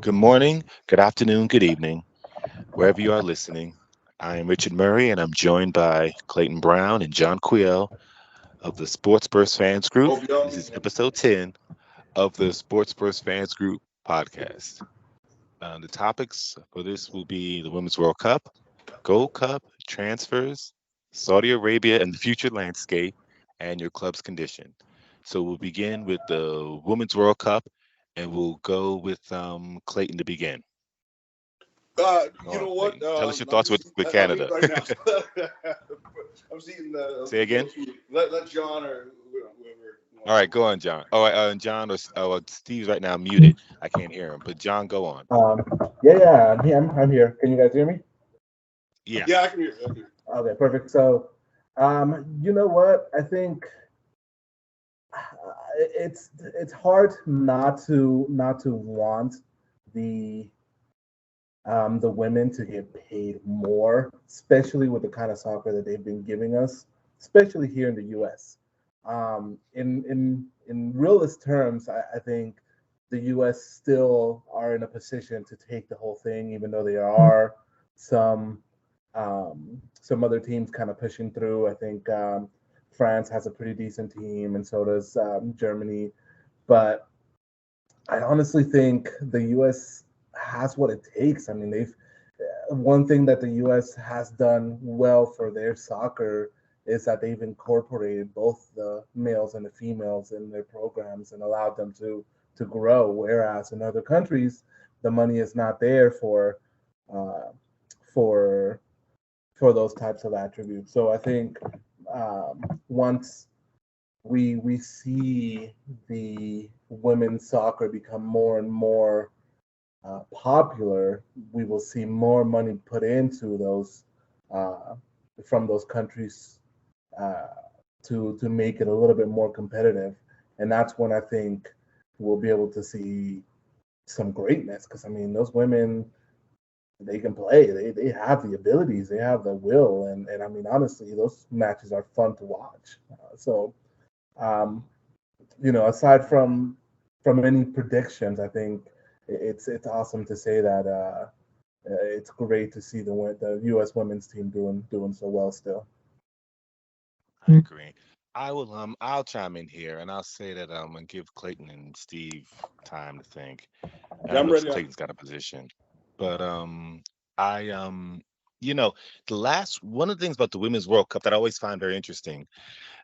Good morning, good afternoon, good evening, wherever you are listening. I am Richard Murray, and I'm joined by Clayton Brown and John Quiel of the Sportsburstfans Group. This is episode 10 of the Sportsburstfans Group podcast. The topics for this will be the Women's World Cup, Gold Cup, transfers, Saudi Arabia and the future landscape, and your club's condition. So we'll begin with the Women's World Cup, and we'll go with Clayton to begin. Go You on, know what? Clayton. Tell us your I'm thoughts just with I'm eating Canada. right now. I'm just eating Say again. food. Let John or whoever All wants to right, go. go on, John. Oh, and John Steve's right now muted. I can't hear him, but John, go on. Um, yeah, I'm here. I'm here. Can you guys hear me? Yeah. Yeah, I can hear. I can hear. Okay, perfect. So, you know what? I think it's hard not to want the the women to get paid more, especially with the kind of soccer that they've been giving us, especially here in the U.S. In realist terms, I think the U.S. still are in a position to take the whole thing, even though there are some some other teams kind of pushing through. I think France has a pretty decent team, and so does Germany. But I honestly think the U.S. has what it takes. I mean, they've one thing that the U.S. has done well for their soccer is that they've incorporated both the males and the females in their programs and allowed them to grow. Whereas in other countries, the money is not there uh, for for those types of attributes. So I think once we see the women's soccer become more and more popular, we will see more money put into those uh, from those countries uh, to make it a little bit more competitive, and that's when I think we'll be able to see some greatness. Because I mean, those women, they can play. They have the abilities. They have the will, and I mean, honestly, those matches are fun to watch. Um, aside from any predictions, I think it's awesome to say that it's great to see the U.S. women's team doing so well still. I agree. I'll chime in here and I'll say that and give Clayton and Steve time to think. And Yeah, I I'm know ready. Clayton's got a position, but I you know, the last one of the things about the Women's World Cup that I always find very interesting.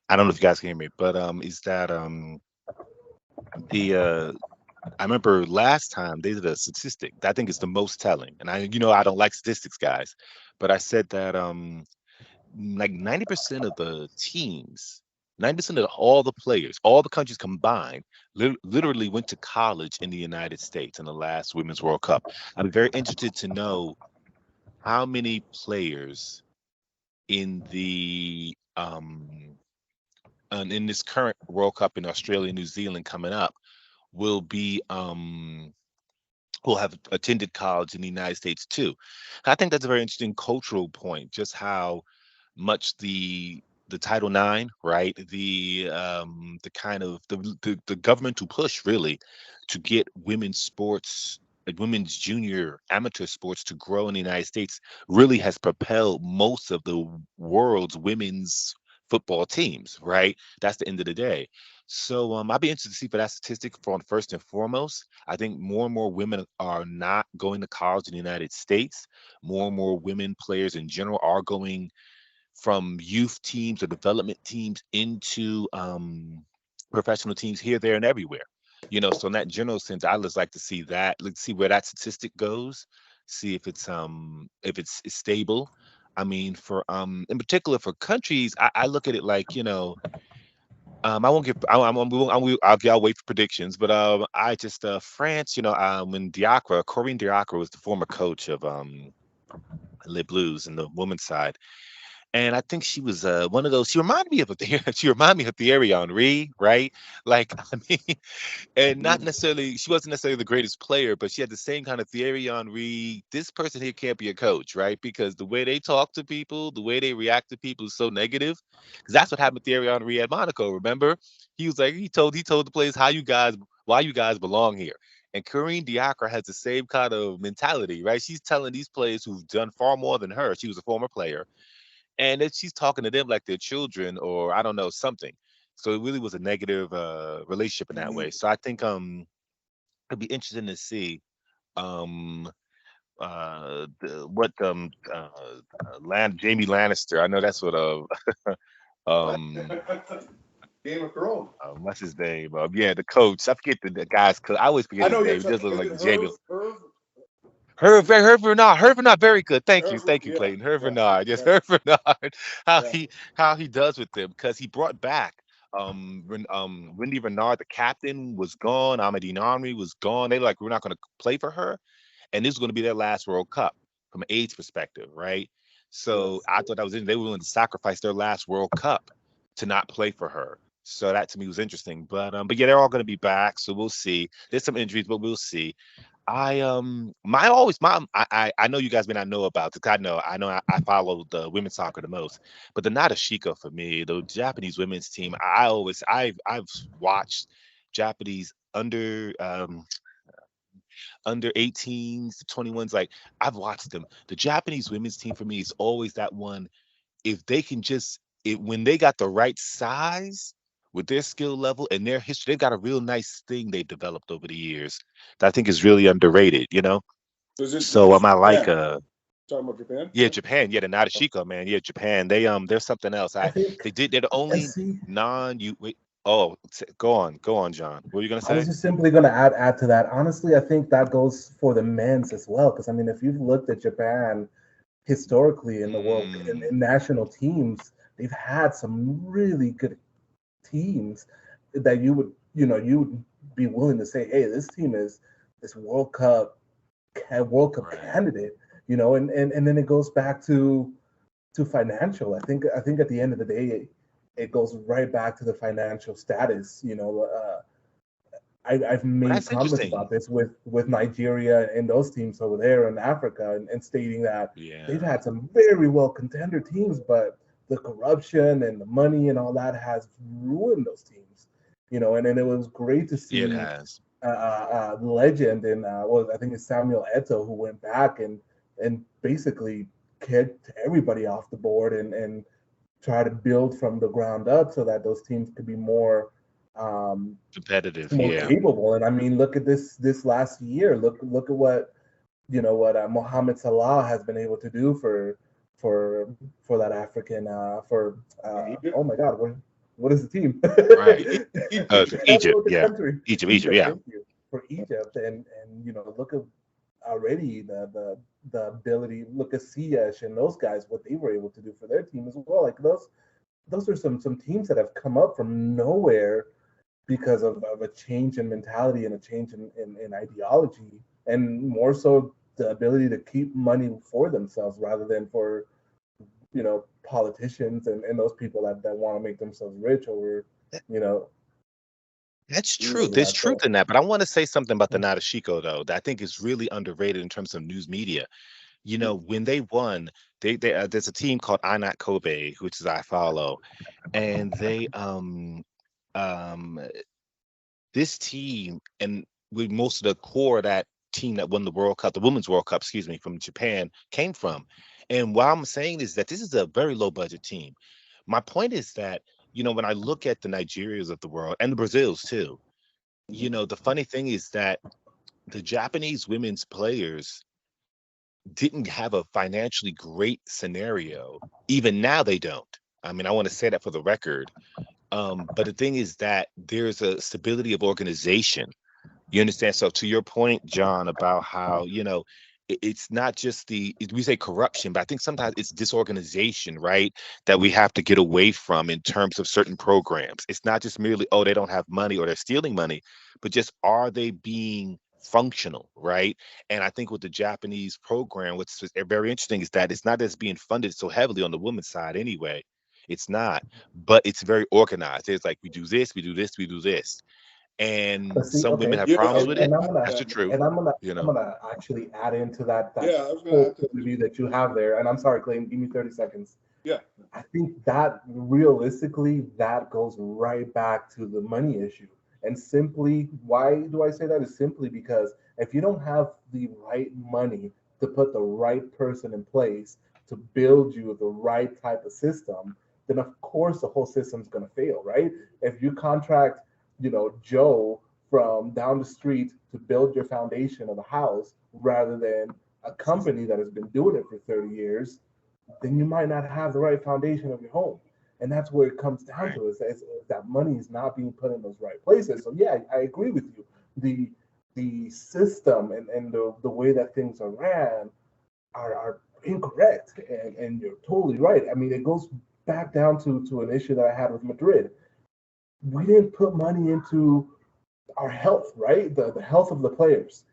I don't know if you guys can hear me, but is that the I remember last time they did a statistic that I think is the most telling. And I don't like statistics, guys, but I said that like 90% of the teams, 90% of all the players, all the countries combined, literally went to college in the United States in the last Women's World Cup. I'm very interested to know how many players in the in this current World Cup in Australia and New Zealand coming up will be will have attended college in the United States too. I think that's a very interesting cultural point, just how much the Title IX, right? The kind of the governmental push really to get women's sports, like women's junior amateur sports to grow in the United States really has propelled most of the world's women's football teams, right? That's the end of the day. So I'd be interested to see for that statistic for first and foremost. I think more and more women are not going to college in the United States. More and more women players in general are going from youth teams or development teams into professional teams here, there, and everywhere. So in that general sense, I just like to see that, let's see where that statistic goes, see if it's stable. I mean, for in particular for countries, I look at it like, I won't give. I'll wait for predictions, but I just France. When Diacre, Corinne Diacre was the former coach of Les Blues in the women's side, and I think she was one of those. She reminded me of she reminded me of Thierry Henry, right? Like I mean, and not necessarily. She wasn't necessarily the greatest player, but she had the same kind of Thierry Henry. This person here can't be a coach, right? Because the way they talk to people, the way they react to people is so negative. Because that's what happened to Thierry Henry at Monaco. Remember, he was like he told the players how you guys why you guys belong here. And Karine Diacre has the same kind of mentality, right? She's telling these players who've done far more than her. She was a former player, and then she's talking to them like they're children, or I don't know, something. So it really was a negative relationship in that way. So I think it'd be interesting to see um what Jamie Lannister. I know that's what um Game of Thrones. what's his name? Yeah, the coach. I forget the guy's. I always forget I his know you're name. He does talking. look Is like it Jamie. Herb? Herb Bernard. Herb Bernard, very good. Thank you. Herb? Thank you, Yeah, Clayton. Herb yeah, Bernard. Yes, yeah, Herb Bernard. How yeah. he does with them, because he brought back Wendy Renard, the captain, was gone. Amadine Henry was gone. They like, we're not gonna play for her. And this was gonna be their last World Cup from an age perspective, right? So Yes. I thought that was interesting. They were willing to sacrifice their last World Cup to not play for her. So that to me was interesting. But yeah, they're all gonna be back. So we'll see. There's some injuries, but we'll see. My always my I know you guys may not know about this. I follow the women's soccer the most, but the Nadeshiko for me, the Japanese women's team, I've watched Japanese under 18s to 21s. Like, I've watched them. The Japanese women's team for me is always that one. If they can just when they got the right size with their skill level and their history, they've got a real nice thing they've developed over the years that I think is really underrated, you know? So This is I like Japan. Talking about Japan? yeah, Japan, yeah, the Nadeshiko, man. Yeah, Japan. They're something else. I think, They're the and only see, non you wait. Go on, John. What were you gonna I was say? just simply going to add to that. Honestly, I think that goes for the men's as well. Because I mean, if you've looked at Japan historically in the world in Mm, national teams, they've had some really good teams that you would be willing to say, hey, this team is this World Cup right. candidate. And then it goes back to financial. I think at the end of the day, it goes right back to the financial status. I've Well, made that's comments interesting. about this with Nigeria and those teams over there in Africa, and stating that they've Yeah. had some very well contender teams, but the corruption and the money and all that has ruined those teams. And then it was great to Yeah, it see has. legend and I think it's Samuel Eto'o who went back and basically kicked everybody off the board and try to build from the ground up so that those teams could be um, Competitive, more yeah. capable. And I mean, look at this last year. Look at what Mohamed Salah has been able to do for that African Egypt? oh my God, what is the team? Right. Help me Egypt, with the yeah. country. Egypt, Egypt, yeah. thank you for Egypt. And look at already the ability. Look at Ziyech and those guys, what they were able to do for their team as well. Like those are some teams that have come up from nowhere because of a change in mentality and a change in ideology, and more so the ability to keep money for themselves rather than for politicians and those people that want to make themselves rich over you know That's true. over There's that. truth So in that. But I want to say something about the Nadeshiko, though, that I think is really underrated in terms of news media. When they won, there's a team called Inat Kobe, which is I follow, and um this team, and with most of the core of that team that won the World Cup, the Women's World Cup, excuse me, from Japan, came from. And what I'm saying is that this is a very low budget team. My point is that, when I look at the Nigerias of the world and the Brazils too, the funny thing is that the Japanese women's players didn't have a financially great scenario. Even now, they don't. I mean, I want to say that for the record. But the thing is that there's a stability of organization. You understand? So to your point, John, about how, it's not just we say corruption, but I think sometimes it's disorganization, right? That we have to get away from in terms of certain programs. It's not just merely, oh, they don't have money or they're stealing money, but just, are they being functional, right? And I think with the Japanese program, what's very interesting is that it's not that it's being funded so heavily on the women's side anyway. It's not, but it's very organized. It's like, we do this, we do this, we do this, and but see, some women okay, have Yeah, I problems was with going it. and to I'm ask gonna That's the that. truth, and I'm gonna you I'm know. gonna actually add into that Yeah, I was going to whole ask point that of too. view that you have there. And I'm sorry, Clayton, give me 30 seconds. Yeah. I think that realistically, that goes right back to the money issue. And simply, why do I say that? Is simply because if you don't have the right money to put the right person in place to build you the right type of system, then of course the whole system's going to fail, right? If you contract, Joe from down the street to build your foundation of a house rather than a company that has been doing it for 30 years, then you might not have the right foundation of your home. And that's where it comes down to is that money is not being put in those right places. So yeah, I agree with you. The system and the way that things are ran are incorrect. And you're totally right. I mean, it goes back down to an issue that I had with Madrid. We didn't put money into our health, right? The health of the players.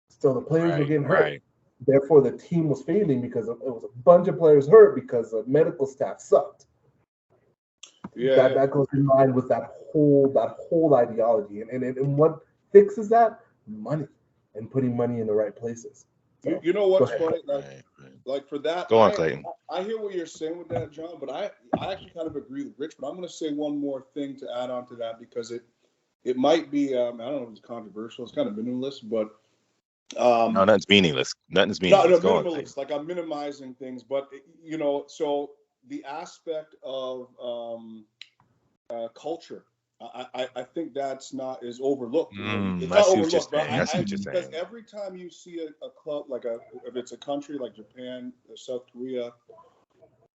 So the players were getting hurt. Right. Therefore, the team was failing because it was a bunch of players hurt because the medical staff sucked. Yeah. That goes in line with that whole ideology. And what fixes that? Money and putting money in the right places. So, You know what's go ahead. funny? Like for that, Go on, Clayton. I hear what you're saying with that, John, but I actually kind of agree with Rich. But I'm going to say one more thing to add on to that because it might be I don't know if it's controversial. It's kind of meaningless, but No, nothing's meaningless. Nothing's no, meaningless. Go on, minimalist. Like I'm minimizing things, but so the aspect of culture, I think that's not is overlooked. It's I not see what you're overlooked, but saying. I see what you're because saying. every time you see a club like if it's a country like Japan, South Korea,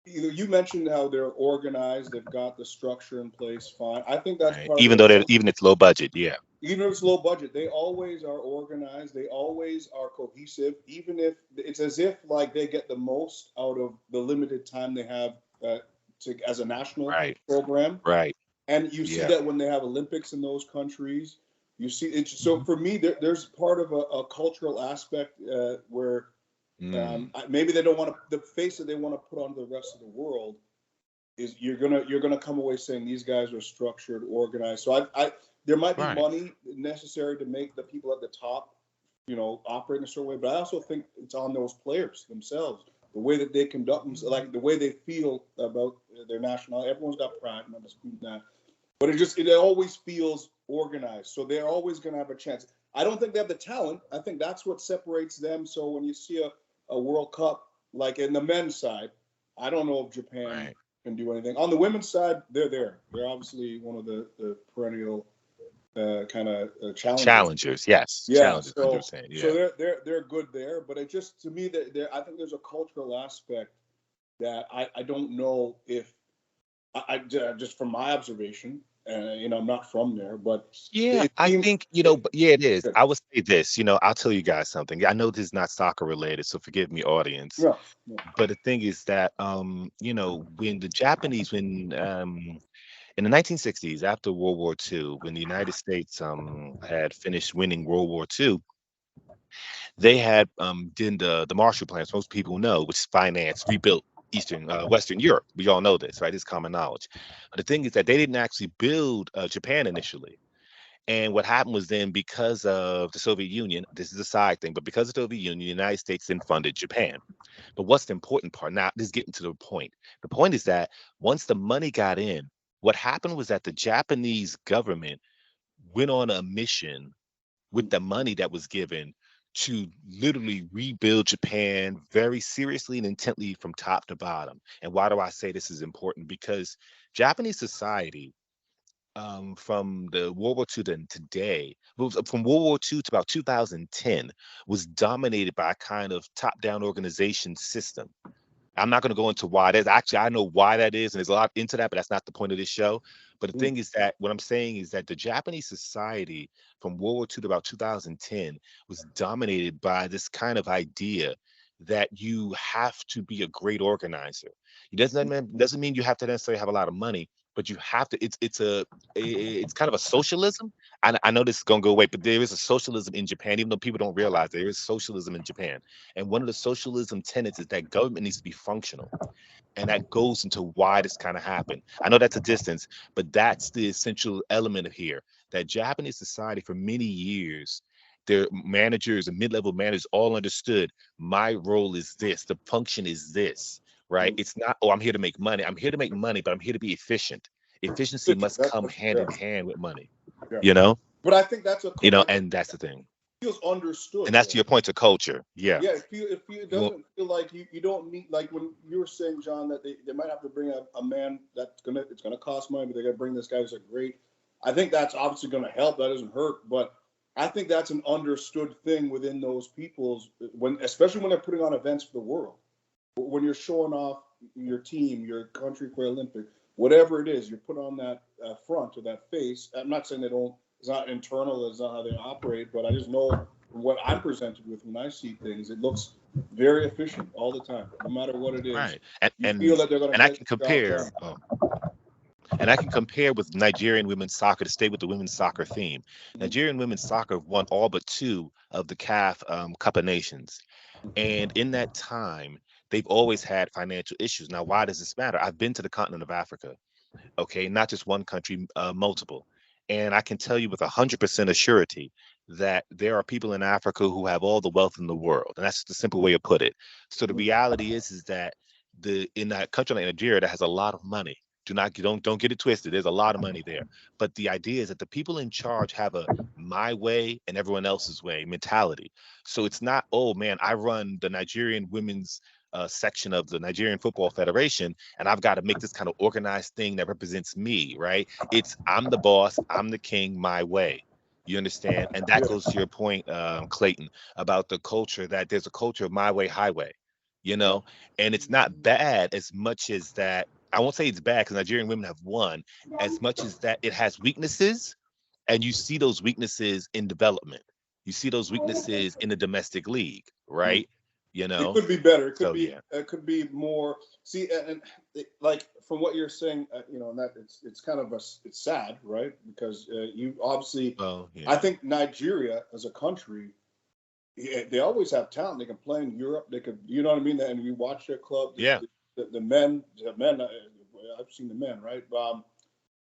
you mentioned how they're organized, they've got the structure in place. Fine, I think that's Right. part Even of though it. even it's low budget, yeah. Even if it's low budget, they always are organized. They always are cohesive. Even if it's as if like they get the most out of the limited time they have as a national Right. program. Right. And you see Yeah. that when they have Olympics in those countries, you see it. So for me, there's part of a cultural aspect where maybe they don't want to. The face that they want to put on the rest of the world is you're gonna come away saying these guys are structured, organized. So I there might be Right. money necessary to make the people at the top, operate in a certain way, but I also think it's on those players themselves, the way that they conduct themselves, like the way they feel about their nationality. Everyone's got pride, and I'm disputing that, but it always feels organized. So they're always going to have a chance. I don't think they have the talent. I think that's what separates them. So when you see a World Cup, like in the men's side, I don't know if Japan Right. can do anything. On the women's side, they're there. They're obviously one of the perennial kind of Challengers, yes. yeah, Challengers, so 100%. Yeah. so they're good there, but it just to me that I think there's a cultural aspect that I don't know if I just from my observation, and I'm not from there, but Yeah, it I seems think, but yeah, it is. I would say this, I'll tell you guys something. I know this is not soccer related, so forgive me, audience. no, But the thing is that, when the Japanese, in the 1960s, after World War II, when the United States had finished winning World War II, they had did the Marshall Plans. Most people know, which finance rebuilt Western Europe. We all know this, right? It's common knowledge. But the thing is that they didn't actually build Japan initially. And what happened was then, because of the Soviet Union, this is a side thing, but because of the Soviet Union, the United States then funded Japan. But what's the important part? Now, this is getting to the point. The point is that once the money got in, what happened was that the Japanese government went on a mission with the money that was given to literally rebuild Japan very seriously and intently from top to bottom. And why do I say this is important? Because Japanese society, from the World War II to today, from World War II to about 2010, was dominated by a kind of top-down organization system. I'm not going to go into why that is. Actually, I know why that is, and there's a lot into that, but that's not the point of this show. But the thing is that what I'm saying is that the Japanese society from World War II to about 2010 was dominated by this kind of idea that you have to be a great organizer. It doesn't mean you have to necessarily have a lot of money, but you have to. It's kind of a socialism. I know this is gonna go away, but there is a socialism in Japan, even though people don't realize there is socialism in Japan. And one of the socialism tenets is that government needs to be functional. And that goes into why this kind of happened. I know that's a distance, but that's the essential element of here. That Japanese society for many years, their managers and mid-level managers all understood my role is this, the function is this, right? It's not, oh, I'm here to make money. I'm here to make money, but I'm here to be efficient. Efficiency must come hand in hand with money. Yeah. you know, But I think that's and that's the thing. feels understood And that's to though. your point to culture. Yeah. Yeah, it You won't, doesn't feel like you don't need, like when you were saying, John, that they might have to bring a man it's gonna cost money, but they're gonna bring this guy who's like great. I think that's obviously gonna help. That doesn't hurt, but I think that's an understood thing within those people's when, especially when they're putting on events for the world. When you're showing off your team, your country for Olympic, whatever it is, you're put on that front or that face. I'm not saying they don't. It's not internal. It's not how they operate. But I just know from what I'm presented with when I see things, it looks very efficient all the time, no matter what it is. right. You feel that they're going to And I get can the job compare. done. And I can compare with Nigerian women's soccer to stay with the women's soccer theme. Mhm. Nigerian women's soccer won all but two of the CAF Cup of Nations. And in that time, they've always had financial issues. Now, why does this matter? I've been to the continent of Africa, okay, not just one country, multiple. And I can tell you with 100% of surety that there are people in Africa who have all the wealth in the world. And that's the simple way to put it. So the reality is that in that country like Nigeria that has a lot of money. Don't get it twisted. There's a lot of money there. But the idea is that the people in charge have a my way and everyone else's way mentality. So it's not, oh man, I run the Nigerian women's section of the Nigerian Football Federation, and I've got to make this kind of organized thing that represents me, right? It's I'm the boss, I'm the king, my way. You understand? And that Yeah. goes to your point, Clayton, about the culture that there's a culture of my way, highway, you Yeah. know, and it's not bad as much as that. I won't say it's bad because Nigerian women have won, as much as that it has weaknesses, and you see those weaknesses in development. You see those weaknesses in the domestic league, right? You It know, could be better. It could so be. yeah. It could be more. See, and like from what you're saying, and that it's kind of it's sad, right? Because you obviously, Well, yeah. I think Nigeria as a country, they always have talent. They can play in Europe. They could, you know what I mean? And we watch their club. Yeah. The men, I've seen the men, right? But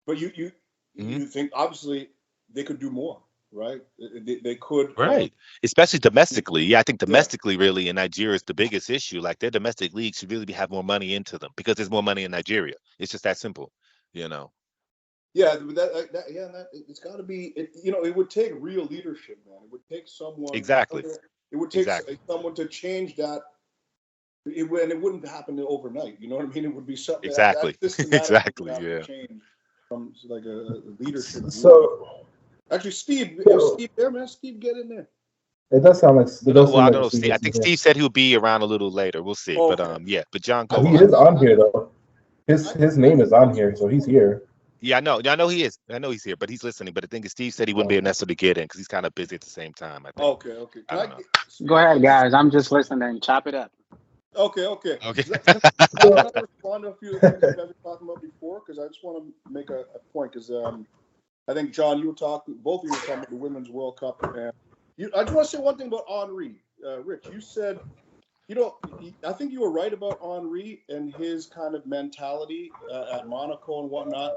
Mhm. you think obviously they could do more, right? They could. Right. Especially domestically. Yeah, I think Yeah. domestically, really, in Nigeria is the biggest issue. Like their domestic leagues should really have more money into them because there's more money in Nigeria. It's just that simple, you know. Yeah, yeah, it's got to be. It would take real leadership, man. It would take someone. Exactly. It would take Exactly. someone to change that. And it wouldn't happen overnight. You know what I mean? It would be something that Exactly. systematic would Exactly. have to Yeah. change from like a leadership group. So Actually, Steve, yeah, is Steve there, man? Steve, get in there. it does sound like it does Well, seem I like don't know, Steve Steve. I is think here. Steve said he'll be around a little later. We'll see. Oh, But okay. yeah. But John, I, go He on. I, is on I, here though. His I, his name is on here, so he's here. Yeah, I know. Yeah, I know he is. I know he's here, but he's listening. But the thing is, Steve said he wouldn't be okay, necessarily get in because he's kind of busy at the same time. I think. okay. I Can I don't know. get Go ahead, guys. I'm just listening. Chop it up. okay? Okay. Can I So respond to a few of the things you guys were talking about before? Because I just want to make a point. Because I think John, you were talking. Both of you were talking about the Women's World Cup, and I just want to say one thing about Henri. Rich, you said, I think you were right about Henri and his kind of mentality at Monaco and whatnot.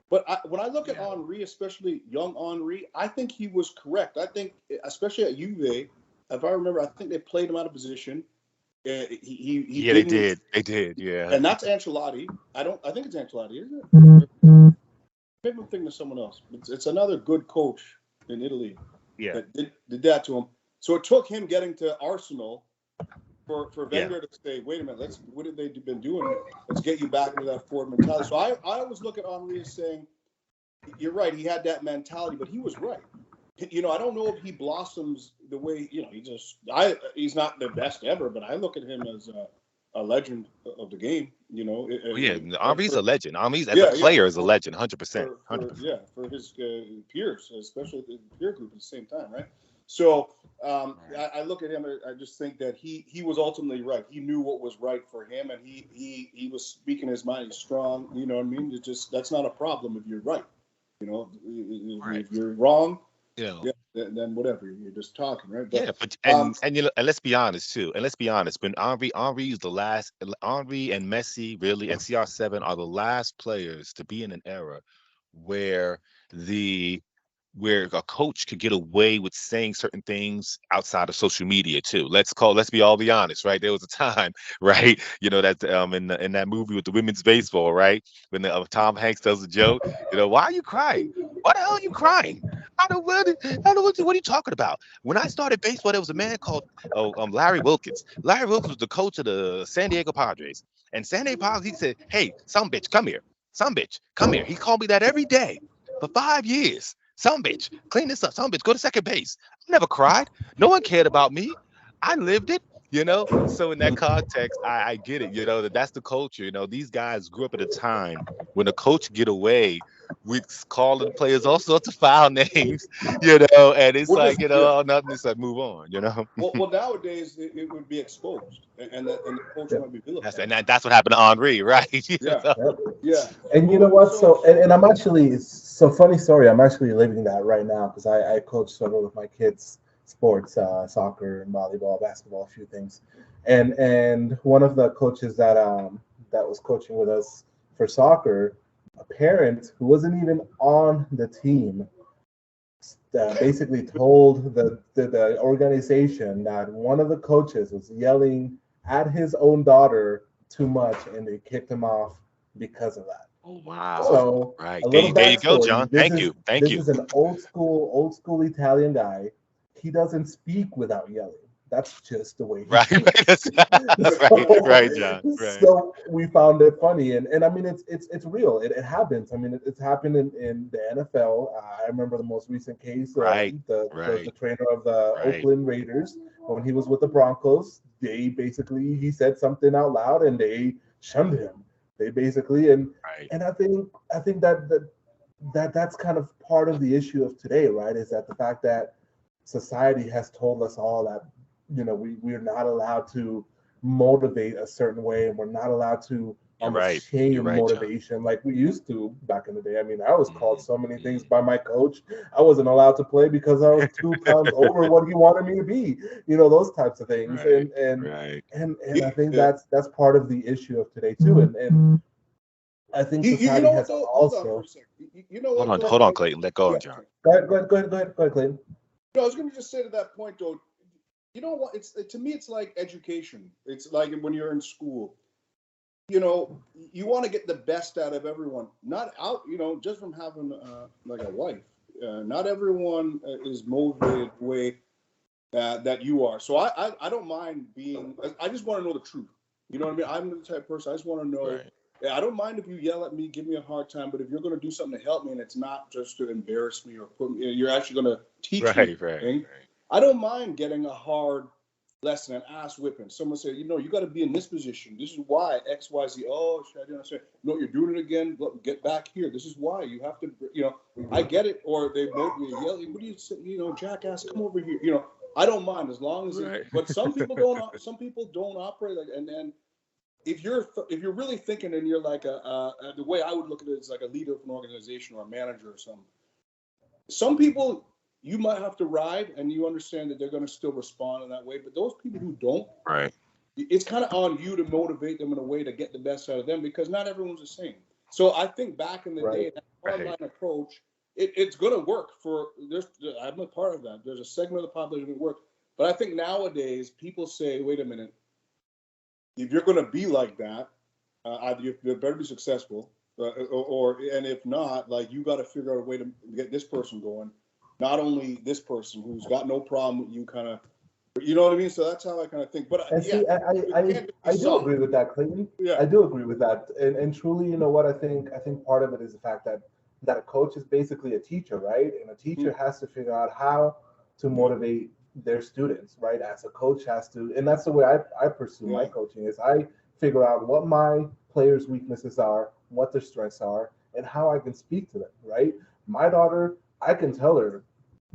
But when I look at Yeah. Henri, especially young Henri, I think he was correct. I think, especially at Juve, if I remember, I think they played him out of position. He Yeah, they didn't, did. They did. Yeah. and that's Ancelotti. I think it's Ancelotti, isn't it? Maybe I'm thinking of someone else. It's another good coach in Italy Yeah. that did that to him. So it took him getting to Arsenal for Yeah. Wenger to say, wait a minute, what have they been doing here? Let's get you back into that forward mentality. So I always look at Henri as saying, you're right, he had that mentality, but he was right. I don't know if he blossoms the way, he's not the best ever, but I look at him as a legend of the game, Oh, yeah. Henri's for, a legend. Henri's as a yeah, player is a legend, 100%. 100%. for his peers, especially the peer group at the same time, right? So I look at him. I just think that he was ultimately right. He knew what was right for him, and he was speaking his mind. He's strong. You know what I mean? It's just that's not a problem if you're right. Right. If you're wrong, You know. yeah, then whatever. You're just talking, right? But Yeah, but um, and let's be honest too. And let's be honest, when Henri is the last, Henri and Messi really and CR7 are the last players to be in an era where the where a coach could get away with saying certain things outside of social media too. Let's be honest, right? There was a time, right? That in that movie with the women's baseball, right? When Tom Hanks does a joke, why are you crying? Why the hell are you crying? What are you talking about? When I started baseball, there was a man called Larry Wilkins. Larry Wilkins was the coach of the San Diego Padres. And San Diego Padres, he said, "Hey, some bitch, come here. Some bitch, come here." He called me that every day for 5 years. Some bitch, clean this up. Some bitch, go to second base. I never cried. No one cared about me. I lived it. So in that context, I get it. That's the culture. These guys grew up at a time when the coach get away with calling players all sorts of foul names, and it's We're like, just yeah. oh, nothing. It's like, move on. Well, nowadays it would be exposed, and the coach Yeah. might be vilified. That's what happened to Henri, right? Yeah, Yep. yeah. And you know what? So And I'm actually, so funny story. I'm actually living that right now because I coach several of my kids' sports, soccer and volleyball, basketball, a few things. And one of the coaches that was coaching with us for soccer, a parent who wasn't even on the team, basically told the organization that one of the coaches was yelling at his own daughter too much, and they kicked him off because of that. Oh, wow. So Right. a There little you, there you go, backstory. John. Thank you. Thank This you. is an old school Italian guy. He doesn't speak without yelling. That's just the way he Right. speaks. Right. So, Right, John. Right. so we found it funny, and I mean it's real. It happens. I mean it's happened in the NFL. I remember the most recent case. Right. The Right. trainer of the Right. Oakland Raiders, when he was with the Broncos, he said something out loud and they shunned him. They basically Right. and I think that's kind of part of the issue of today, right? Is that the fact that society has told us all that we're not allowed to motivate a certain way, and we're not allowed to You're right. almost You're shame right, John. motivation like we used to back in the day. I mean, I was called so many things Mhm. by my coach. I wasn't allowed to play because I was 2 pounds over what he wanted me to be. Those types of things. Right. And Right. and and I think yeah. that's part of the issue of today too. And I think You society know what has though? Hold on for also. a second. You know what though? Hold on, Clayton. Let go Yeah. on, John. Go ahead, Clayton. No, I was going to just say to that point though. You know what? To me, it's like education. It's like when you're in school. You want to get the best out of everyone. Not out. Just from having like a wife. Not everyone is motivated the way that you are. So I don't mind being. I just want to know the truth. You know what I mean? I'm the type of person. I just want to know. Right. Yeah, I don't mind if you yell at me, give me a hard time, but if you're going to do something to help me and it's not just to embarrass me or put me, you're actually going to teach me Right. Right. something. Right. I don't mind getting a hard lesson, an ass whipping. Someone say, you got to be in this position. This is why X, Y, Z. Oh, shit, I didn't understand. No, you're doing it again. Look, get back here. This is why you have to. I get it. Or they both be yelling. What do you say? Jackass, come over here. I don't mind as long as. Right. But some people don't. Some people don't operate like. And then if you're really thinking and you're like the way I would look at it is like a leader of an organization or a manager or something. Some people you might have to ride and you understand that they're going to still respond in that way, but those people who don't, Right. it's kind of on you to motivate them in a way to get the best out of them because not everyone's the same. So I think back in the Right. day, that online approach, it's going to work for. I'm a part of that. There's a segment of the population that work, but I think nowadays people say, wait a minute. If you're going to be like that, either you better be successful, and if not, like you got to figure out a way to get this person going. Not only this person who's got no problem with you, kind of, you know what I mean. So that's how I kind of think. But And yeah, see, I do agree with that, Clayton. Yeah, I do agree with that. And truly, you know what I think part of it is the fact that a coach is basically a teacher, right? And a teacher has to figure out how to motivate their students, right? As a coach has to, and that's the way I pursue my coaching is I figure out what my players' weaknesses are, what their strengths are, and how I can speak to them, right? My daughter, I can tell her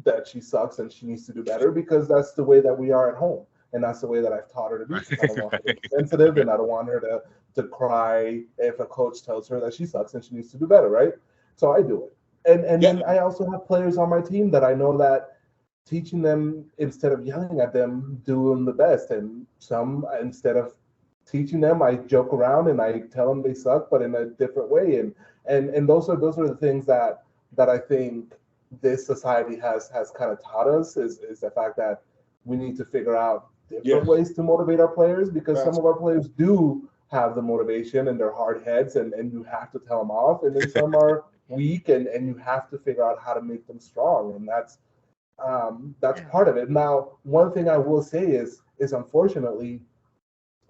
that she sucks and she needs to do better because that's the way that we are at home. And that's the way that I've taught her to be. Because I don't want her to be sensitive and I don't want her to cry if a coach tells her that she sucks and she needs to do better, right? So I do it. And then I also have players on my team that I know that teaching them instead of yelling at them, doing the best. And some instead of teaching them, I joke around and I tell them they suck, but in a different way. And those are the things that I think this society has kind of taught us is the fact that we need to figure out different Yes. ways to motivate our players, because some That's of our players do have the motivation and they're hard heads, and you have to tell them off, and then some are weak, and you have to figure out how to make them strong, and that's part of it. Now, one thing I will say is unfortunately,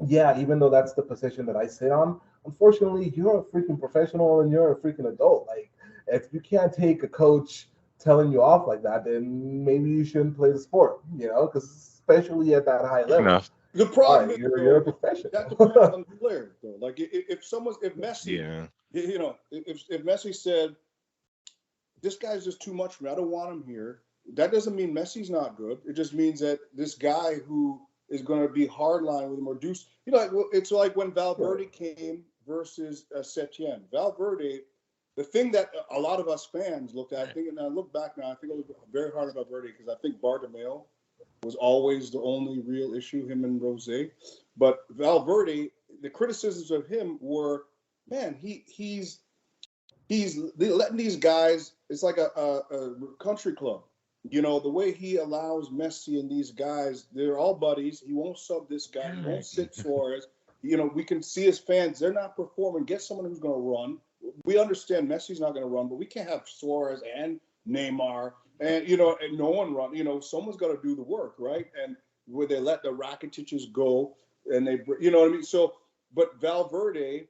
yeah, even though that's the position that I sit on, unfortunately, you're a freaking professional and you're a freaking adult. Like, if you can't take a coach telling you off like that, then maybe you shouldn't play the sport, because especially at that high Fair level. enough. the All problem right, is you're a though that depends professional. on the player though. Like if Messi, Yeah. if Messi said this guy's just too much for me, I don't want him here. That doesn't mean Messi's not good. It just means that this guy who is going to be hardline with him or do, it's like when Valverde came versus Setien. Valverde, the thing that a lot of us fans looked at, I think, and I look back now, I think I look very hard at Valverde because I think Bartomeu was always the only real issue, him and Rosé. But Valverde, the criticisms of him were, man, he's letting these guys. It's like a country club. The way he allows Messi and these guys, they're all buddies. He won't sub this guy. He won't sit Suarez. We can see as fans, they're not performing. Get someone who's going to run. We understand Messi's not going to run, but we can't have Suarez and Neymar and no one run. Someone's got to do the work, right? And where they let the Rakitiches go, and they, what I mean. So, but Valverde,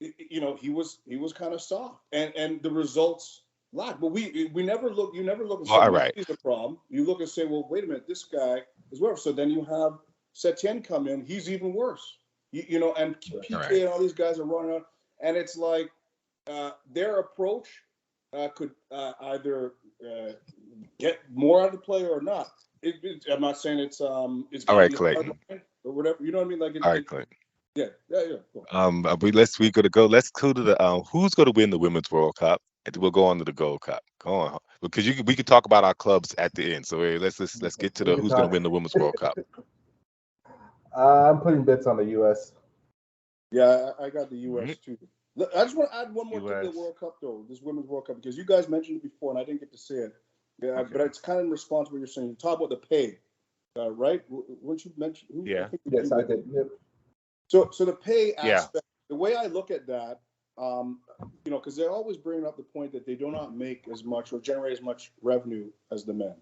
he was kind of soft, and the results lack. But we never look. You never look and Well, say all right. Messi's the problem. You look and say, well, wait a minute, this guy is worse. So then you have Setien come in. He's even worse. And PK All right. and all these guys are running out, and it's like their approach could either get more out of the player or not. I'm not saying it's All going right, to be Clayton. hard or whatever. You know what I mean? Like All right, Clayton. yeah. Cool. We gonna go. Let's go to the who's gonna win the Women's World Cup, and we'll go on to the Gold Cup. Go on, because we could talk about our clubs at the end. So let's get to We the can who's gonna talk. win the Women's World Cup. I'm putting bets on the U.S. Yeah, I got the U.S. Mhm. too. I just want to add one more thing to US. the World Cup, though, this Women's World Cup, because you guys mentioned it before, and I didn't get to say it. Yeah, Okay. but it's kind of in response to what you're saying. You talk about the pay, right? Weren't you mention? Yeah. Yes, I did. Yep. So the pay Yeah. aspect, the way I look at that, because they're always bringing up the point that they do not make as much or generate as much revenue as the men.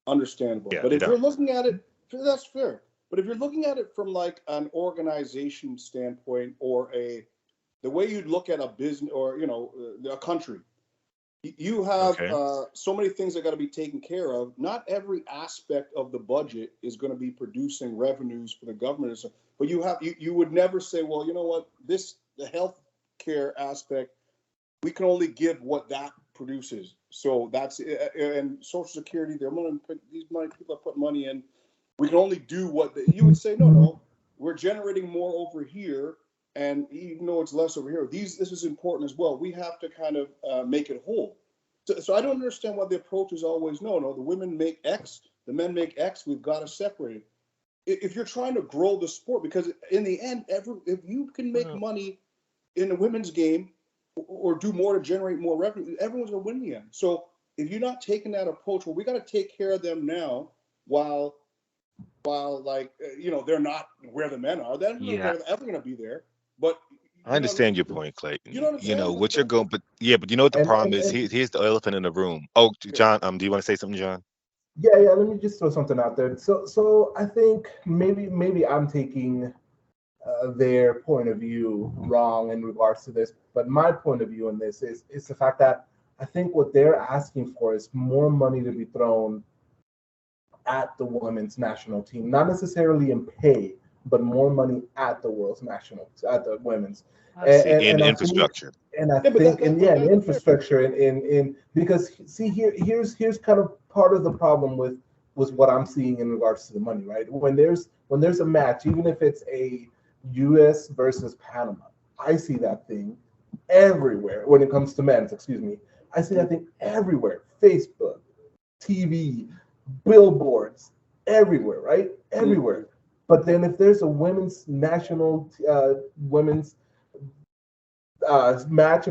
Understandable. Yeah, But they if you're don't. looking at it, that's fair. But if you're looking at it from like an organization standpoint or the way you'd look at a business or a country, you have Okay. so many things that got to be taken care of. Not every aspect of the budget is going to be producing revenues for the government. But you would never say, well, you know what, the health care aspect, we can only give what that produces. So that's and Social Security. These people are putting money in. We can only do what you would say. No, we're generating more over here, and even though it's less over here, this is important as well. We have to kind of make it whole. So I don't understand why the approach is always no. The women make X, the men make X. We've got to separate it. If you're trying to grow the sport, because in the end, if you can make money in the women's game or do more to generate more revenue, everyone's going to win in the end. So if you're not taking that approach, well, we got to take care of them now while they're not where the men are. They're Yeah. ever going to be there. But I understand your point, Clayton. you know what I'm saying? What you're going, but you know what the And, problem and, is? and Here's the elephant in the room. Oh, John, do you want to say something, John? yeah. Let me just throw something out there. So I think maybe I'm taking their point of view wrong in regards to this, but my point of view in this is the fact that I think what they're asking for is more money to be thrown at the women's national team, not necessarily in pay, but more money at the women's, I see. In and I think infrastructure. in infrastructure in because see here's kind of part of the problem with what I'm seeing in regards to the money, right? When there's a match, even if it's a U.S. versus Panama, I see that thing everywhere when it comes to men's. Excuse me, I see that thing everywhere. Facebook, TV, billboards, everywhere, right? Everywhere. But then if there's a women's national women's match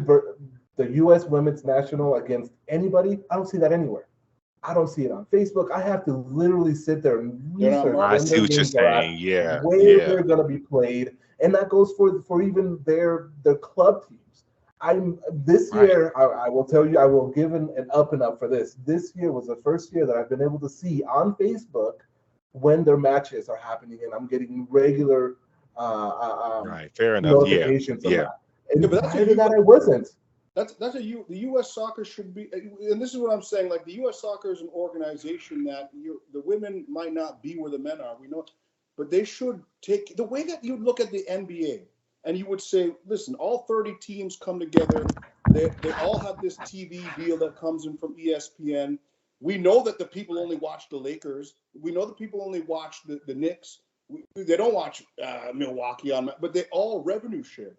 the U.S. women's national against anybody, I don't see that anywhere. I don't see it on Facebook. I have to literally sit there and They're not research I when marketing. see their what you're games are at, saying. Yeah, where yeah. they're going to be played, and that goes for even their club teams. I'm this Right. year. I will tell you. I will give an up and up for this. This year was the first year that I've been able to see on Facebook when their matches are happening, and I'm getting regular Right. Fair enough. Yeah. notifications of Yeah. that. Yeah, And but that's prior a to that, I wasn't. the U.S. soccer should be, and this is what I'm saying. Like the U.S. soccer is an organization that the women might not be where the men are. We know, but they should take the way that you look at the NBA, and you would say, listen, all 30 teams come together. They all have this TV deal that comes in from ESPN. We know that the people only watch the Lakers. We know that people only watch the Knicks. They don't watch Milwaukee but they all revenue share.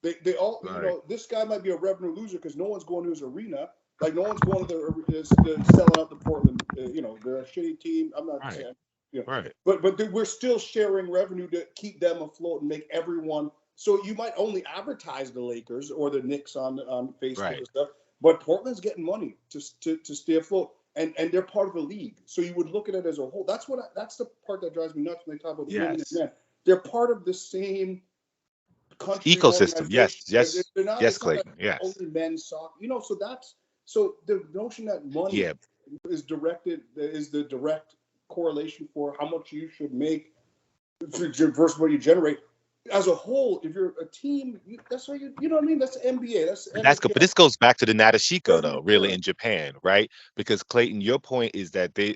They all, Right. this guy might be a revenue loser because no one's going to his arena. Like no one's going to the selling out the Portland. They're a shitty team. I'm not Right. saying, Right. but we're still sharing revenue to keep them afloat and make everyone. So you might only advertise the Lakers or the Knicks on Facebook Right. and stuff, but Portland's getting money to stay afloat, and they're part of the league. So you would look at it as a whole. That's the part that drives me nuts when they talk about the women and Yes. men. They're part of the same country Ecosystem. Yes. organization. Yes. They're not. Yes, It's not like Clayton. Yes. only men's soccer. So the notion that money Yeah. is the direct correlation for how much you should make versus what you generate. As a whole, if you're a team, that's what you know what I mean. That's the NBA. That's the That's good. But NHL. this goes back to the Nadeshiko, Revenue though, really, share. in Japan, right? Because Clayton, your point is that there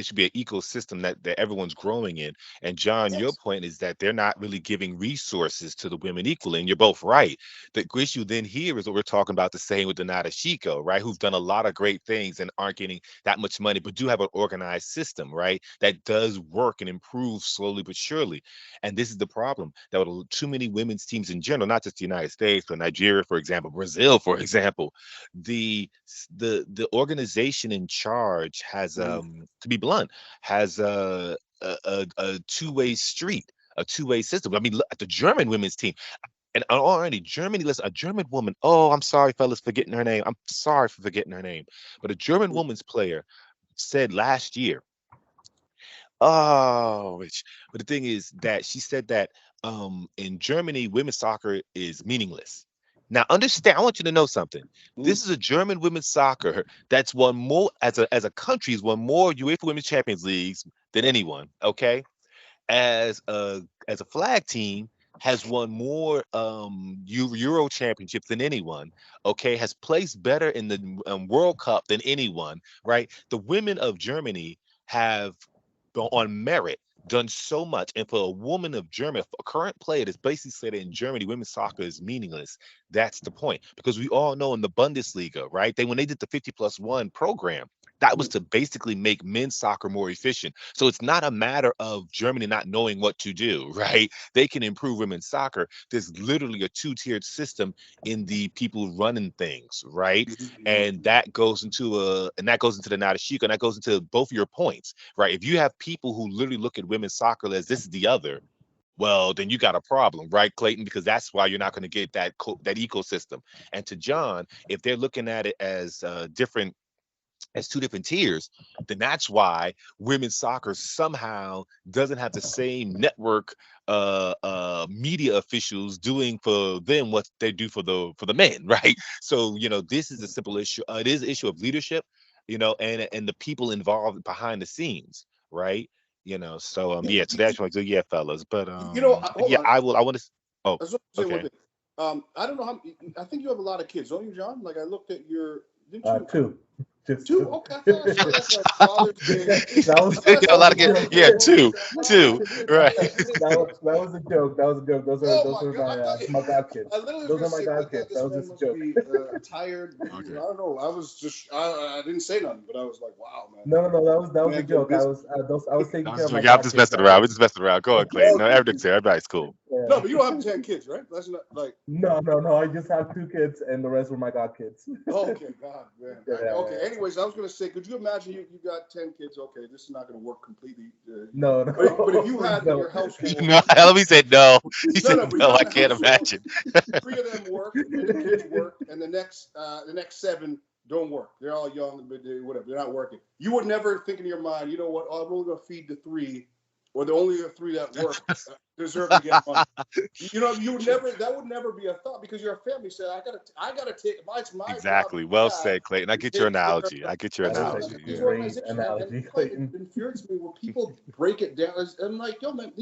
should be an ecosystem that everyone's growing in. And John, your Yes. point is that they're not really giving resources to the women equally. And you're both right. The issue then here is what we're talking about the same with the Nadeshiko, right? Who've done a lot of great things and aren't getting that much money, but do have an organized system, right? That does work and improve slowly but surely. And this is the problem that with too many women's teams in general, not just the United States, but Nigeria, for example, Brazil, for example, the organization in charge has, to be blunt, has a two-way street, a two-way system. I mean, look at the German women's team. And already Germany, listen, a German woman. Oh, I'm sorry, fellas, forgetting her name. I'm sorry for forgetting her name. But a German woman's player said last year. Oh, but the thing is that she said that in Germany, women's soccer is meaningless. Now, understand, I want you to know something. Mm. This is a German women's soccer that's won more as a country has won more UEFA Women's Champions Leagues than anyone. Okay, as a flag team has won more Euro championships than anyone. Okay, has placed better in the World Cup than anyone. Right, the women of Germany have on merit done so much, and for a woman of Germany, a current player that's basically said in Germany women's soccer is meaningless. That's the point, because we all know in the Bundesliga, right, when they did the 50+1 program, that was to basically make men's soccer more efficient. So it's not a matter of Germany not knowing what to do, right? They can improve women's soccer. There's literally a two-tiered system in the people running things, right? And that goes into the Nadeshiko, and that goes into both of your points, right? If you have people who literally look at women's soccer as this is the other, well, then you got a problem, right, Clayton? Because that's why you're not going to get that ecosystem. And to John, if they're looking at it as different, as two different tiers, then that's why women's soccer somehow doesn't have the same network media officials doing for them what they do for the men, right? So this is a simple issue. It is an issue of leadership, and the people involved behind the scenes, right? So yeah, so that's what yeah, fellas. But Hold yeah, on. I want to. Oh, I just want to say one okay. thing. I don't know how. I think you have a lot of kids, don't you, John? Like I looked at your. Didn't you? Two. Just Two? Okay, I thought I saw like a Father's Day. That was A lot of kids. Yeah, two, right. that was a joke. That was a joke. Those Oh are my God! my god kids. I literally Those are was my gonna god say, I kids. thought That this was man just a must joke. be tired. Okay. I don't know. I was just, I didn't say nothing, but I was like, wow, man. No, that was a Man, joke. busy. I was taking care of my I'm god just kids. messing around. We're just messing around. Go on, Clayton. No, everything's here. Everybody's cool. Yeah, No, but you don't have 10 kids, right? That's not like. No. I just have 2 kids, and the rest were my god kids. Okay, God, man. Yeah, Okay. yeah. Anyways, I was gonna say, could you imagine you got 10 kids? Okay, this is not gonna work completely. No. But if you had in No. your household, No, Elby said no. He said but no. you I had a can't household, imagine. 3 of them work, 3 of the kids work, and the next 7 don't work. They're all young, but whatever. They're not working. You would never think in your mind, you know what? I'm only gonna feed the 3, or the only 3 that work deserve to get money. You know, you would never. That would never be a thought because you're a family. Say, I gotta take. It's my Exactly. job Well to said, Clayton. I get your take care of analogy. I get your that's how analogy. these Yeah. Great organizations analogy, and Clayton. it infuriates me when people break it down. I'm like, yo, man,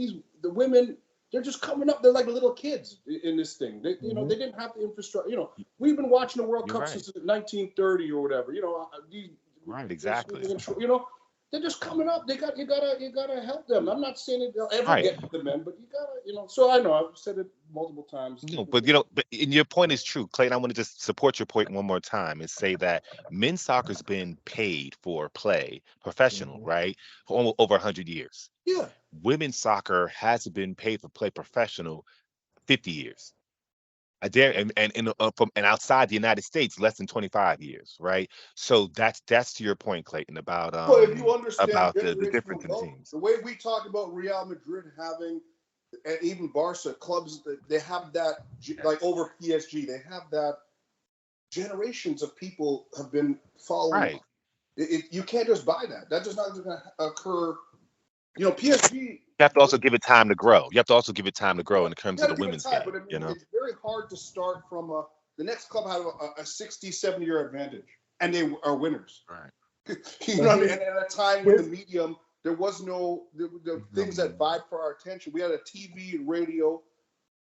the women, they're just coming up. They're like little kids in this thing. They, you know, they didn't have the infrastructure. You know, we've been watching the World You're Cup right. since 1930 or whatever. You know, Right, exactly. You know, they're just coming up. You gotta help them. I'm not saying they'll ever Right. get to the men, but you gotta, you know. So I know I've said it multiple times. No, but you know, but and your point is true, Clayton. I want to just support your point one more time and say that men's soccer's been paid for play professional, right, for almost over 100 years. Yeah. Women's soccer hasn't been paid for play professional 50 years. I dare and outside the United States, less than 25 years, right? So that's to your point, Clayton, Well, if you understand the difference generational in wealth, teams. the way we talk about Real Madrid having, and even Barca clubs, they have that, like over PSG, they have that. Generations of people have been following. Right. You can't just buy that. That just not going to occur. You know, PSG. You have to also give it time to grow. You have to also give it time to grow in terms You of gotta the give it women's time, game. but I mean, You know, it's very hard to start from the next club had a 60, 70-year advantage, and they are winners. right? You know what I mean? And at a time when the medium, there was no the things that vied for our attention. We had a TV and radio,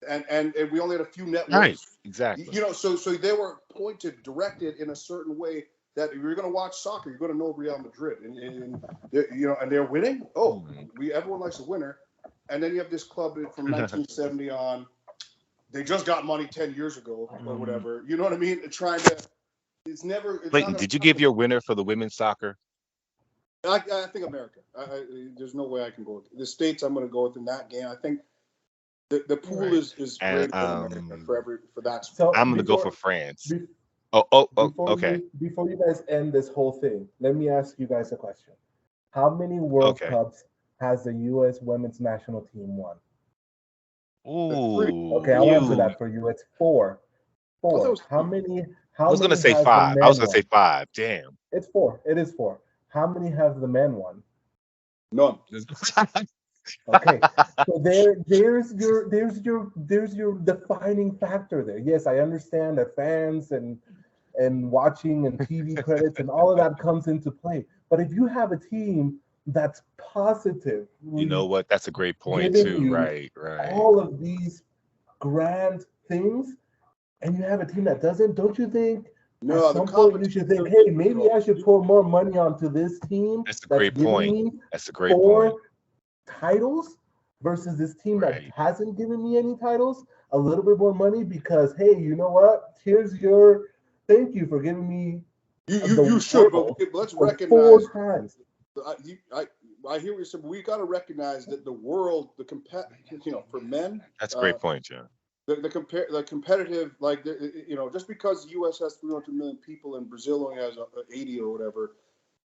and we only had a few networks. Right. Exactly. You know, so they were directed in a certain way that if you're going to watch soccer, you're going to know Real Madrid, and you know, and they're winning. Oh, everyone likes a winner, and then you have this club from 1970 on. They just got money 10 years ago or whatever. You know what I mean? Trying to. It's never. It's Clayton, did you give your winner for the women's soccer? I think America. There's no way I can go. The States, I'm going to go with in that game. I think the pool is And, great in America for that. So I'm gonna go for France. Before Okay. before you guys end this whole thing, let me ask you guys a question. How many World Okay. Cups has the U.S. women's national team won? Ooh. Okay, I'll answer that for you. It's 4. I thought it 4. was How 3. many? I How was gonna many say has the 5. I men was gonna won? say 5. Damn. It's 4. It is 4. How many have the men won? None. Okay, so there's your defining factor there. Yes, I understand that fans and watching and TV credits and all of that comes into play. But if you have a team that's positive, You know what? That's a great point giving too. you Right. all of these grand things, and you have a team that doesn't, don't you think No, at some point you should think, hey, maybe I should pour more money onto this team That's a that's great giving point. me That's a great 4 point. titles versus this team that Right. hasn't given me any titles, a little bit more money because, hey, you know what? Here's your thank you for giving me you should, but let's for recognize. 4 times. I hear what you said, but we got to recognize that the world, you know, for men. That's a great point, John. The competitive, like, you know, just because the U.S. has 300 million people and Brazil only has 80 or whatever,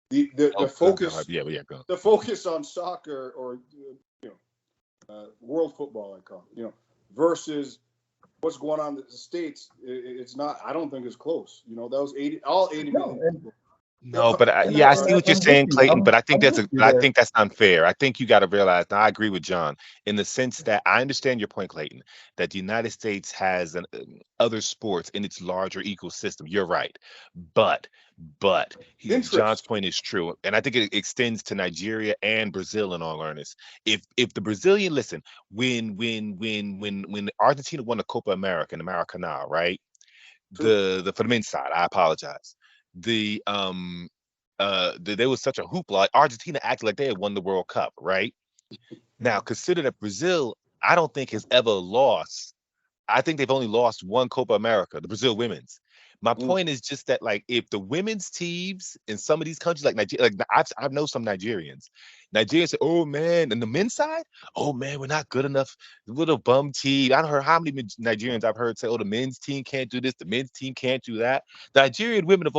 the focus, Go. the focus on soccer or you know, world football, I call it, you know, versus what's going on in the States, it's not. I don't think it's close. You know, those 80 million people. No, but I see what you're I'm saying, with you. Clayton. But I think I'm with you I there. think that's unfair. I think you got to realize. Now, I agree with John in the sense that I understand your point, Clayton, that the United States has other sports in its larger ecosystem. You're right, but John's Interest. point is true, and I think it extends to Nigeria and Brazil in all earnest. If the Brazilian listen, when Argentina won the Copa America in Americana, right? The for the men's side, I apologize. There was such a hoopla. Argentina acted like they had won the World Cup, right? Now, consider that Brazil, I don't think has ever lost. I think they've only lost 1 Copa America, the Brazil women's. My Mm. point is just that, like, if the women's teams in some of these countries, like Nigeria, like I know some Nigerians. Nigerians say, "Oh man," and the men's side, "Oh man, we're not good enough. Little bum team." I don't heard how many Nigerians I've heard say, "Oh, the men's team can't do this. The men's team can't do that." The Nigerian women have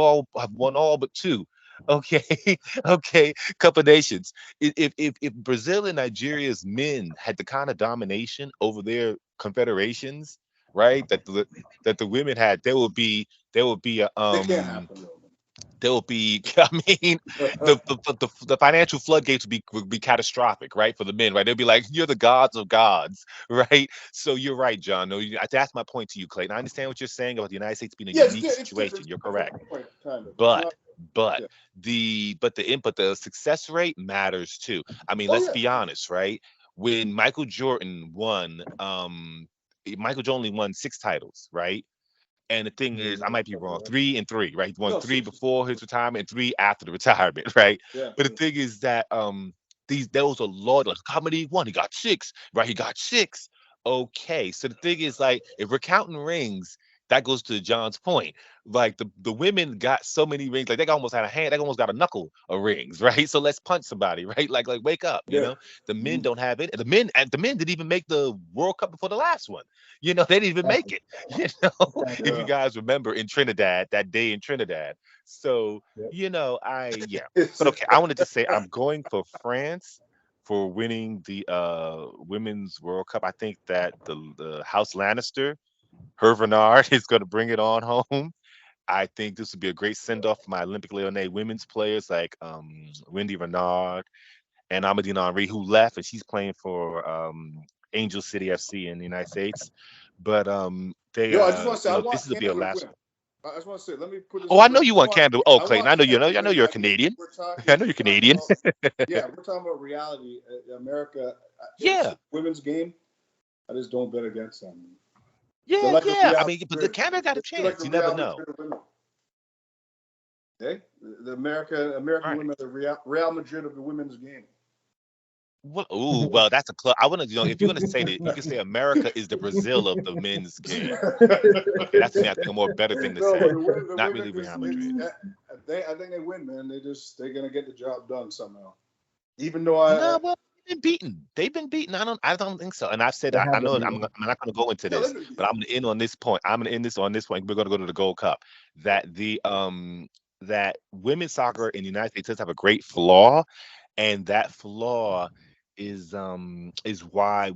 won all but two. Okay, okay, couple nations. If Brazil and Nigeria's men had the kind of domination over their confederations, right, that the women had, there would be a It can't happen, though. there will be I mean the financial floodgates would be catastrophic, right, for the men, right? They'll be like, you're the gods of gods, right? So you're right, John. No, that's my point to you, Clayton. I understand what you're saying about the United States being a Yeah, unique it's situation. different. You're It's a different correct. point, kind of. It's But not. but Yeah. the success rate matters too. I mean, Oh let's yeah. be honest, right? When Michael Jordan only won 6 titles, right? And the thing is, I might be wrong, 3 and 3, right? He won No, 3 six. before his retirement and 3 after the retirement, right? Yeah. But the thing is that those are lot, like, how many he won? He got 6, right? He got 6. Okay. So the thing is, like, if we're counting rings, that goes to John's point. Like, the women got so many rings, like they almost had a hand, they almost got a knuckle of rings, right? So let's punch somebody, right? Like wake up, you Yeah. know. The men Mhm. don't have it. The men didn't even make the World Cup before the last one. They didn't even make it. You know, if you Yeah. guys remember in Trinidad, that day in Trinidad. So, Yep. yeah. It's But okay, I wanted to say I'm going for France for winning the women's World Cup. I think that the House Lannister, Hervé Renard, is going to bring it on home. I think this would be a great send off for my Olympic Lyonnais women's players like Wendy Renard and Amadine Henry, who left, and she's playing for Angel City FC in the United States. But they Yo, I just want to say, I this want will be a Canada to last win. one. I just want to say, let me put this Oh, on I know record. you want Canada. Oh, I Clayton, want Canada to I know win. you're a I mean, Canadian. we're talking. I know you're We're talking Canadian. about. Yeah, we're talking about reality. America, it's Yeah, a women's game. I just don't bet against them. They're yeah, like a yeah. I Real mean, but the Madrid. Canada got a They're like chance. a You never Real know. Madrid of women. Okay, the American Right. women are the Real Madrid of the women's game. Well, ooh, well, that's a club. I want to, if you're going to say that, you can say America is the Brazil of the men's game. Okay, that's to me, I think, a more better thing to No, but say. the Not women, really Real it's, Madrid. I think they win, man. They're gonna get the job done somehow. Even though No, well, they've been beaten. They've been beaten. I don't think so. And I've said, They I have know been I'm beaten. not going to go into yeah, this, but I'm going to end on this point. I'm going to end this on this point. We're going to go to the Gold Cup. That that women's soccer in the United States does have a great flaw, and that flaw is why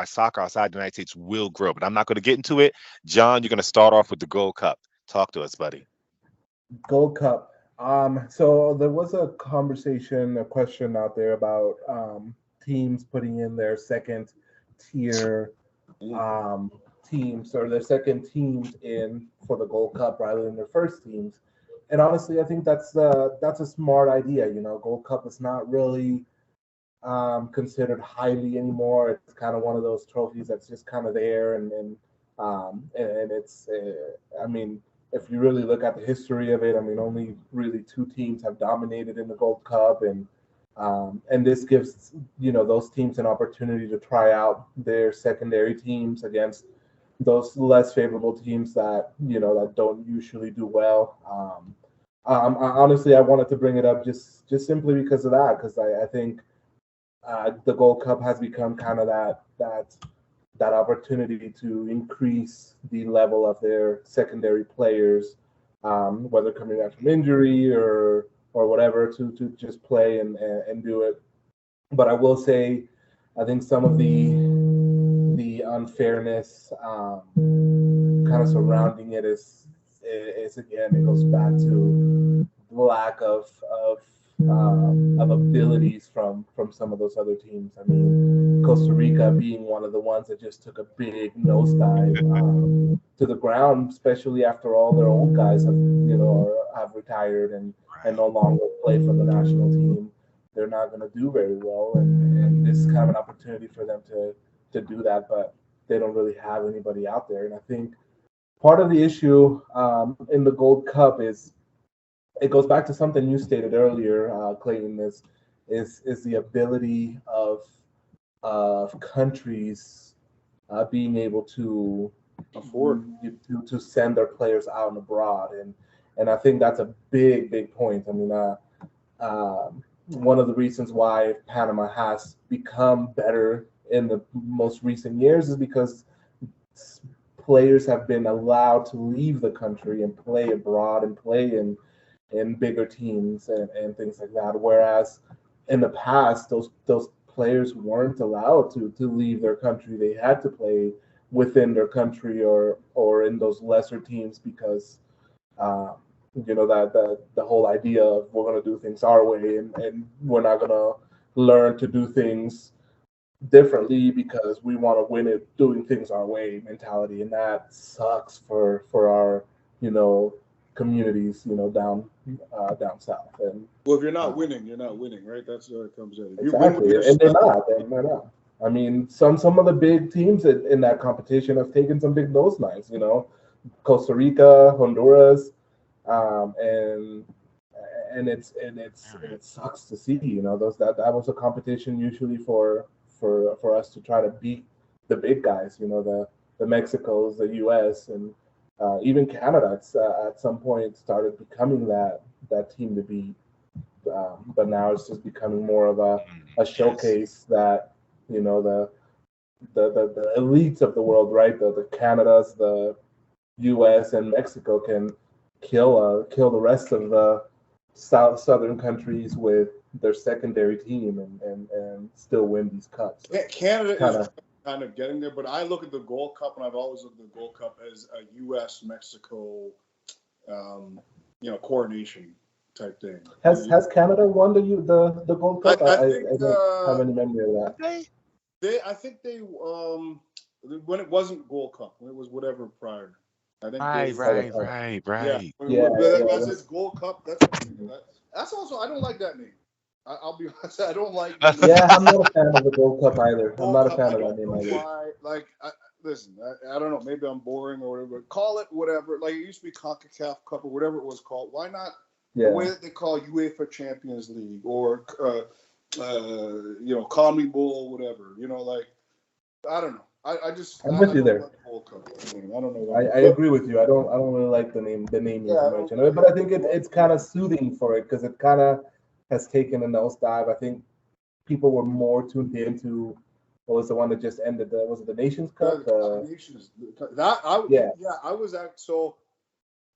soccer outside the United States will grow. But I'm not going to get into it. John, you're going to start off with the Gold Cup. Talk to us, buddy. Gold Cup. So there was a question out there about teams putting in their second tier teams or their second teams in for the Gold Cup rather than their first teams. And honestly, I think that's a smart idea. Gold Cup is not really considered highly anymore. It's kind of one of those trophies that's just kind of there, and it's. I mean, if you really look at the history of it, I mean, only really two teams have dominated in the Gold Cup, and this gives those teams an opportunity to try out their secondary teams against those less favorable teams that don't usually do well. Honestly, I wanted to bring it up just simply because of that, because I think the Gold Cup has become kind of that opportunity to increase the level of their secondary players, whether coming back from injury or whatever, to just play and do it. But I will say, I think some of the unfairness kind of surrounding it is again, it goes back to the lack of abilities from some of those other teams. I mean, Costa Rica being one of the ones that just took a big nosedive to the ground, especially after all their old guys have retired and no longer play for the national team. They're not going to do very well, and this is kind of an opportunity for them to do that, but they don't really have anybody out there. And I think part of the issue in the Gold Cup is it goes back to something you stated earlier, Clayton. Is the ability of countries being able to afford to send their players out and abroad, and I think that's a big point. I mean, one of the reasons why Panama has become better in the most recent years is because players have been allowed to leave the country and play abroad and play in bigger teams and things like that. Whereas in the past, those players weren't allowed to leave their country. They had to play within their country or in those lesser teams because that the whole idea of we're going to do things our way and we're not going to learn to do things differently because we want to win it doing things our way mentality, and that sucks for our communities down south. And well, if you're not winning, you're not winning, right? That's what it comes in. If you win with exactly, your and they're style, not. I mean, some of the big teams in that competition have taken some big nose knives. Costa Rica, Honduras, and it sucks to see. Those that was a competition usually for us to try to beat the big guys. The Mexicos, the U.S. and even Canada. At some point started becoming that team to beat. But now it's just becoming more of a Yes. showcase that the elites of the world, right? The Canadas, the U.S. and Mexico can kill the rest of the southern countries with their secondary team and still win these cups. So Canada kinda, is kind of getting there, but I look at the Gold Cup, and I've always looked at the Gold Cup as a U.S. Mexico, coronation type thing. has Canada won the Gold Cup? I I think don't have any memory of that. I think they when it wasn't Gold Cup, when it was whatever prior. I think Right. As it's Gold Cup, that's also I don't like that name. I'll be honest, I don't like the name. Yeah, I'm not a fan of the Gold Cup either. I'm Gold not a Cup. fan I of that don't name know either. why. Like, listen, I don't know. Maybe I'm boring or whatever. Call it whatever. Like it used to be CONCACAF Cup or whatever it was called. Why not the way that they call UEFA Champions League or Comedy Bowl, whatever. Like I don't know. I'm with you there. Gold Cup. I don't know I why. agree with you. I don't really like the name you mentioned, but I think it's kind of soothing for it because it kind of has taken a nosedive. I think people were more tuned into what was the one that just ended. Was it the Nations Cup? Nations. I was at so.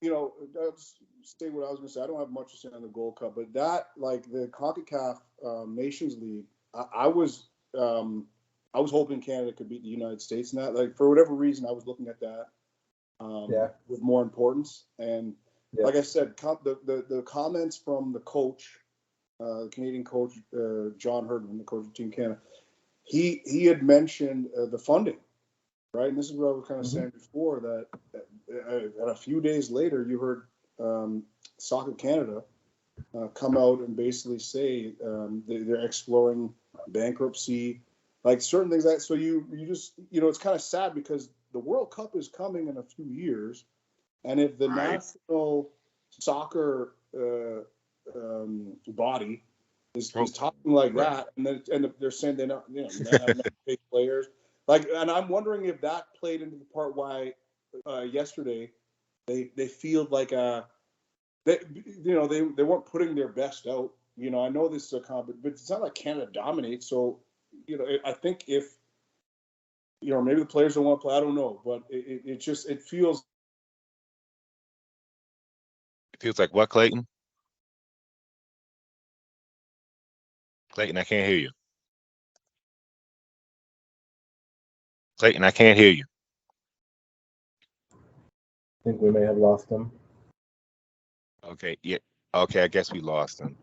That's say what I was going to say. I don't have much to say on the Gold Cup, but that like the CONCACAF Nations League, I was hoping Canada could beat the United States in that. Like for whatever reason, I was looking at that with more importance. And like I said, the comments from the coach, Canadian coach John Herdman, the coach of Team Canada, he had mentioned the funding, right? And this is what I was kind of saying before that. And a few days later, you heard Soccer Canada come out and basically say they're exploring bankruptcy, like certain things so you just it's kind of sad because the World Cup is coming in a few years, and if the national soccer body is talking like that, and they're saying they're not have enough big players, like, and I'm wondering if that played into the part why yesterday they feel like they weren't putting their best out. I know this is a comp, but it's not like Canada dominates. So, I think if maybe the players don't want to play, I don't know, but it feels. It feels like what, Clayton? Clayton, I can't hear you. Clayton, I can't hear you. I think we may have lost him. Okay, yeah. Okay, I guess we lost him.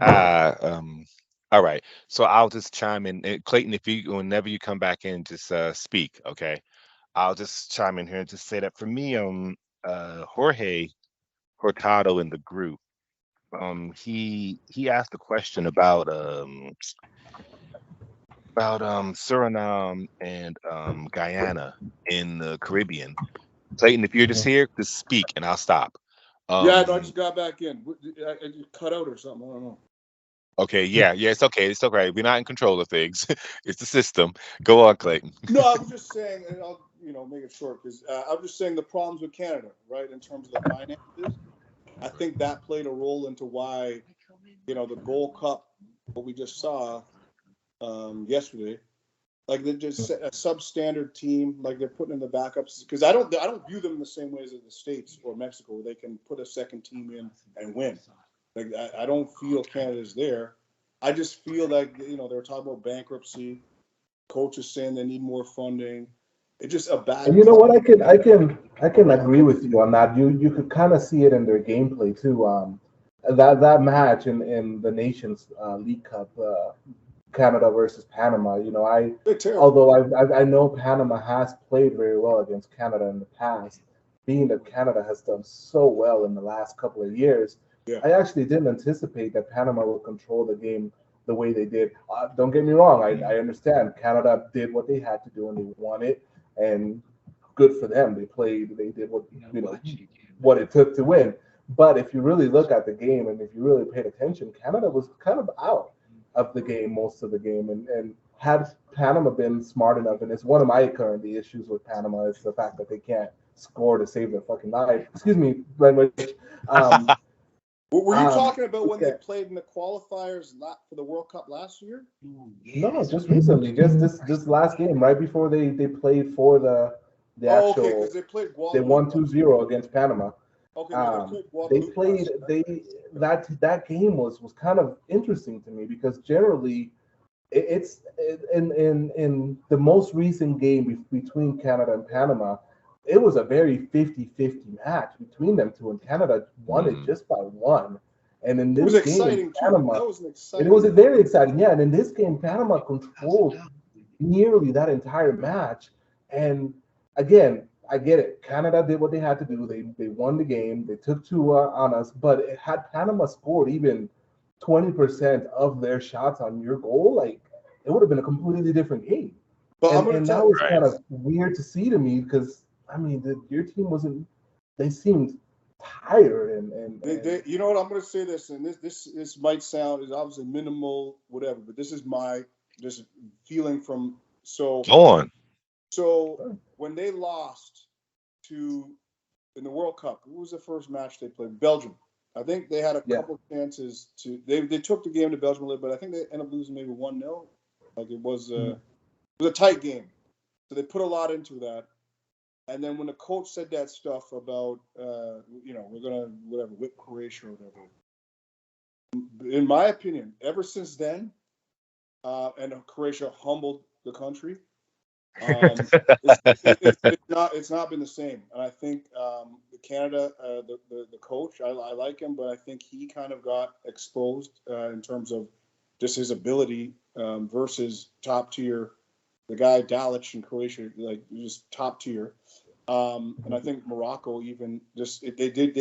All right. So I'll just chime in. Clayton, whenever you come back in, just speak, okay? I'll just chime in here and just say that for me, Jorge Hurtado in the group, he asked a question about Suriname and Guyana in the Caribbean. Clayton, if you're just here, just speak and I'll stop. I just got back in. I just cut out or something. I don't know. Okay, yeah, it's okay. We're not in control of things. It's the system. Go on, Clayton. No, I was just saying, and make it short because I'm just saying the problems with Canada, right, in terms of the finances. I think that played a role into why, the Gold Cup, what we just saw yesterday, like they're just a substandard team, like they're putting in the backups because I don't view them in the same way as the States or Mexico, where they can put a second team in and win. Like I don't feel Canada's there. I just feel like they were talking about bankruptcy. Coaches saying they need more funding. It's just a bad. And you know what? I can agree with you on that. You could kind of see it in their gameplay too. That match in the Nations League Cup, Canada versus Panama. Although I know Panama has played very well against Canada in the past, being that Canada has done so well in the last couple of years, Yeah. I actually didn't anticipate that Panama would control the game the way they did. Don't get me wrong, I understand Canada did what they had to do and they won it, and good for them. They did what it took to win. But if you really look at the game and if you really paid attention, Canada was kind of out of the game most of the game, and had Panama been smart enough, and it's one of my currently issues with Panama is the fact that they can't score to save their fucking life. Excuse me, language. Were you talking about when yeah. they played in the qualifiers for the World Cup last year? No, just recently, just this last game, right before they played for the actual. Okay, because they played Guadeloupe. They won 2-0 against Panama. Okay, they played that game was kind of interesting to me because generally it's in the most recent game between Canada and Panama, it was a very 50-50 match between them two, and Canada won it just by one. And in this game, Panama, that was an exciting. it was very exciting, yeah. And in this game, Panama controlled nearly that entire match. And again, I get it. Canada did what they had to do. They won the game. They took two on us. But had Panama scored even 20% of their shots on your goal, like it would have been a completely different game. But and that was kind of weird to see to me because I mean, your team wasn't. They seemed tired and you know what? I'm going to say this, and this might sound is obviously minimal, whatever, but this is my just feeling from so. Go on. So when they lost in the World Cup, who was the first match they played? Belgium. I think they had a couple chances to. They took the game to Belgium a little bit. I think they ended up losing maybe 1-0. Like it was a tight game. So they put a lot into that. And then when the coach said that stuff about, we're gonna whip Croatia or whatever. In my opinion, ever since then, and Croatia humbled the country. It's not been the same, and I think Canada, the coach, I like him, but I think he kind of got exposed in terms of just his ability versus top tier. The guy Dalic in Croatia, like just top tier, and I think Morocco even just I think they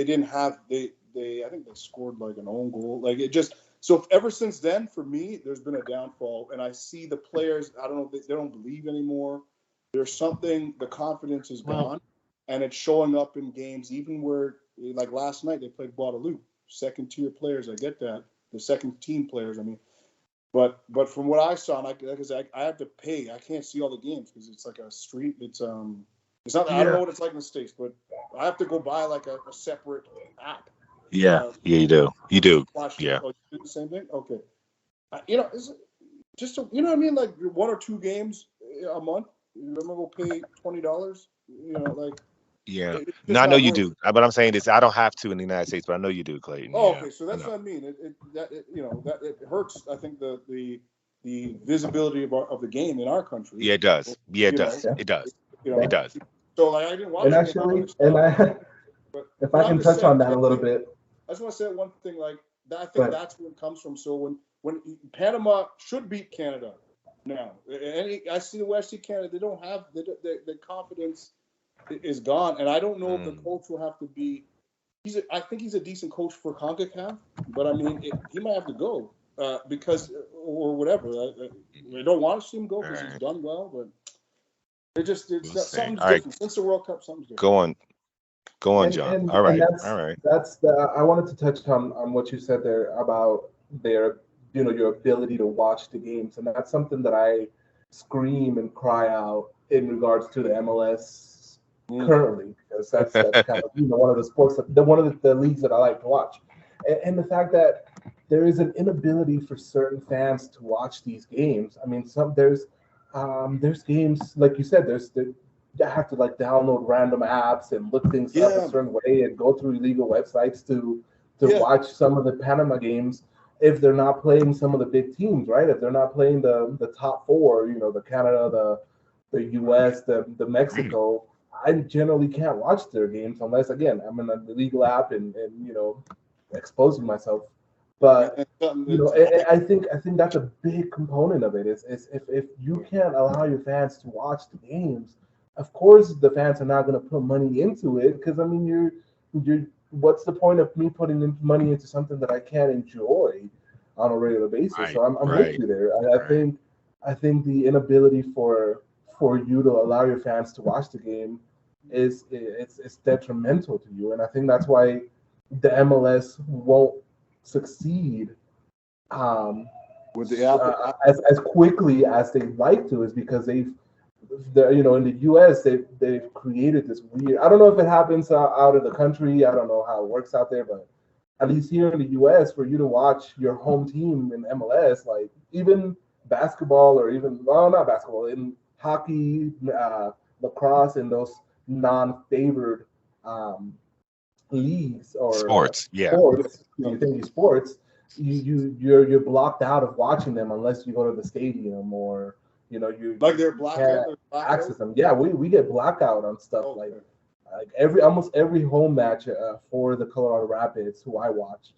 scored like an own goal, like it just. So ever since then, for me, there's been a downfall, and I see the players. I don't know, they don't believe anymore. There's something. The confidence is gone, and it's showing up in games, even where, like last night, they played Guadeloupe, second-tier players. I get that, the second-team players. I mean, but from what I saw, and I have to pay. I can't see all the games because it's like a street. It's not. I don't know what it's like in the States, but I have to go buy like a separate app. Yeah, you do. You do. Yeah. Oh, you do the same thing? Okay. Is just what I mean? Like 1 or 2 games a month. I'm gonna go pay $20. Like. Yeah. No, I know you do. But I'm saying this. I don't have to in the United States, but I know you do, Clayton. Oh, okay. So that's what I mean. It hurts. I think the visibility of the game in our country. Yeah, it does. Yeah, it does. It does. It does. So like I didn't watch. And actually, if I can touch on that a little bit. I just want to say one thing, like I think that's where it comes from. So when Panama should beat Canada now, and I see Canada, they don't have the confidence is gone, and I don't know if the coach will have to be. I think he's a decent coach for CONCACAF, but I mean he might have to go because or whatever. I don't want to see him go because he's done well, but something's different since the World Cup. Something's different. Go on, John. All right. I wanted to touch on what you said there about their, your ability to watch the games, and that's something that I scream and cry out in regards to the MLS currently, because that's kind of one of the sports one of the leagues that I like to watch, and the fact that there is an inability for certain fans to watch these games. I mean, there's games like you said. You have to like download random apps and look things up a certain way and go through illegal websites to watch some of the Panama games if they're not playing some of the big teams, right? If they're not playing the top four, the Canada, the US, the Mexico, I generally can't watch their games unless, again, I'm in an illegal app and exposing myself. But I think that's a big component of it. Is if you can't allow your fans to watch the games, of course the fans are not going to put money into it, because I mean you're what's the point of me putting in money into something that I can't enjoy on a regular basis? Right, So I'm right, with you there. right. I think the inability for you to allow your fans to watch the game it's detrimental to you, and I think that's why the MLS won't succeed with the Apple. as quickly as they'd like to, is because in the US they've created this weird. I don't know if it happens out of the country. I don't know how it works out there, but at least here in the US, for you to watch your home team in MLS, like even basketball or even not basketball, in hockey, lacrosse, and those non-favored leagues or Sports, yeah. sports, you're blocked out of watching them unless you go to the stadium or you like they're blackout. Access them. Yeah, we get blackout on stuff like almost every home match for the Colorado Rapids, who I watched,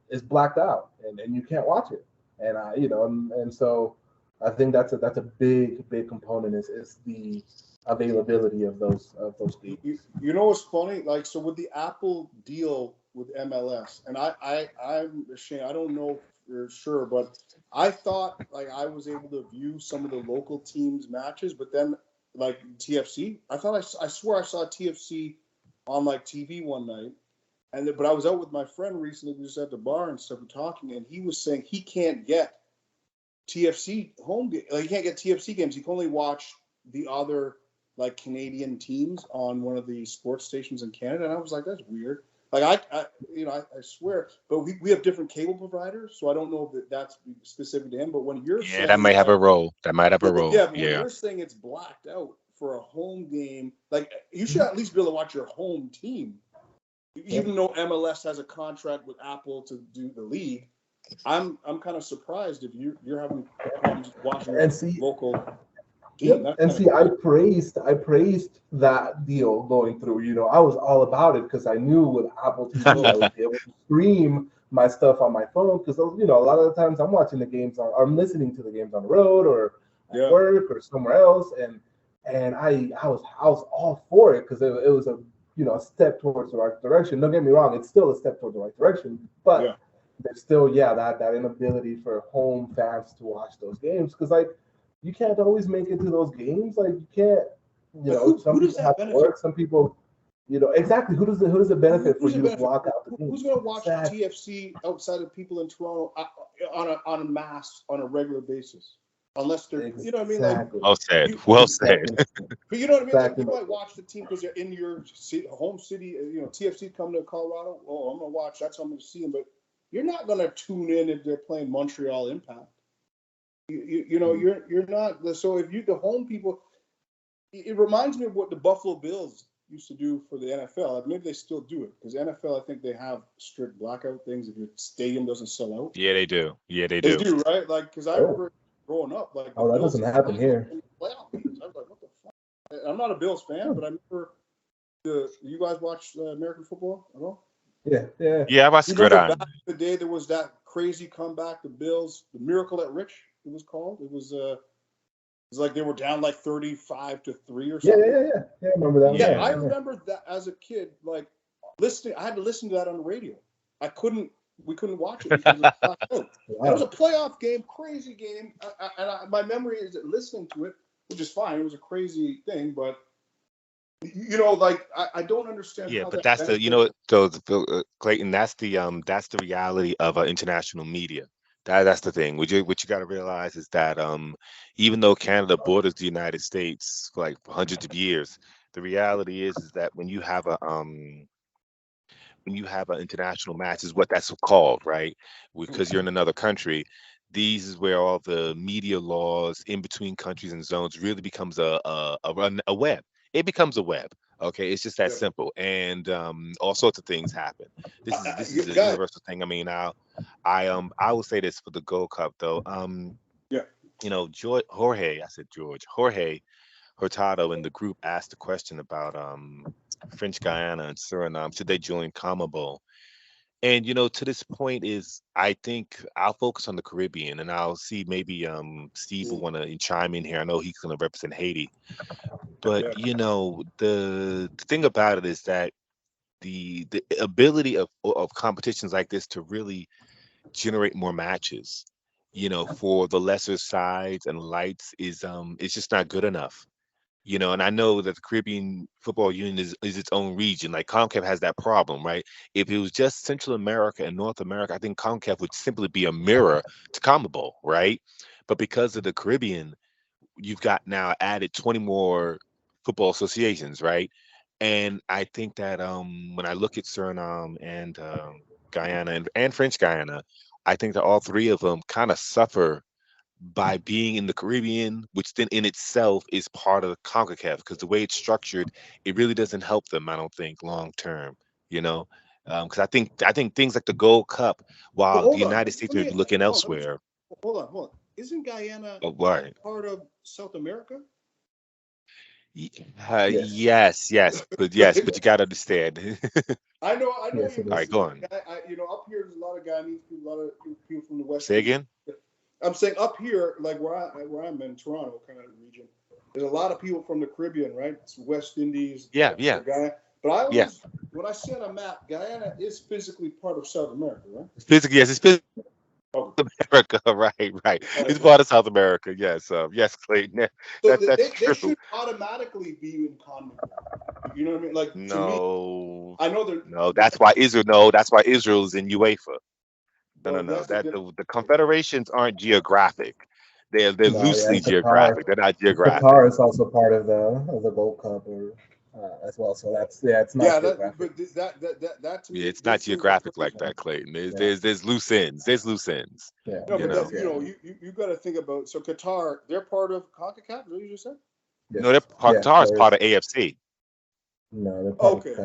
is blacked out, and you can't watch it. And and so I think that's a big component is the availability of those games. You know what's funny? Like, so with the Apple deal with MLS, and I'm ashamed. I don't know for sure, but I thought like I was able to view some of the local teams' matches, but then like TFC, I swear I saw TFC on like TV one night, but I was out with my friend recently. We was at the bar and stuff and talking, and he was saying he can't get TFC home game. Like, he can't get TFC games. He can only watch the other like Canadian teams on one of the sports stations in Canada. And I was like, that's weird. Like I swear, but we have different cable providers, so I don't know if that's specific to him. But when you're saying that might have a role. That might have a role. Yeah, but when you're saying it's blacked out for a home game, like you should at least be able to watch your home team, even though MLS has a contract with Apple to do the league. I'm kind of surprised if you're having problems watching local. I praised that deal going through. I was all about it because I knew with Apple TV I would be able to stream my stuff on my phone, because a lot of the times I'm watching the games I'm listening to the games on the road or at work or somewhere else, and I was all for it because it was a step towards the right direction. Don't get me wrong, it's still a step towards the right direction, but there's still that inability for home fans to watch those games, because like you can't always make it to those games. Like you can't, some people have to work, some people, exactly. Who does it benefit for you to block out the game? Who's going to watch TFC outside of people in Toronto on a mass on a regular basis? Unless they're, you know what I mean? Like, well said. But you know what I mean? Like, you might watch the team because you're in your home city. TFC come to Colorado. Oh, I'm going to watch. That's how I'm going to see them. But you're not going to tune in if they're playing Montreal Impact. You're not. So if the home people, it reminds me of what the Buffalo Bills used to do for the NFL. Maybe they still do it, because NFL, I think they have strict blackout things if your stadium doesn't sell out. Yeah, they do. Yeah, they do. They do, right? Like, because I remember growing up, like, that doesn't happen here. Playoff games. I was like, what the fuck? I'm not a Bills fan, but I remember you guys watch American football at all? Yeah. I watched Gridiron. Back in the day, there was that crazy comeback. The Bills, the Miracle at Rich, it was called. It was like they were down like 35-3 or something. Yeah. I remember that. Yeah, I remember that as a kid, like listening. I had to listen to that on the radio. We couldn't watch it because it was out. It was a playoff game, crazy game, my memory is listening to it, which is fine. It was a crazy thing, but like I don't understand. Yeah, but that's the Clayton. That's the reality of international media. That's the thing. What you got to realize is that even though Canada borders the United States for like hundreds of years, the reality is that when you have an international match, is what that's called, right? Because you're in another country. These is where all the media laws in between countries and zones really becomes a web. It becomes a web. Okay, it's just that Yeah. simple, and all sorts of things happen. This is a Guy. universal thing. I mean, I will say this for the Gold Cup though. Yeah. Jorge, I said Jorge Hurtado in the group asked a question about French Guiana and Suriname. Should they join CONMEBOL? And to this point is I think I'll focus on the Caribbean and I'll see maybe Steve will Mm, want to chime in here. I know he's going to represent Haiti, but yeah. the thing about it is that the ability of competitions like this to really generate more matches, for the lesser sides and lights is just not good enough. And I know that the Caribbean Football Union is its own region. Like CONCACAF has that problem, right? If it was just Central America and North America, I think CONCACAF would simply be a mirror to CONMEBOL, right? But because of the Caribbean, you've got now added 20 more football associations, right? And I think that when I look at Suriname and Guyana and French Guyana, I think that all three of them kind of suffer by being in the Caribbean, which then in itself is part of the CONCACAF, because the way it's structured, it really doesn't help them, I don't think, long term, you know. Because I think things like the Gold Cup, Well, while the hold on. United States Let may me be looking hold on. elsewhere, Hold on. Isn't Guyana oh, right. part of South America? Y- Yes. yes, but you got to understand. I know Yes, you it All guys. right, is. go on. Up here there's a lot of Guyanese people, a lot of people from the West Say Indies. again. I'm saying up here, like where I'm in Toronto, kind of region. There's a lot of people from the Caribbean, right? It's West Indies, Yeah, yeah, Guyana. But I yeah. always, when I see on a map, Guyana is physically part of South America, right? Physically, yes, it's physically Oh, America, right, right. It's okay. part of South America. Yes, yes, Clayton. So That's they true. should automatically be in CONMEBOL. You know what I mean? Like to me, No, I know they're. no. That's why Israel. No, that's why Israel is in UEFA. No, no, Oh, no. that's a That different. the confederations aren't geographic. They're No, yeah, loosely and Qatar. geographic. They're not geographic. Qatar is also part of the Gold Cup or as well. So that's it's not Yeah, that. geographic. But that to Yeah, me, it's not this seems like geographic like that, Clayton. There's Yeah, there's there's loose ends. There's loose ends. yeah, no, You but it that is. know. Yeah, you got to think about. So Qatar, they're part of CONCACAF. Is that what you just said? No, they're yes, part. yeah. Qatar is part There's of AFC. no, they're part of Okay,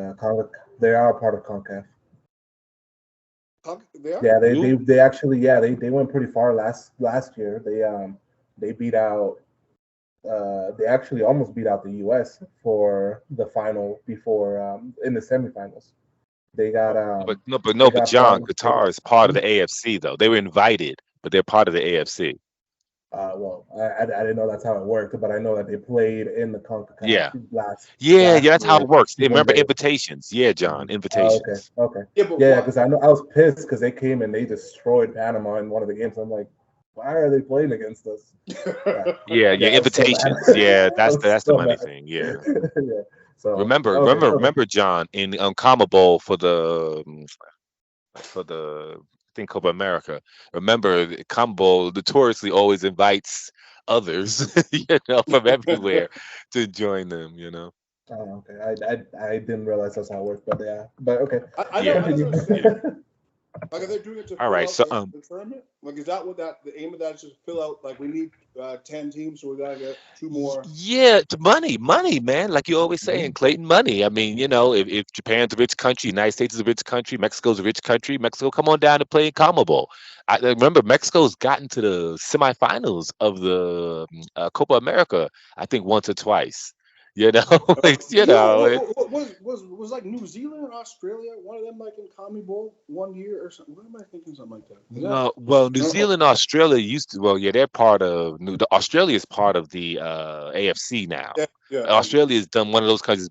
They are part of CONCACAF. They are. Yeah, Really? they actually they went pretty far last year. They beat out they actually almost beat out the U.S. for the final before in the semifinals. They got But um no, but no, they but got John, bumped. Qatar is part of the AFC though. They were invited, but they're part of the AFC. Well, I didn't know that's how it worked, but I know that they played in the CONCACAF Yeah. Yeah, last that's how year it works. when Remember they. invitations. Yeah, John, Oh, okay, invitations. okay, Yeah, but yeah, why? because I know I was pissed because they came and they destroyed Panama in one of the games. I'm like, why are they playing against us? Yeah, Yeah, yeah, yeah, I was so mad. invitations. Yeah, I that's the was that's the so money mad. thing. Yeah. Yeah. So Remember, okay, remember, okay. remember, John, in CONMEBOL for the I think Copa America. Remember, the CONMEBOL notoriously always invites others, from everywhere to join them. Oh, okay. I didn't realize that's how it worked, but yeah. But okay, I know. Yeah, I don't continue. yeah. understand. Like, are they doing it to All fill right, out so the tournament? Like, is that what the aim of that is? Just fill out? Like, we need 10 teams, so we gotta get two more. Yeah, it's money, man. Like you always saying, Clayton, money. I mean, if Japan's a rich country, United States is a rich country, Mexico's a rich country, Mexico, come on down to play in CONMEBOL. I remember Mexico's gotten to the semifinals of the Copa America, I think once or twice. It's, Was like New Zealand or Australia one of them like in CONMEBOL one year or something? What am I thinking? Something like that. Is that? no, well, New No. Zealand, Australia used to. Well, yeah, they're part of. Australia is part of the AFC now. Yeah. Yeah. Australia has done one of those countries.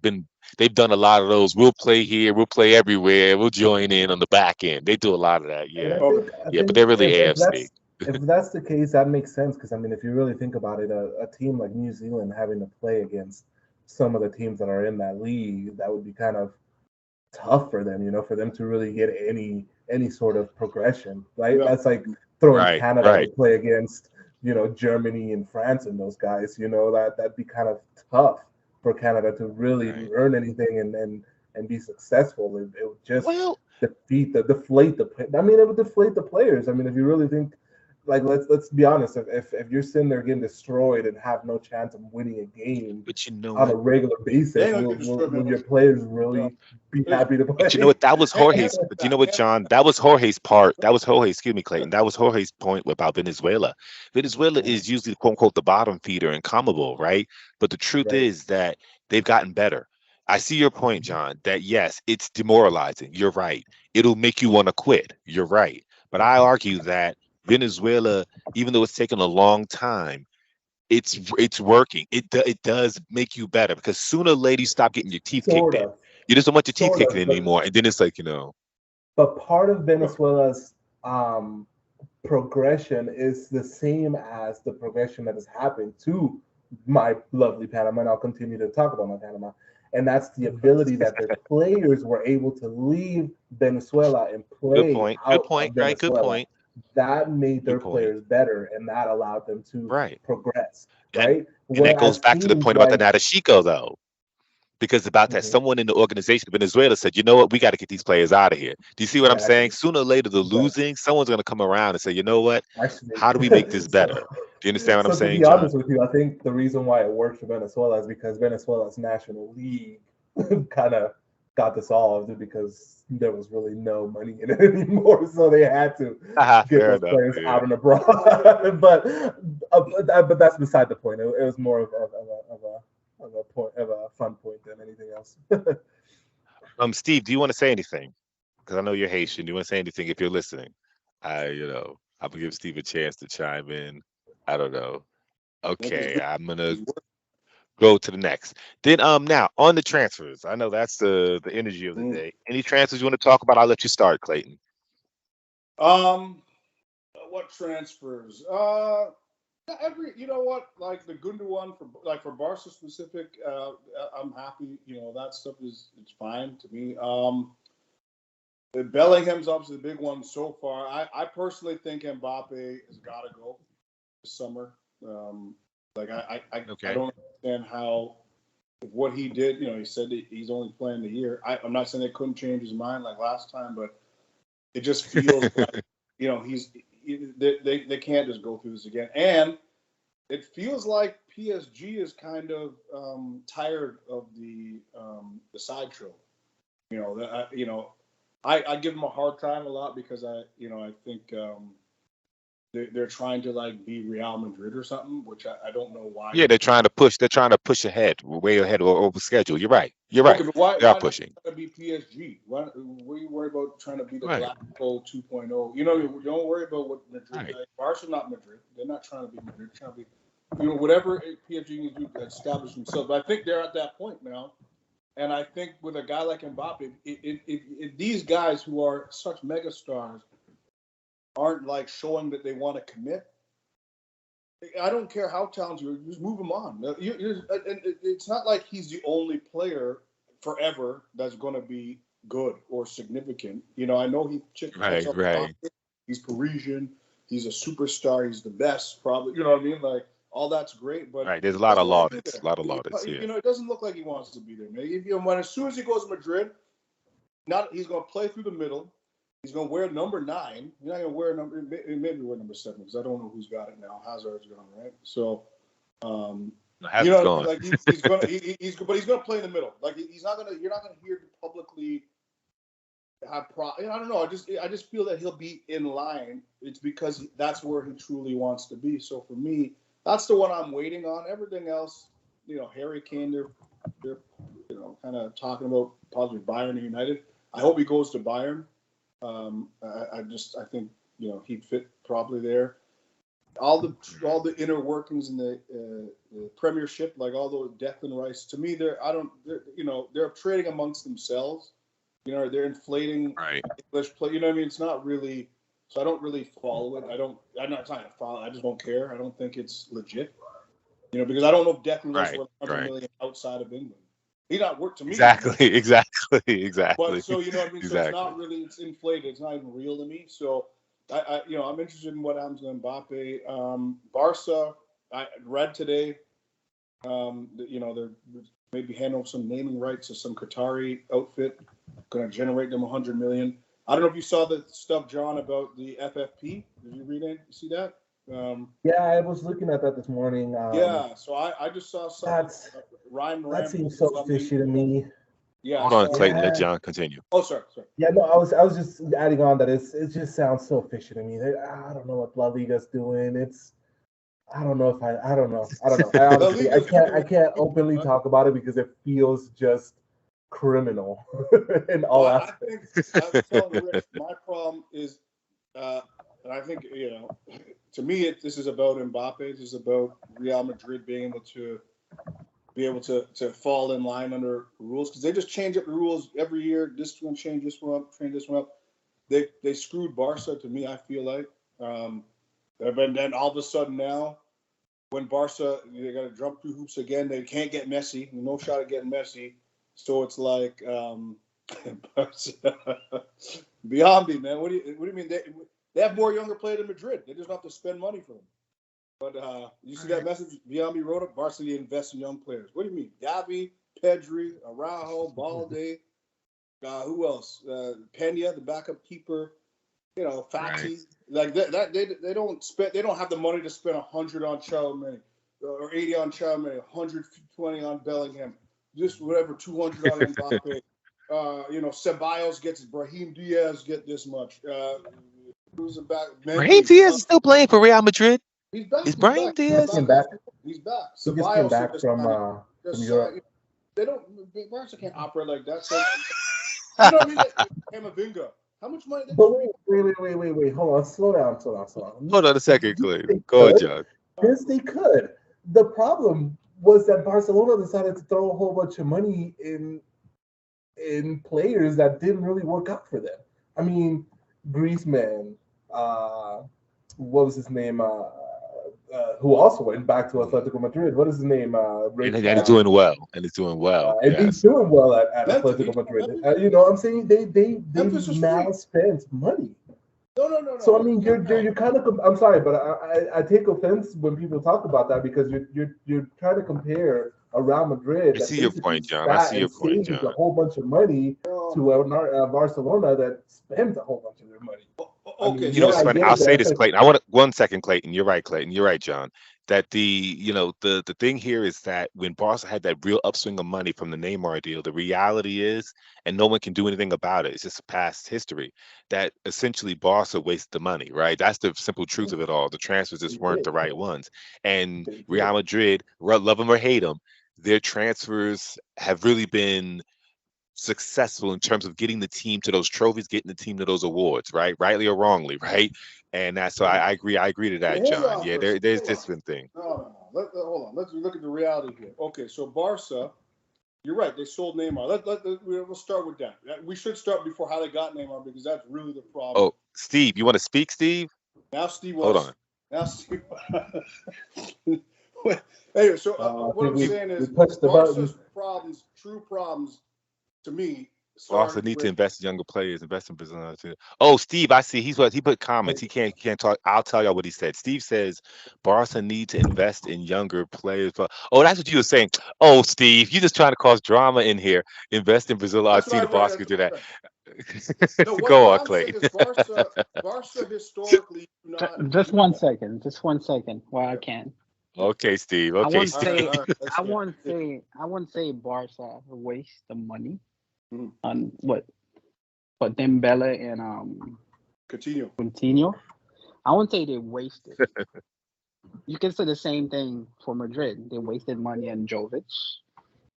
They've done a lot of those. We'll play here. We'll play everywhere. We'll join in on the back end. They do a lot of that. And Yeah, Okay. I yeah, but think they're really AFC. if that's the case, that makes sense because I mean, if you really think about it, a team like New Zealand having to play against some of the teams that are in that league, that would be kind of tough for them, for them to really get any sort of progression, right? Yeah. That's like throwing Right, Canada to right, play against, Germany and France and those guys. That'd be kind of tough for Canada to really right. earn anything and be successful. It would just Well, deflate the. I mean, it would deflate the players. I mean, if you really think, like, let's be honest. If you're sitting there getting destroyed and have no chance of winning a game but you know on a what? regular They basis, ain't gonna will, get will, destroyed, man. will your players really be happy to But you know play? what? That was Jorge's. But you know what, Hand John? That was Jorge's part. That was Jorge. Excuse me, Clayton. That was Jorge's point about Venezuela. Venezuela is usually quote unquote the bottom feeder in CONMEBOL, right? But the truth Right. is that they've gotten better. I see your point, John. That yes, it's demoralizing. You're right. It'll make you want to quit. You're right. But I argue that Venezuela, even though it's taken a long time, it's working. It does make you better because sooner or later you stop getting your teeth kicked Sort in. of, You just don't want your teeth sort kicked in of, but anymore, and then it's like but part of Venezuela's um, progression is the same as the progression that has happened to my lovely Panama, and I'll continue to talk about my Panama. And that's the ability that their players were able to leave Venezuela and good play point, good out point, of right? Good Venezuela. point, That made good their point, players better, and that allowed them to right? progress, And right? and that goes Whereas back to the teams point about the like, Nadeshiko though, because about that Mhm, someone in the organization of Venezuela said, you know what, we got to get these players out of here. Do you see what I'm saying? exactly, Sooner or later, the but losing, someone's going to come around and say, you know what, actually, how do we make this so better? Do you understand what I'm so to saying, be John? honest with you, I think the reason why it worked for Venezuela is because Venezuela's national league kind of got dissolved because there was really no money in it anymore, so they had to Haha, get fair those enough. players Yeah. out and abroad. But that's beside the point. It was more of a fun point than anything else. Steve, do you want to say anything? Because I know you're Haitian. Do you want to say anything if you're listening? I'm gonna give Steve a chance to chime in. I don't know. Make his Okay, I'm gonna work. go to the next. Then now on the transfers. I know that's the energy of the Mm. day. Any transfers you want to talk about? I'll let you start, Clayton. Um, what transfers? You know what, like the Gundogan for Barca specific. I'm happy. That stuff it's fine to me. Bellingham's obviously the big one so far. I personally think Mbappe has got to go this summer. Like I Okay. don't understand how what he did. He said that he's only playing the year. I'm not saying they couldn't change his mind like last time, but it just feels like they can't just go through this again. And it feels like PSG is kind of tired of the sideshow. I give them a hard time a lot because I think they're trying to like be Real Madrid or something, which I don't know why. Yeah, they're trying to push. They're trying to push ahead, way ahead or over schedule. You're right. You're Okay, right. but why They are why not pushing. try to be PSG? What are you worried about trying to be the Right. Galactico 2.0? Don't worry about what Madrid. Right. Barca's not Madrid. They're not trying to be Madrid. They're trying to be, whatever PSG needs to do to establish themselves. But I think they're at that point now. And I think with a guy like Mbappe, if these guys who are such megastars aren't like showing that they want to commit, I don't care how talented you are, just move him on. It's not like he's the only player forever that's going to be good or significant. I know he checks Right. out the box. Right. He's Parisian. He's a superstar. He's the best, probably. You know what I mean? Like, all that's great, but Right. There's a he lot of doesn't want to be laudits. A there. lot of laudits. Yeah. It doesn't look like he wants to be there, man. As soon as he goes to Madrid, he's going to play through the middle. He's going to wear number 9. He's not going to wear maybe wear number 7 because I don't know who's got it now. Hazard's gone, right? So, Hazard's gone. like he's going to but he's going to play in the middle. Like he's not going to. You're not going to hear him publicly have I don't know. I just feel that he'll be in line. It's because that's where he truly wants to be. So for me, that's the one I'm waiting on. Everything else, Harry Kane, they're kind of talking about possibly Bayern or United. I hope he goes to Bayern. I think he'd fit probably there. All the inner workings in the Premiership, like all those Declan Rice, to me, they're trading amongst themselves. They're inflating Right. English play. You know what I mean? It's not really. So I don't really follow it. I'm not trying to follow. I just don't care. I don't think it's legit. Because I don't know if Declan Rice Right. worth 100 Right. million outside of England. He not work to me. Exactly. Exactly. But Exactly. so you know what I mean. So it's Exactly. not really. It's inflated. It's not even real to me. So I'm interested in what happens to Mbappe. Barca, I read today, they're maybe handling some naming rights to some Qatari outfit, going to generate them 100 million. I don't know if you saw the stuff, John, about the FFP. Did you read it? You see that? Yeah, I was looking at that this morning. Yeah, so I just saw something. Ryan That Moran seems so fishy to me. Yeah. Hold on, Clayton. Let John continue. Oh, sorry. Yeah, no, I was just adding on that it just sounds so fishy to me. I don't know what La Liga's doing. I don't know. I honestly I can't openly talk about it because it feels just criminal in all aspects. I was telling Rich, my problem is, and I think to me, this is about Mbappe. This is about Real Madrid being able to fall in line under rules, because they just change up the rules every year. This one change this one up, change this one up. They screwed Barca to me, I feel like. And then all of a sudden now, when Barca, they got to jump through hoops again, they can't get Messi. No shot at getting Messi. So it's like Biambi, man. What do you mean? They have more younger players than Madrid. They just don't have to spend money for them. But you see that message Biambi wrote up? Barca invest in young players. What do you mean? Gavi, Pedri, Araujo, Balde. Who else? Pena, the backup keeper. Fati. Right. Like that they don't spend. They don't have the money to spend 100 on Chouameni or 80 on Chouameni, 120 on Bellingham, just whatever, 200 on Mbappe. Ceballos gets Brahim Diaz get this much. Who's back? Brahim Diaz is still playing for Real Madrid. He's back. Is Brahim Diaz? He's back. He's back. He just came back from Europe. They don't. Barca can't operate like that. So, you know what I mean? Camavinga. How much money? But wait. Hold on. Slow down. Hold on a second, Clay. Go ahead, John. Yes, they could. The problem was that Barcelona decided to throw a whole bunch of money in players that didn't really work out for them. I mean, Griezmann, what was his name? Who also went back to Atletico Madrid. What is his name? And he's doing well. And he's doing well. And he's doing well at Atletico Madrid. I'm saying they now spent money. No. So I mean, you're kind of. I'm sorry, but I take offense when people talk about that, because you're trying to compare a Real Madrid. I see your point, John. I see your point, John. A whole bunch of money to a Barcelona that spends a whole bunch of their money. Okay. You know what's funny? I'll say this, Clayton. I want 1 second, Clayton. You're right, Clayton. You're right, John. That the thing here is that when Barca had that real upswing of money from the Neymar deal, the reality is, and no one can do anything about it, it's just past history, that essentially Barca wasted the money, right? That's the simple truth of it all. The transfers just weren't the right ones. And Real Madrid, love them or hate them, their transfers have really been successful in terms of getting the team to those trophies, getting the team to those awards, right? Rightly or wrongly, right? And that's so I agree to that, John. Yeah, there's different thing. No. Hold on. Let's look at the reality here. Okay, so Barca, you're right. They sold Neymar. We'll start with that. We should start before how they got Neymar, because that's really the problem. Oh, Steve, you want to speak, Steve? Now Steve Hold on. Now Steve. Anyway, so what I'm saying is Barca's true problems, to me. Also need to invest in younger players, invest in Brazil too. Oh, Steve, I see. He put comments. He can't talk. I'll tell y'all what he said. Steve says Barca need to invest in younger players. Oh, that's what you were saying. Oh, Steve, you just trying to cause drama in here. Invest in Brazil. I've seen the Barca do that. No, go on, Clay. Barca historically. Just 1 second. Just 1 second while I can. Okay, Steve. I won't say Barca waste the money on what Dembele and Coutinho. I won't say they wasted. You can say the same thing for Madrid. They wasted money on Jovic.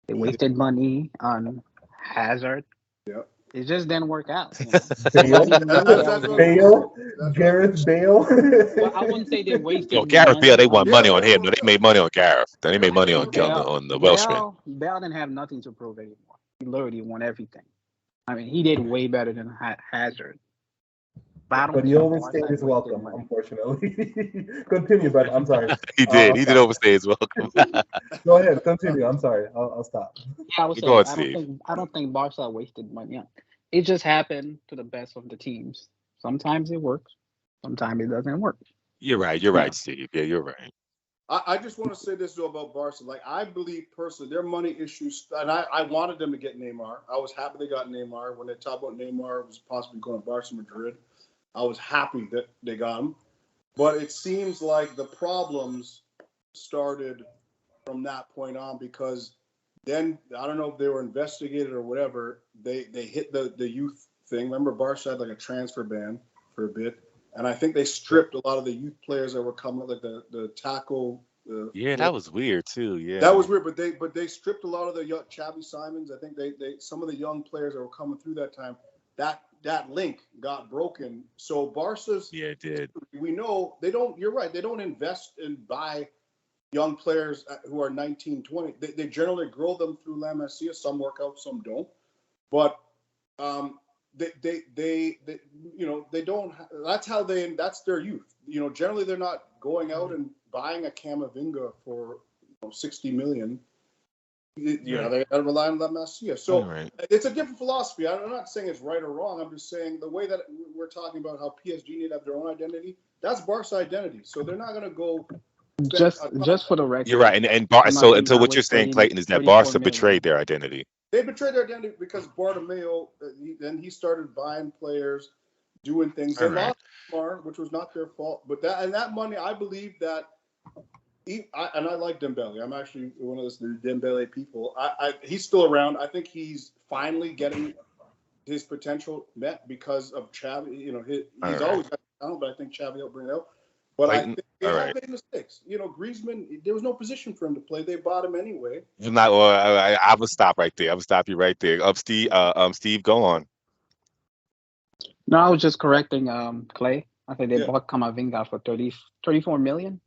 They wasted money on Hazard. Yep. It just didn't work out. Gareth Bale. Well, I wouldn't say they wasted. Gareth Bale, they want money on him. No, they made money on Gareth. They made money on the Welshman. Bale didn't have nothing to prove anymore. He literally won everything. I mean, he did way better than Hazard. But he overstayed his welcome, unfortunately. Continue, but I'm sorry. He did overstay his welcome. Go ahead, continue. I'm sorry. I'll stop. Yeah, I don't think Barca wasted money. It just happened to the best of the teams. Sometimes it works. sometimes it doesn't work. You're right. You're right, Steve. Yeah, you're right. I just want to say this though about Barca. Like I believe personally, their money issues, and I wanted them to get Neymar. I was happy they got Neymar. When they talked about Neymar was possibly going to Barca Madrid, I was happy that they got him. But it seems like the problems started from that point on because then I don't know if they were investigated or whatever. They hit the youth thing. Remember, Barca had like a transfer ban for a bit. And I think they stripped a lot of the youth players that were coming, like the tackle. Yeah, that was weird too. Yeah, that was weird. But they stripped a lot of the young Xavi Simons. I think they some of the young players that were coming through that time. That link got broken. So Barca's it did. We know they don't. You're right. They don't invest and buy young players who are 19, 20. They generally grow them through La Masia. Some work out, some don't. But they you know, they don't. That's their youth. You know, generally they're not going out and buying a Camavinga for 60 million. You know, they got to rely on La Masia. So it's a different philosophy. I'm not saying it's right or wrong. I'm just saying the way that we're talking about how PSG need to have their own identity. That's Barca identity. So they're not going to go. Just for the record, you're right, and so what you're saying, Clayton, is that Barca betrayed their identity. They betrayed their identity because Bartomeu, then he started buying players, doing things. They lost Neymar, which was not their fault. But that money, I believe that, and I like Dembele. I'm actually one of those Dembele people. He's still around. I think he's finally getting his potential met because of Xavi. You know, he's always got talent, but I think Xavi will bring it out. But I think they have made mistakes. You know, Griezmann, there was no position for him to play. They bought him anyway. I will stop right there. I will stop you right there. Steve, go on. No, I was just correcting Clay. I think they bought Camavinga for 34 million.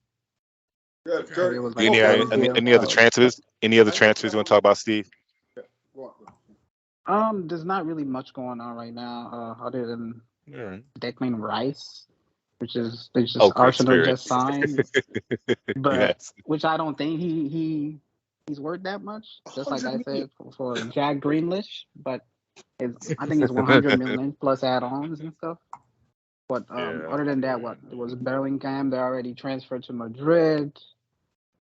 Yeah, any other transfers? Any other transfers you want to talk about, Steve? There's not really much going on right now, other than Declan Rice, which is Arsenal just signed, but which I don't think he's worth that much. Just like I said for Jack Grealish, but I think it's 100 million plus add-ons and stuff. But other than that, it was Bellingham. They already transferred to Madrid.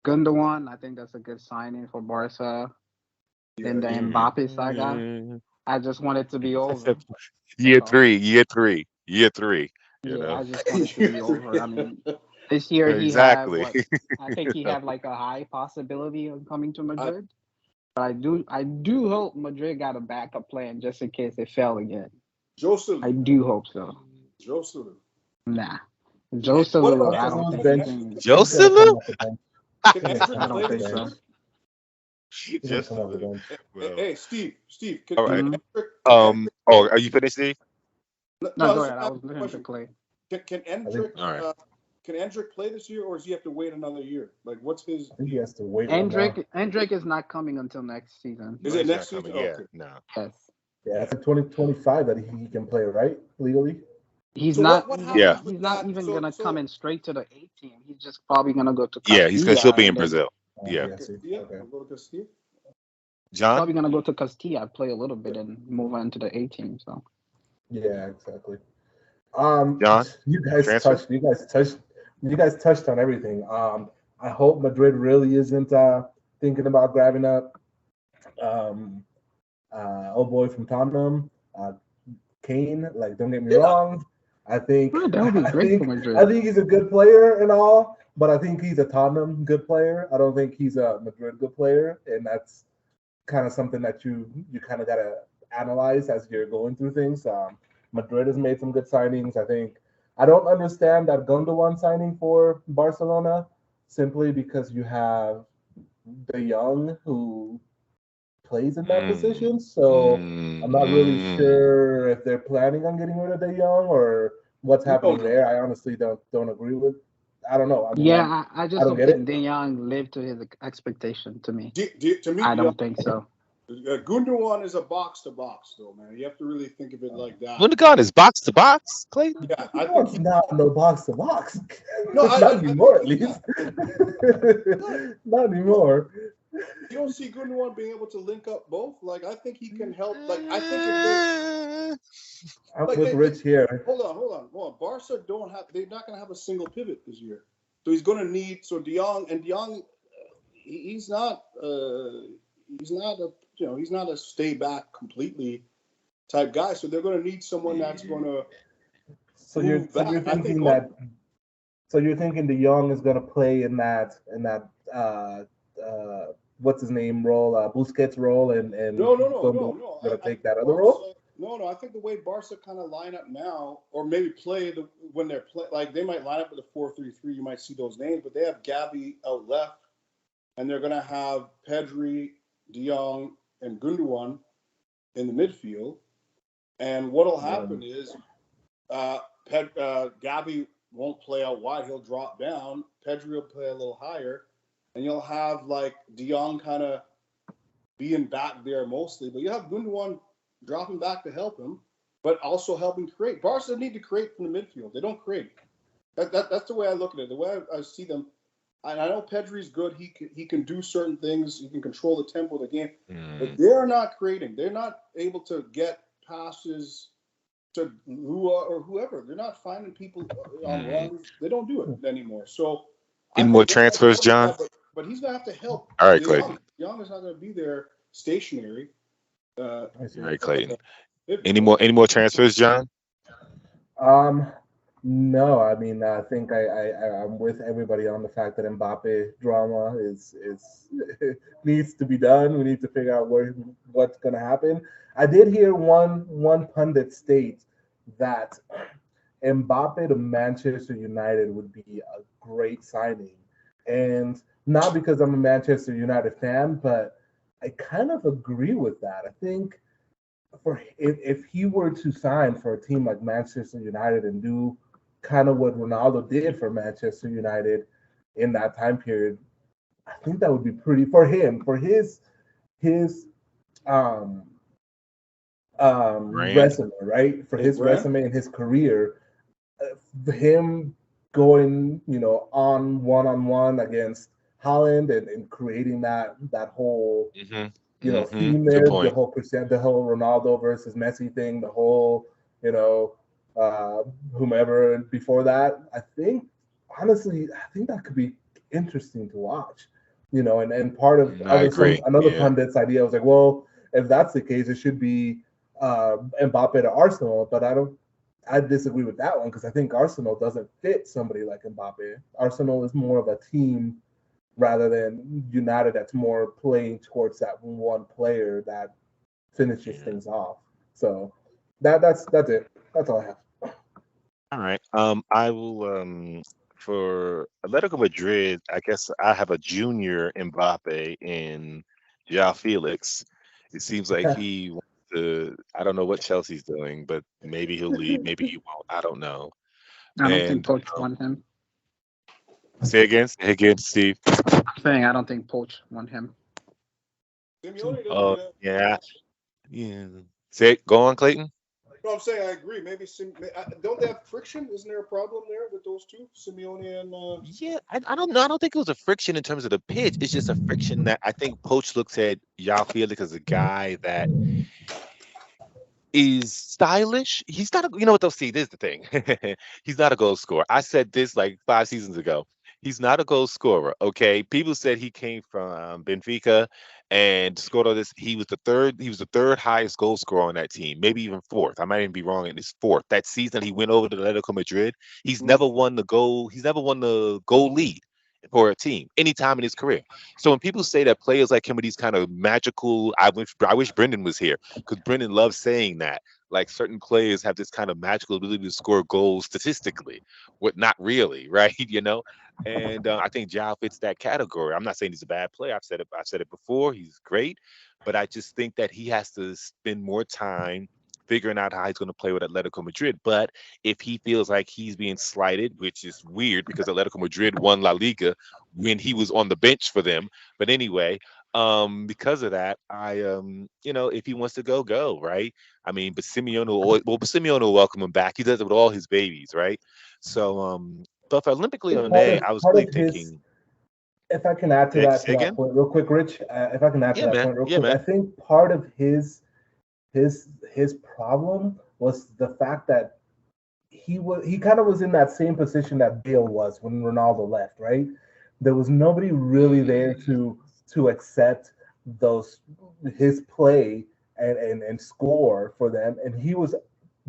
Gundogan, I think that's a good signing for Barca. Then the Mbappe saga. I just want it to be over. Year three. You I just want it to be over. I mean, this year I think he had like a high possibility of coming to Madrid. But I do hope Madrid got a backup plan just in case they fail again. I do hope so. Nah. Joselu, I don't think. Joselu? I don't think so. Hey, Steve. All right. Are you finished, Steve? No, go ahead. I was listening to Clay. Can Endrick play this year, or does he have to wait another year? Like, what's his? I think he has to wait. Endrick is not coming until next season. Is it next season? Yeah, no. Yes. Yeah, it's 2025 that he can play, right? Legally. He's not. He's not even gonna come in straight to the A team. He's just probably gonna go to. Castilla, he's gonna still be in Brazil. Okay. John probably gonna go to Castilla, play a little bit, and move on to the A team. So. Yeah, exactly. John, you guys touched on everything. I hope Madrid really isn't thinking about grabbing up old boy from Tottenham, Kane. Like, don't get me wrong. I think he's a good player and all, but I think he's a Tottenham good player. I don't think he's a Madrid good player, and that's kind of something that you kind of gotta analyze as you're going through things. Madrid has made some good signings. I don't understand that Gundogan signing for Barcelona simply because you have De Jong who plays in that position. So I'm not really sure if they're planning on getting rid of De Jong or what's happening there. I honestly don't agree with. I don't know. I just don't think De Jong lived to his expectation. To me, I don't think so. Gundogan is a box to box, though, man. You have to really think of it like that. Gundogan is box to box, Clayton. Yeah, I think he's not no box to box. No, not anymore, at least. Not anymore. You don't see Gundogan being able to link up both. Like I think he can help. Like I think if I'm with Rich here. Hold on. Barca don't have. They're not going to have a single pivot this year. So he's going to need. So De Jong, he's not. He's not a. He's not a stay back completely type guy. So they're going to need someone that's going to. So you're thinking that. So you're thinking De Jong is going to play in that what's his name role, Busquets role, and no. Going to take that other role. No. I think the way Barca kind of line up now, or maybe play when they're like they might line up with a 4-3-3. You might see those names, but they have Gavi out left, and they're going to have Pedri, De Jong, and Gundogan in the midfield. And what'll happen is Gavi won't play out wide; he'll drop down. Pedri will play a little higher, and you'll have like De Jong kind of being back there mostly, but you have Gundogan dropping back to help him, but also helping create. Barca need to create from the midfield. They don't create. That's the way I look at it. The way I see them. And I know Pedri's good. He can do certain things. He can control the tempo of the game. But they're not creating. They're not able to get passes to Lua or whoever. They're not finding people on runs. They don't do it anymore. So any more transfers, John? But he's gonna have to help. All right, Clayton. Young is not gonna be there stationary. All right, Clayton. Any more transfers, John? No. I mean, I think I'm with everybody on the fact that Mbappe drama is needs to be done. We need to figure out what's going to happen. I did hear one pundit state that Mbappe to Manchester United would be a great signing, and not because I'm a Manchester United fan, but I kind of agree with that. I think if he were to sign for a team like Manchester United and do kind of what Ronaldo did for Manchester United in that time period, I think that would be pretty for him, for his resume, right? For his resume and his career, him going, on one-on-one against Holland and creating that whole theme there, the whole Ronaldo versus Messi thing, the whole whomever before that. Honestly, I think that could be interesting to watch. And part of another pundit's idea was like, well, if that's the case, it should be Mbappe to Arsenal, but I disagree with that one because I think Arsenal doesn't fit somebody like Mbappe. Arsenal is more of a team rather than United that's more playing towards that one player that finishes things off. So that's it. That's all I have. All right. I will for Atletico Madrid, I guess I have a junior Mbappe in João Felix. It seems like he wants to, I don't know what Chelsea's doing, but maybe he'll leave, maybe he won't. I don't know. I don't think Poch wants him. Say again, Steve. I'm saying I don't think Poch want him. Oh, yeah. Say it. Go on, Clayton. No, I'm saying I agree. Maybe don't they have friction? Isn't there a problem there with those two, Simeone and? Yeah, I don't know. I don't think it was a friction in terms of the pitch. It's just a friction that I think Poch looks at João Felix as a guy that is stylish. He's not. You know what they'll see. This is the thing. He's not a goal scorer. I said this like 5 seasons ago. He's not a goal scorer. Okay, people said he came from Benfica and scored all this. He was the third highest goal scorer on that team, maybe even fourth. I might even be wrong. In his fourth. That season he went over to Atletico Madrid. He's never won the goal. He's never won the goal lead for a team anytime in his career. So when people say that players like him are these kind of magical, I wish Brendan was here because Brendan loves saying that. Like certain players have this kind of magical ability to score goals statistically, what not really, right? And I think João fits that category. I'm not saying he's a bad player. I've said it before. He's great, but I just think that he has to spend more time figuring out how he's going to play with Atletico Madrid. But if he feels like he's being slighted, which is weird because Atletico Madrid won La Liga when he was on the bench for them. But anyway, because of that, if he wants to go, right? I mean, but Simeone will welcome him back. He does it with all his babies, right? So, but for Olympique Lyonnais, I was really thinking. if I can add to that point real quick, Rich, if I can add to that point real quick, man. I think part of his problem was the fact that he kind of was in that same position that Bale was when Ronaldo left, right? There was nobody really there to accept his play and score for them, and he was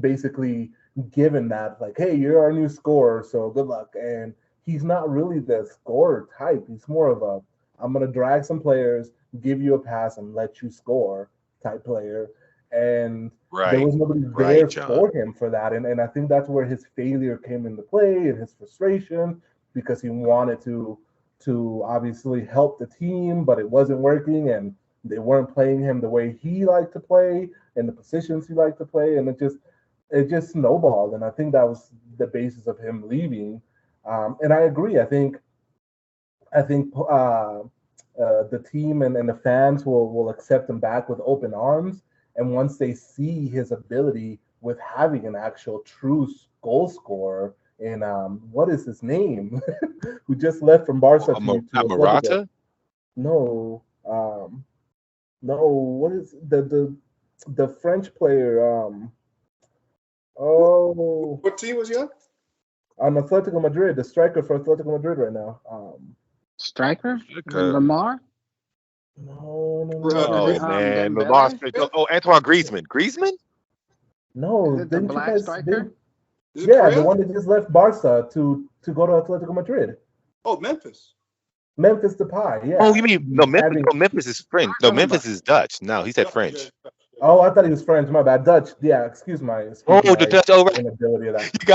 basically given that, like, hey, you're our new scorer, so good luck. And he's not really the scorer type. He's more of a, I'm gonna drag some players, give you a pass, and let you score type player. And there was nobody there for him for that. And I think that's where his failure came into play and his frustration, because he wanted to obviously help the team, but it wasn't working, and they weren't playing him the way he liked to play and the positions he liked to play, and it just snowballed. And I think that was the basis of him leaving. And I agree. I think the team and the fans will accept him back with open arms. And once they see his ability with having an actual true goal scorer, and what is his name, who just left from Barca to Morata? No, what is the French player? What team was he on? On Atletico Madrid, the striker for Atletico Madrid right now. Striker? Lamar? No. Oh man, Lamar. Antoine Griezmann. Griezmann? No, the black striker? The one that just left Barca to go to Atletico Madrid. Oh, Memphis Depay. Yeah. Oh, you mean Memphis is French? No, Memphis is Dutch. No, he said French. Oh, I thought he was French. My bad. Dutch. Yeah, excuse my. The Dutch. Oh, right. Inability of that. You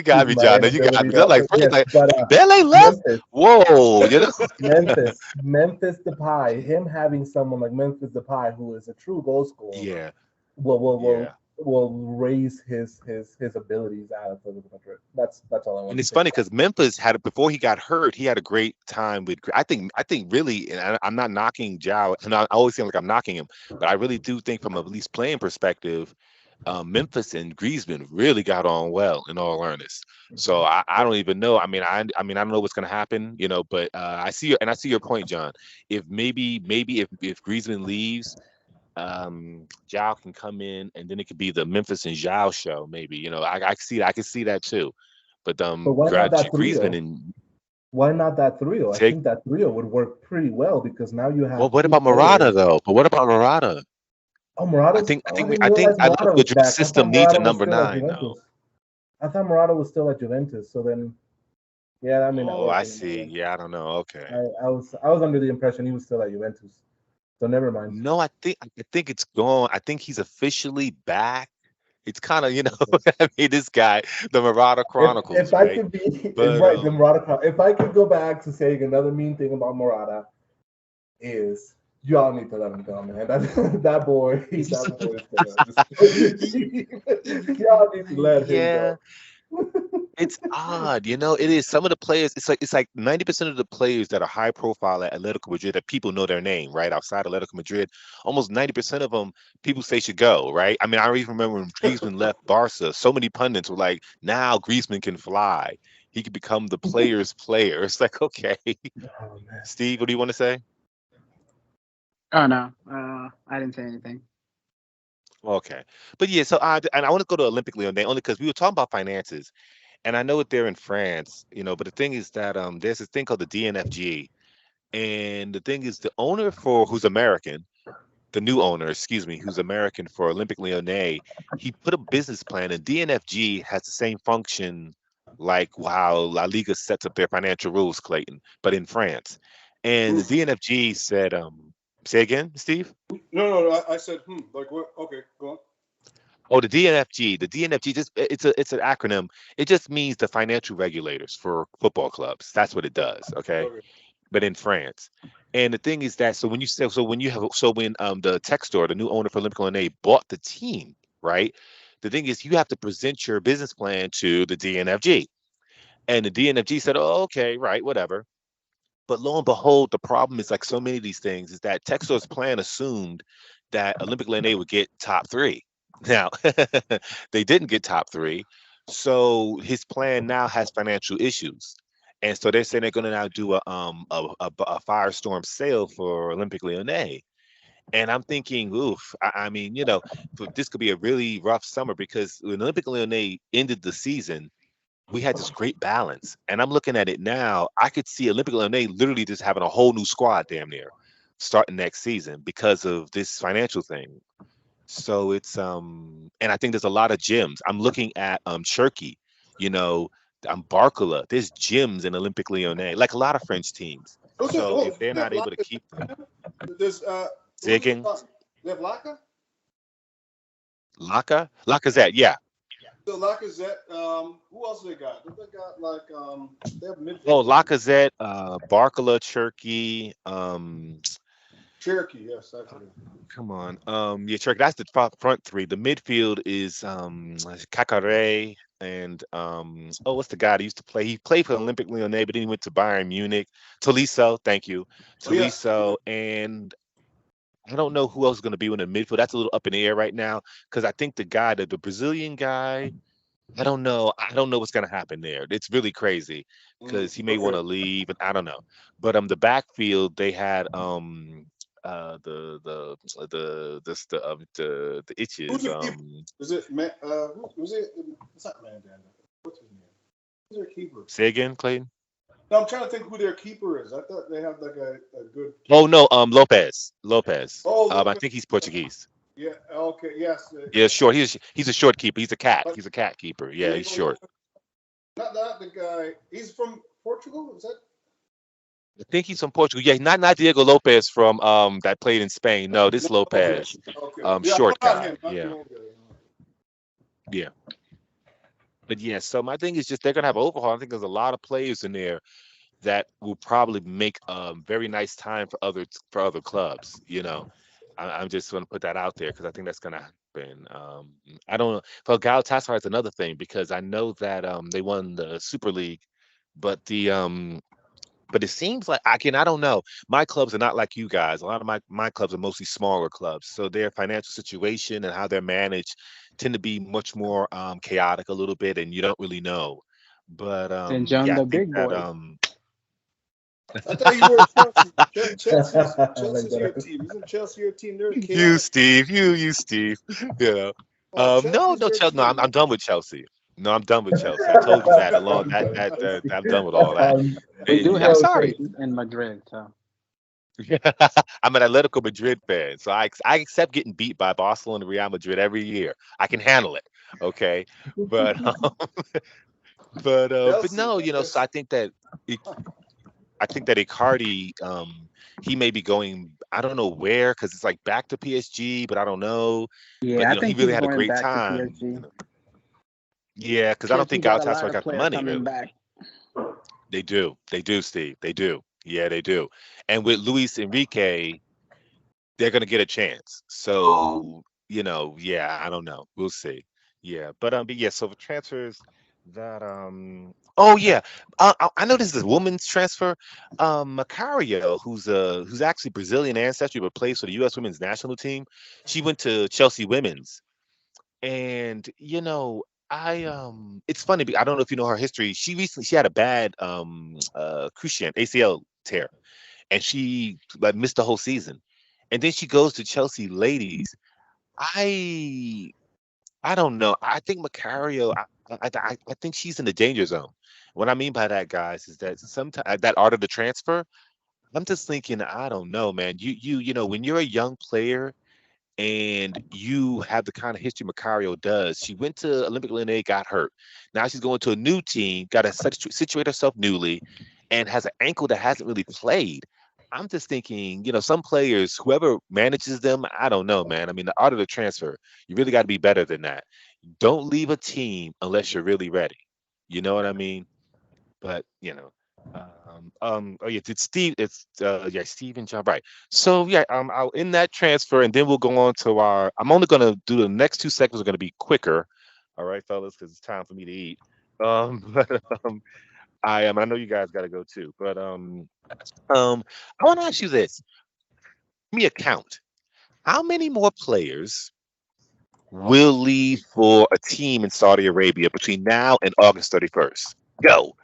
got me, John. You got me. I'm like, French, yes, like Bele left. Memphis. Whoa, Memphis Depay. Him having someone like Memphis Depay, who is a true goal scorer. Yeah. Will raise his abilities out of Atletico Madrid. That's all I want. And it's funny because Memphis before he got hurt, he had a great time with. I think really, and I'm not knocking Joao, and I always feel like I'm knocking him, but I really do think from at least playing perspective, Memphis and Griezmann really got on well in all earnest. So I don't even know. I mean I don't know what's gonna happen, but I see your point, John. If maybe if Griezmann leaves, Joao can come in, and then it could be the Memphis and Joao show. Maybe I can see that too. But why not that Griezmann and why not that trio? I think that trio would work pretty well, because now you have. Well, what about Morata though? But what about Morata? Oh, Morata. I think Madrid's system needs a number 9 though. I thought Morata was still at Juventus. So then, yeah, I mean. Oh, I see. Yeah, I don't know. Okay. I was under the impression he was still at Juventus. So never mind. No, I think it's gone. I think he's officially back. It's kind of, I mean, this guy, the Murata Chronicles. If I could be the Murata, if I could go back to saying another mean thing about Murata, is y'all need to let him go, man. That boy, y'all need to let him go. It's odd, it is. Some of the players, it's like 90% of the players that are high profile at Atletico Madrid that people know their name, right? Outside Atletico Madrid, almost 90% of them people say should go, right? I mean, I even remember when Griezmann left Barca, so many pundits were like, now Griezmann can fly. He could become the player's player. It's like, okay. Oh, Steve, what do you want to say? Oh, no. I didn't say anything. Okay. But yeah, so I want to go to Olympique Lyonnais only because we were talking about finances. And I know that they're in France, but the thing is that there's this thing called the DNFG. And the thing is the owner who's American, the new owner, who's American for Olympique Lyonnais, he put a business plan, and DNFG has the same function like how La Liga sets up their financial rules, Clayton, but in France. And the DNFG said, say again, Steve? No, I said, like what? Okay, go on. Oh, the DNFG. The DNFG, it's an acronym. It just means the financial regulators for football clubs. That's what it does. Okay. But in France. And the thing is that when the tech store, the new owner for Olympique Lyonnais, bought the team, right? The thing is you have to present your business plan to the DNFG. And the DNFG said, oh, okay, right, whatever. But lo and behold, the problem is like so many of these things is that Textor's plan assumed that Olympique Lyonnais would get top 3. Now, they didn't get top 3. So his plan now has financial issues. And so they're saying they're going to now do a firestorm sale for Olympic Lyonnais. And I'm thinking, oof, I mean, this could be a really rough summer because when Olympic Lyonnais ended the season, we had this great balance. And I'm looking at it now, I could see Olympic Lyonnais literally just having a whole new squad damn near starting next season because of this financial thing. So it's and I think there's a lot of gyms. I'm looking at Turkey, you know, Barcola. There's gyms in Olympic Lyonnais, like a lot of French teams. So if they're not able to keep them, there's Zigging, they have Laka? Lacazette, yeah. So Lacazette, who else they got? They got like they have midfield. Oh, Lacazette, Barcola, Cherky, Cherokee, yes, that's it. come on. Yeah, Cherky, that's the front three. The midfield is Kakare and what's the guy that used to play? He played for Olympic Lyonnais, but then he went to Bayern Munich. Tolisso, thank you. Tolisso, and I don't know who else is going to be in the midfield. That's a little up in the air right now because I think the Brazilian guy, I don't know. I don't know what's going to happen there. It's really crazy because he may want to leave, and I don't know. But the backfield they had the itches. Is it man? Was it? It's not Mandanda. What's his name? Who's their keeper? Say again, Clayton. No, I'm trying to think who their keeper is. I thought they had like a good. Oh no, Lopez. Oh, I think he's Portuguese. Yeah. Okay. Yes. Yeah, short. He's a short keeper. He's a cat. He's a cat keeper. Yeah, he's short. Not the guy. He's from Portugal. Is that? I think he's from Portugal. Yeah, not Diego Lopez from that played in Spain. No, this Lopez. Okay. Short guy. Yeah. Yeah. But yeah, so my thing is just they're gonna have overhaul. I think there's a lot of players in there that will probably make a very nice time for other clubs. I'm just going to put that out there because I think that's going to happen. I don't know. For Galatasaray is another thing because I know that they won the Super League, but but it seems like I don't know. My clubs are not like you guys. A lot of my clubs are mostly smaller clubs, so their financial situation and how they're managed tend to be much more chaotic a little bit, and you don't really know. But and John, yeah, the I think big that boy. I thought you were Chelsea. Chelsea's your team. Isn't Chelsea your team? They're you, Steve. You, Steve. No, Chelsea. No, I'm done with Chelsea. No, I'm done with Chelsea. I told you that along that I'm done with all that. We do I'm have sorry. in Madrid, so. I'm an Atletico Madrid fan, so I accept getting beat by Barcelona and Real Madrid every year. I can handle it. Okay, but but no, so I think that Icardi, he may be going. I don't know where because it's like back to PSG, but I don't know. Yeah, but, I think he really he's had a going great back time. to PSG. Yeah, because I don't think Galatasaray got the money. Coming Really, back. they do, Steve. They do. Yeah, they do. And with Luis Enrique, they're gonna get a chance. So yeah, I don't know. We'll see. Yeah, but yeah. So for transfers, that oh yeah, I know this is a woman's transfer. Macario, who's actually Brazilian ancestry but plays for the U.S. Women's National Team. She went to Chelsea Women's, and I it's funny. I don't know if you know her history. She had a bad cruciate ACL tear, and she like missed the whole season. And then she goes to Chelsea Ladies. I I don't know. I think Macario. I think she's in the danger zone. What I mean by that, guys, is that sometimes that art of the transfer. I'm just thinking. I don't know, man. When you're a young player and you have the kind of history Macario does. She went to Olympic Lyonnais, got hurt. Now she's going to a new team, got to situate herself newly, and has an ankle that hasn't really played. I'm just thinking, some players, whoever manages them, I don't know, man. I mean, the art of the transfer, you really got to be better than that. Don't leave a team unless you're really ready. You know what I mean? But oh yeah, did Steve? It's yeah, Steve and John, right? So yeah, I'll end that transfer, and then we'll go on to our. I'm only gonna do the next two segments are gonna be quicker, all right, fellas, because it's time for me to eat. But I know you guys got to go too, but I want to ask you this. Give me a count. How many more players will leave for a team in Saudi Arabia between now and August 31st? Go.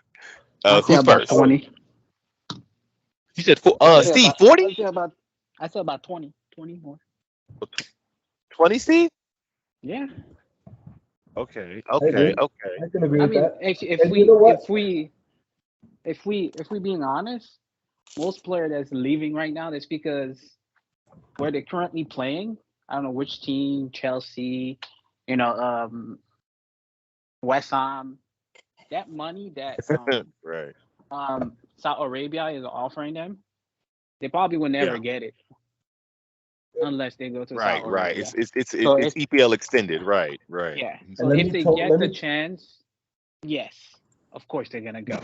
I say Who's about first? 20. You said I say Steve about. 40? I say about 20. 20 more. 20, Steve? Yeah. Okay, Hey, okay, dude, okay. I can agree I with mean, that. if And you know what? we being honest, most player that's leaving right now, that's because where they're currently playing. I don't know which team, Chelsea, you know, West Ham. That money that Right. Saudi Arabia is offering them, they probably will never Yeah. get it unless they go to Right, Saudi right. Arabia. It's So it's EPL extended. Right, right. yeah. Mhm. And So let if me they to, get let the me chance, yes, of course they're gonna go.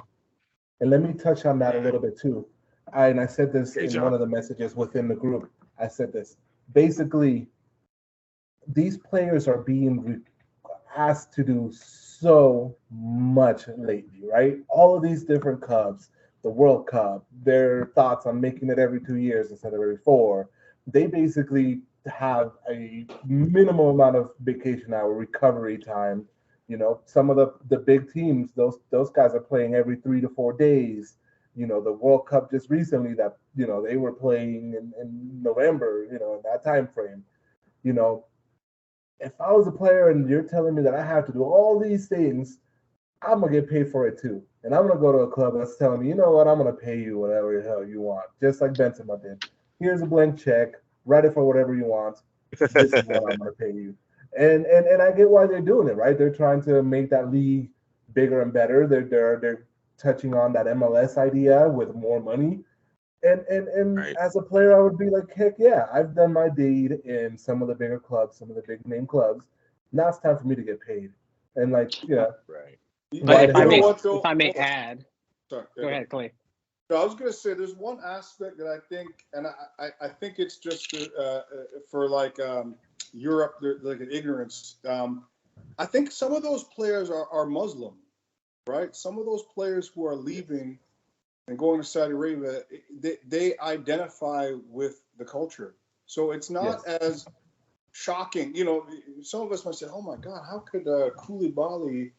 and let me touch on that a Right. little bit too. And I said this Okay, in one John. of the messages within the group. I said this. Basically, these players are being asked to do so much lately, right? All of these different Cubs, the World Cup, their thoughts on making it every 2 years instead of every four. They basically have a minimal amount of vacation hour recovery time. You know, some of the big teams, those guys are playing every 3 to 4 days. You know, the World Cup just recently that, they were playing in November, in that time frame. You know, if I was a player and you're telling me that I have to do all these things, I'm gonna get paid for it too. And I'm gonna go to a club that's telling me, you know what, I'm gonna pay you whatever the hell you want, just like Benzema did. Here's a blank check, write it for whatever you want. This is what I'm gonna pay you. And I get why they're doing it, right? They're trying to make that league bigger and better. They're touching on that MLS idea with more money. And Right. as a player, I would be like, heck yeah, I've done my deed in some of the bigger clubs, some of the big name clubs. Now it's time for me to get paid. And like, yeah, Right. But why the You know hell what not? if though? I may Hold on. add, Sorry. go ahead, Clay. No, I was gonna say there's one aspect that I think, and I think it's just for like Europe, like an ignorance. I think some of those players are Muslim, right? Some of those players who are leaving and going to Saudi Arabia, they identify with the culture. So it's not Yes. as shocking. Some of us might say, "Oh my God, how could Koulibaly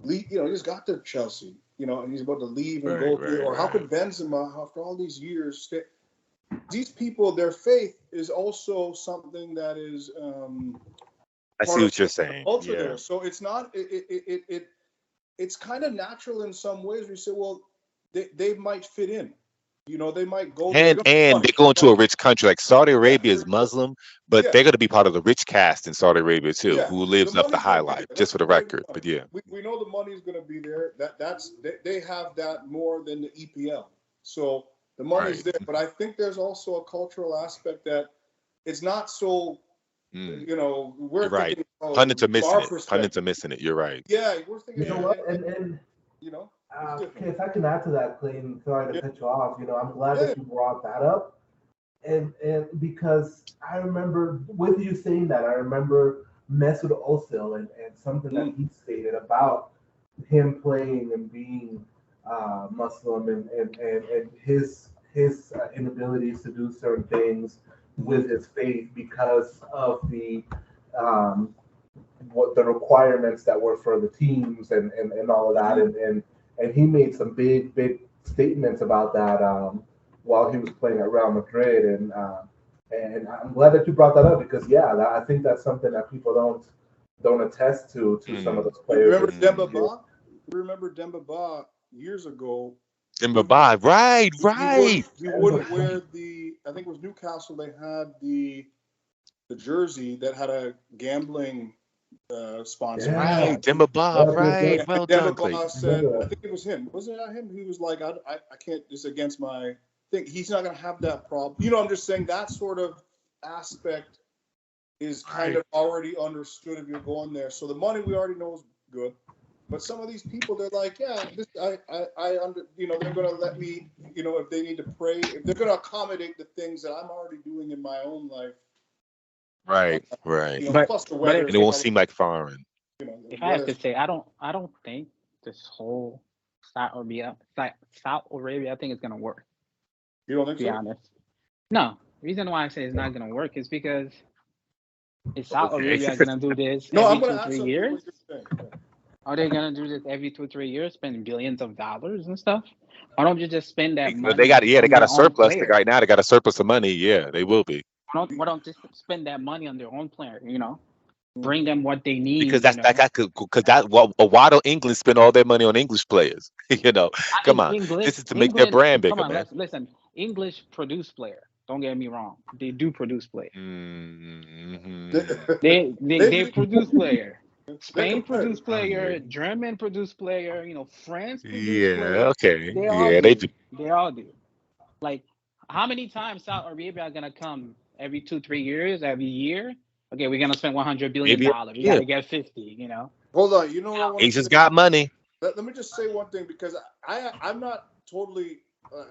leave? He just got to Chelsea, and he's about to leave and Right, go there. right, Or how right. could Benzema, after all these years, stay?" These people, their faith is also something that is I see part of what you're the saying. culture Yeah. there. So it's not it's kind of natural in some ways. We say, well, they might fit in. They might go there. They don't have And money. they go into Money. a rich country like Saudi Yeah, Arabia is Muslim, but yeah, they're going to be part of the rich caste in Saudi Arabia too, yeah. who The lives up the money's high going to be life. there. Just Let's for the blame the record, money. but yeah. We know the money's going to be there. They have that more than the EPL. So the money's Right. there. But I think there's also a cultural aspect that it's not so. Mm, We're you're right. thinking Pundits are from missing our it. Pundits are perspective. missing it. You're right. Yeah, we're thinking, You know Yeah. what? And it's different. okay, if I can add to that, Clayton, sorry to Yeah, cut you off. I'm glad yeah. that you brought that up. And because I remember with you saying that, I remember Mesut Ozil and something that Mm. he stated about him playing and being Muslim and his inabilities to do certain things with his faith because of the um, what the requirements that were for the teams and all of that and he made some big statements about that while he was playing at Real Madrid and I'm glad that you brought that up because I think that's something that people don't attest to some of Mm, those You players remember that Demba mm. do. Ba? You remember Demba Ba years ago? And He bye. Right, he wouldn't right. he wouldn't wear I think it was Newcastle. They had the jersey that had a gambling sponsor. Yeah, Right. Demba Ba. yep, yep, Right. yep. And Well Demba done, Ba Clayton. I said, remember I that. think it was him. Wasn't that him? He was like, I can't. It's against my thing. He's not going to have that problem. I'm just saying that sort of aspect is kind Right. of already understood if you're going there. So the money we already know is good. But some of these people, they're like, yeah, I under, they're going to let me, if they need to pray, if they're going to accommodate the things that I'm already doing in my own life, Right. Right. But plus the but weather if And it and won't all, seem like foreign. the if I have weather. to say, I don't think this whole South Arabia, I think it's gonna work. You don't To think be so? honest, no. The reason why I say it's not gonna work is because is South Okay. Arabia gonna do this No, I'm every going two to add three something to years? what you're saying. Are they gonna do this every 2-3 years, spend billions of dollars and stuff? Why don't you just spend that They got money they on got a their own surplus. player? Right now they got a surplus of money. Yeah, they will be. Why don't just spend that money on their own player? Bring them what they Because need. why don't England spend all their money on English players? Come on. This is to make their England. brand Come bigger, on, man. listen. English produce player. Don't get me wrong. They do produce player. Mm-hmm. They produce player. They Spain can play. produce player. German produce player. France produce Yeah, player. okay. They all Yeah, they do. do. They all do. Like, how many times Saudi Arabia are gonna come every 2-3 years, every year? Okay, we're gonna spend Maybe $100 billion. We yeah. gotta get 50. Hold on. You know what I want to Asians say? got money. Let me just say one thing, because I'm not totally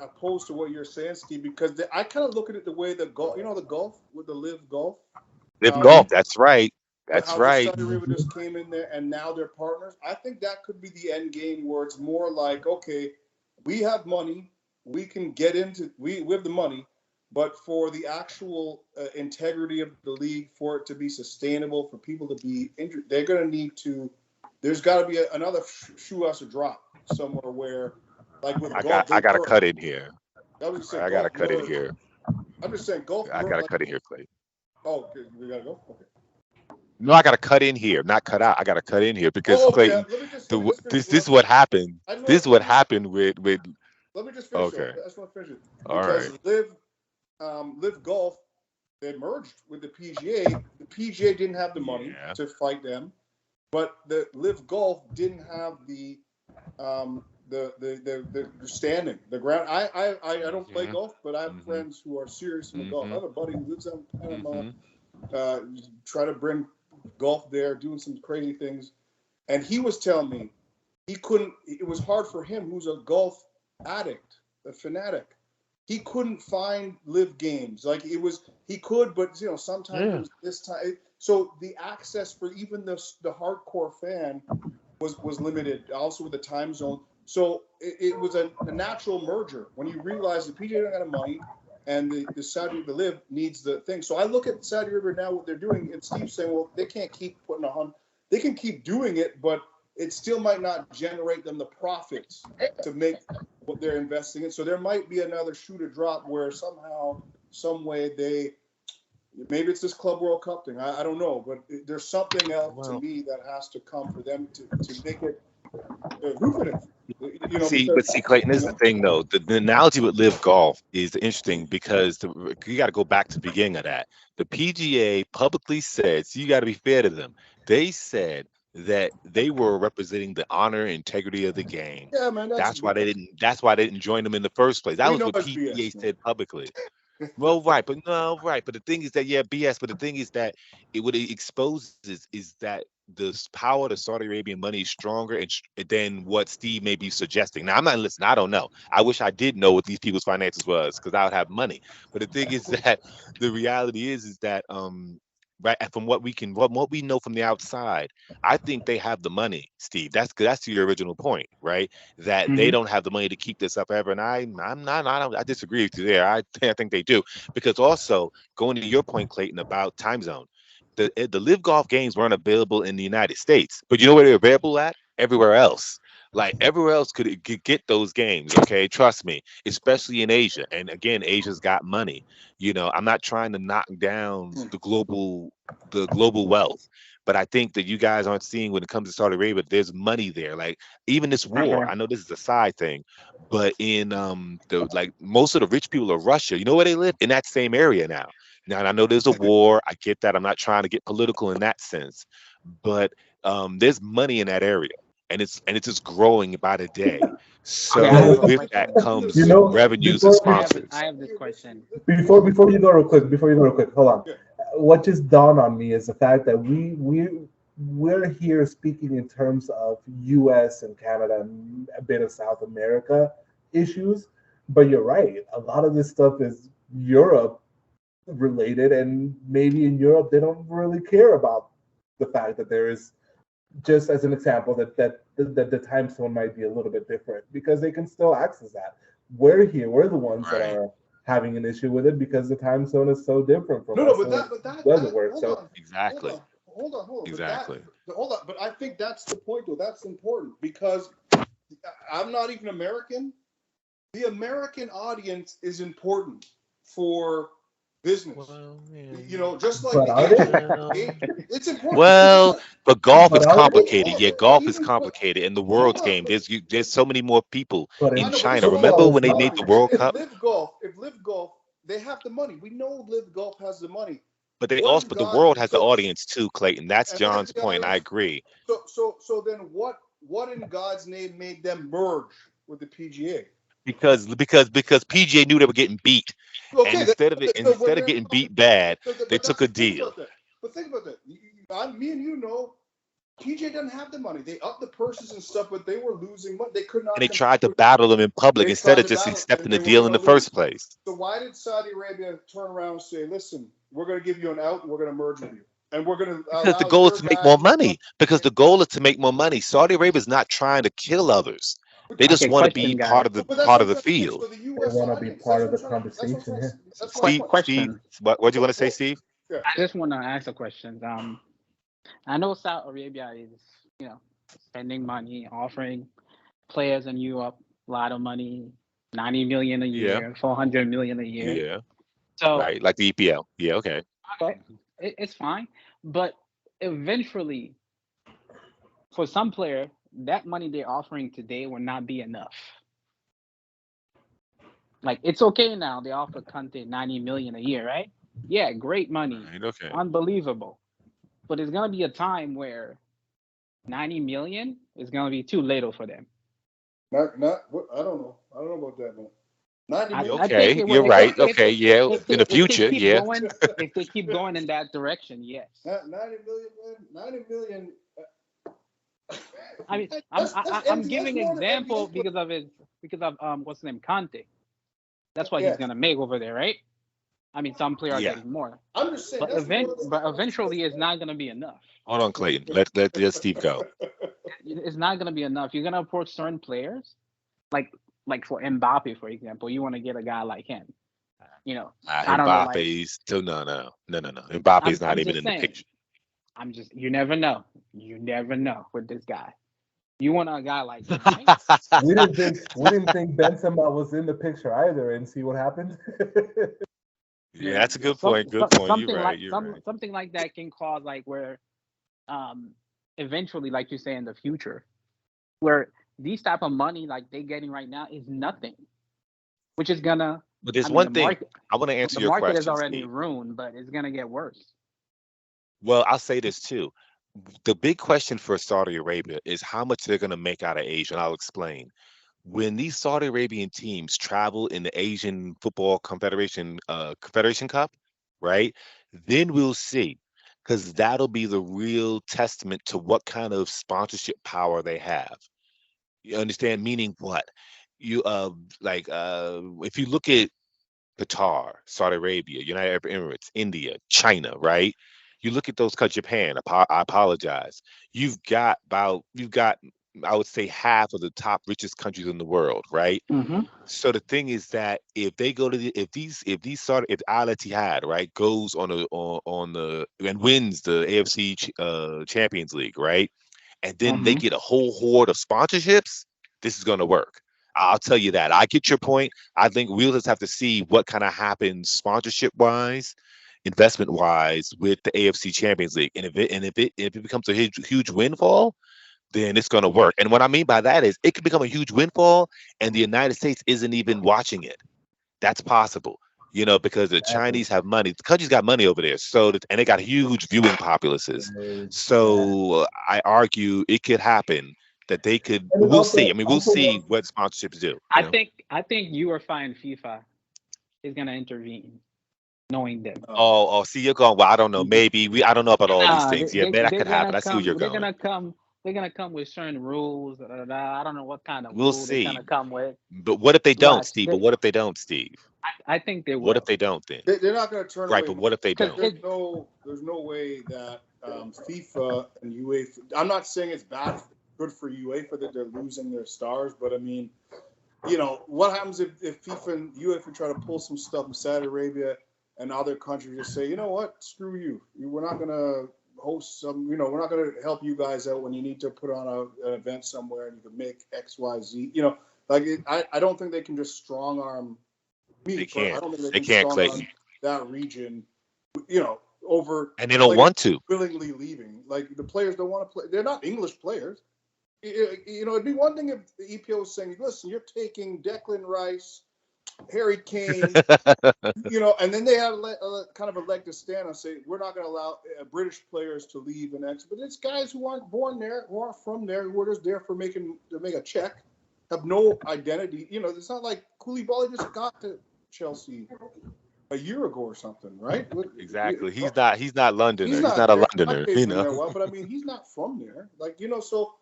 opposed to what you're saying, Steve. Because I kind of look at it the way the golf, the golf with the live golf, Live how golf. That's right. That's how just right. Saudi Arabia just came in there and now they're partners. I think that could be the end game, where it's more like, okay, we have money, we can get into we have the money, but for the actual integrity of the league, for it to be sustainable, for people to be injured, they're going to need to. There's got to be another shoe has to drop somewhere where, like with golf, I got to cut in here. I was just saying I got to golf cut in merged. here. I'm just saying golf. I got to cut in here, Clay. Oh, okay, we gotta go. Okay. No, I got to cut in here, not cut out. I got to cut in here because Clayton, Let me just finish this is what happened. This is what happened with. Let me just finish. Okay. I just want to finish it All because right. Live Golf, they merged with the PGA. The PGA didn't have the money to fight them, but the Live Golf didn't have the standing, the ground. I don't play golf, but I have friends who are serious in the golf. I have a buddy who lives out in Panama. Try to bring golf there, doing some crazy things, and he was telling me he couldn't. It was hard for him, who's a golf addict, a fanatic. He couldn't find live games. Like it was, he could, but sometimes it was this time. So the access for even the hardcore fan was limited. Also with the time zone. So it was a natural merger when you realize the PGA don't have money. And the live needs the thing. So I look at Saudi Arabia now, what they're doing, and Steve's saying, well, they can't keep putting they can keep doing it, but it still might not generate them the profits to make what they're investing in. So there might be another shoe to drop where somehow, some way maybe it's this Club World Cup thing. I don't know, but there's something else to me that has to come for them to make it lucrative. See, Clayton, this is the thing, though. The analogy with live golf is interesting because you got to go back to the beginning of that. The PGA publicly said, so you got to be fair to them. They said that they were representing the honor and integrity of the game. Yeah, man. That's why they didn't join them in the first place. That was what PGA said publicly. Well, right, but the thing is that BS. But the thing is that what it exposes is that the power of the Saudi Arabian money is stronger than what Steve may be suggesting. Now, I'm not listening. I don't know. I wish I did know what these people's finances was because I would have money. But the thing is that the reality is that right, from what we know from the outside, I think they have the money, Steve. That's to your original point, right? That they don't have the money to keep this up ever, and I disagree with you there. I think they do, because also going to your point, Clayton, about time zone, the live golf games weren't available in the United States, but you know where they're available at? Everywhere else. Like everywhere else could get those games. Okay, trust me, especially in Asia. And again, Asia's got money. I'm not trying to knock down the global wealth, but I think that you guys aren't seeing when it comes to Saudi Arabia, there's money there. Like even this war, I know this is a side thing, but in most of the rich people of Russia, you know where they live? In that same area now. Now, I know there's a war. I get that. I'm not trying to get political in that sense, but there's money in that area, and it's just growing by the day. So with that comes revenues and sponsors. I have this question. Before you go real quick, hold on. What just dawned on me is the fact that we're here speaking in terms of U.S. and Canada and a bit of South America issues, but you're right. A lot of this stuff is Europe related, and maybe in Europe they don't really care about the fact that there is, just as an example, that the time zone might be a little bit different because they can still access that. We're the ones that are having an issue with it because the time zone is so different from us. But that doesn't work. So exactly. hold on. Exactly. But I think that's the point, though. That's important because I'm not even American. The American audience is important for business. Well, just like But are it's important. well, but golf is But are they? complicated. Yeah, golf is complicated. In the World's Game, there's so many more people But in in China. football, Remember it's when they not. made the World Cup? If Live Golf, they have the money. We know Live Golf has the money. But the world has the audience too, Clayton. That's And John's the point. I audience. agree. So then what in God's name made them merge with the PGA? Because PGA knew they were getting beat, and instead of getting beat bad, they took a deal. But think about that. Me and you know, PGA doesn't have the money. They upped the purses and stuff, but they were losing money. They could not. And they tried to battle them in public instead of just accepting the deal in the first place. So why did Saudi Arabia turn around and say, "Listen, we're going to give you an out, and we're going to merge with you, and we're going to"? Because the goal is to make more money. Because the goal is to make more money. Saudi Arabia is not trying to kill others. They just want to be part of the field. They want to be part of the conversation here. Steve, what do you want to say, Steve? Yeah. I just want to ask a question. I know Saudi Arabia is, spending money, offering players in Europe a lot of money, 90 million a year, 400 million a year. Yeah. So Right, like the EPL. Yeah, okay. Okay, it's fine, but eventually, for some player, that money they're offering today will not be enough. Like, it's okay now. They offer Conte 90 million a year, right? Yeah, great money. Right, okay. Unbelievable. But there's going to be a time where 90 million is going to be too little for them. I don't know. I don't know about that, man. 90 million. Okay, you're right. Okay, yeah. In the future, yeah. If they keep going in that direction, yes. 90 million, man. 90 million. I mean, I'm giving example because of what's his name, Conte. That's what he's gonna make over there, right? I mean, some players are getting more. I'm just saying. But eventually, it's not gonna be enough. Hold on, Clayton. Let Steve go. It's not gonna be enough. You're gonna approach certain players, like for Mbappe, for example. You want to get a guy like him. I don't know. Mbappe's still no. Mbappe's not even in the picture. You never know. You never know with this guy. You want a guy like him, right? we didn't think Benzema was in the picture either, and see what happened. Yeah, that's a good point. Good point. You're right. Something like that can cause where, eventually, like you say, in the future, where these type of money like they're getting right now is nothing, which is gonna. But there's one thing I want to answer your question. The market is already ruined, but it's gonna get worse. Well, I'll say this too. The big question for Saudi Arabia is how much they're going to make out of Asia, and I'll explain. When these Saudi Arabian teams travel in the Asian Football Confederation Cup, right? Then we'll see, because that'll be the real testament to what kind of sponsorship power they have. You understand? Meaning what? You if you look at Qatar, Saudi Arabia, United Arab Emirates, India, China, right? You look at those countries, Japan, I apologize. You've got, I would say, half of the top richest countries in the world, right? Mm-hmm. So the thing is that if they go to if Al Ittihad, right, goes on and wins the AFC Champions League, right, and then they get a whole horde of sponsorships, this is going to work. I'll tell you that. I get your point. I think we'll just have to see what kind of happens sponsorship wise, investment wise with the AFC Champions League, and if it becomes a huge windfall, then it's going to work. And what I mean by that is it could become a huge windfall, and the United States isn't even watching it. That's possible, because the Chinese have money. The country's got money over there, and they got huge viewing populaces. So I argue it could happen that they could. We'll see. I mean, we'll see what sponsorships do. I think UEFA and FIFA is going to intervene. Knowing them. Oh, see, you're going. Well, I don't know. Maybe I don't know about all these things. Yeah, that could happen. I see where you're going. They're gonna come with certain rules. I don't know what kind of we'll rules see. They're gonna come with. But what if they don't, Steve? But what if they don't, Steve? I think they will. What if they don't then? They're not going to turn away. Right, but what if they don't? There's no way that FIFA and UEFA. I'm not saying it's bad, good for UEFA that they're losing their stars, but I mean, what happens if FIFA and UEFA try to pull some stuff in Saudi Arabia and other countries just say, you know what, screw you. We're not going to host some. We're not going to help you guys out when you need to put on an event somewhere and you can make X, Y, Z. I don't think they can just strong arm me. They can't. I don't think They can can't, strong Clayton. arm that region. Over and they don't want to willingly leaving. Like the players don't want to play. They're not English players. It'd be one thing if the EPO was saying, "Listen, you're taking Declan Rice, Harry Kane." And then they had kind of a leg to stand and say, we're not going to allow British players to leave and exit. But it's guys who aren't born there, who aren't from there, who are just there to make a check, have no identity. It's not like Koulibaly just got to Chelsea a year ago or something, right? Exactly. He's not Londoner. He's not there. a Londoner, But I mean, he's not from there. So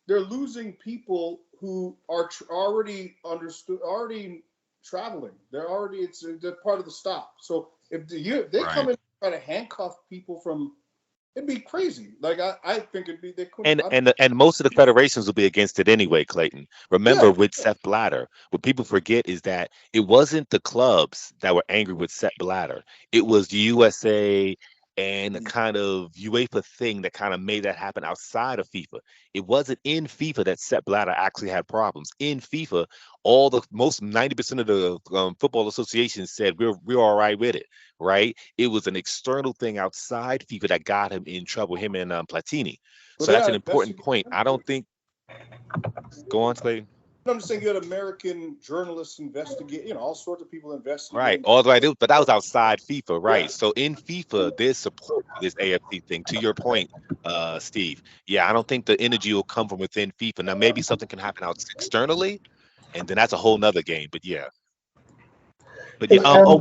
they're losing people who are already traveling. They're part of the stop. So if they come in and try to handcuff people it'd be crazy. Like I think it'd be they couldn't. And most of the federations will be against it anyway, Clayton. Remember with Sepp Blatter, what people forget is that it wasn't the clubs that were angry with Sepp Blatter. It was the USA and the kind of UEFA thing that kind of made that happen outside of FIFA. It wasn't in FIFA that Sepp Blatter actually had problems. In FIFA, most 90% of the football associations said we're all right with it, right? It was an external thing outside FIFA that got him in trouble, him and Platini. So that's an important point. I don't think. Go on, Clayton. I'm just saying you had American journalists investigate, all sorts of people investigating. Right, all right, but that was outside FIFA, right? Yeah. So in FIFA, there's support for this AFC thing. To your point, Steve, I don't think the energy will come from within FIFA. Now, maybe something can happen out externally, and then that's a whole nother game. But yeah. John.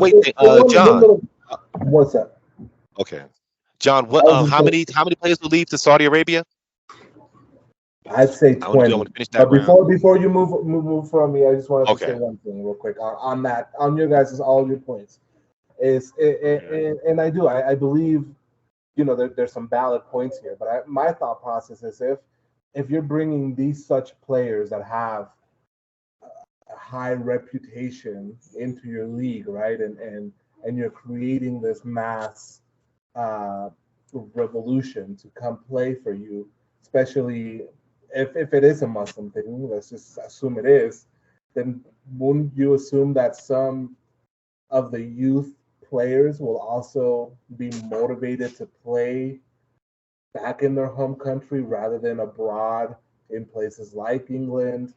What's that? Okay, John. How many players will leave to Saudi Arabia? I'd say 20. But before you move from me, I just wanted to say one thing real quick on your guys' all your points. And I believe there's some valid points here. But my thought process is if you're bringing these such players that have a high reputation into your league, right, and you're creating this mass revolution to come play for you, especially if it is a Muslim thing, let's just assume it is, then wouldn't you assume that some of the youth players will also be motivated to play back in their home country rather than abroad in places like England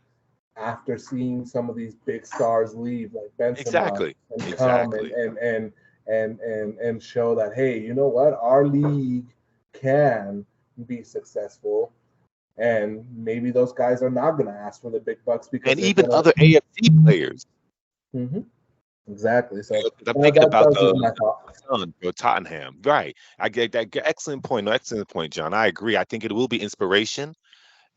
after seeing some of these big stars leave, like Benzema, and come and show that, hey, you know what, our league can be successful. And maybe those guys are not going to ask for the big bucks because even other AFC players. Mm-hmm. Exactly. So I'm thinking about Tottenham. Right. I get that. Excellent point. No, excellent point, John. I agree. I think it will be inspiration.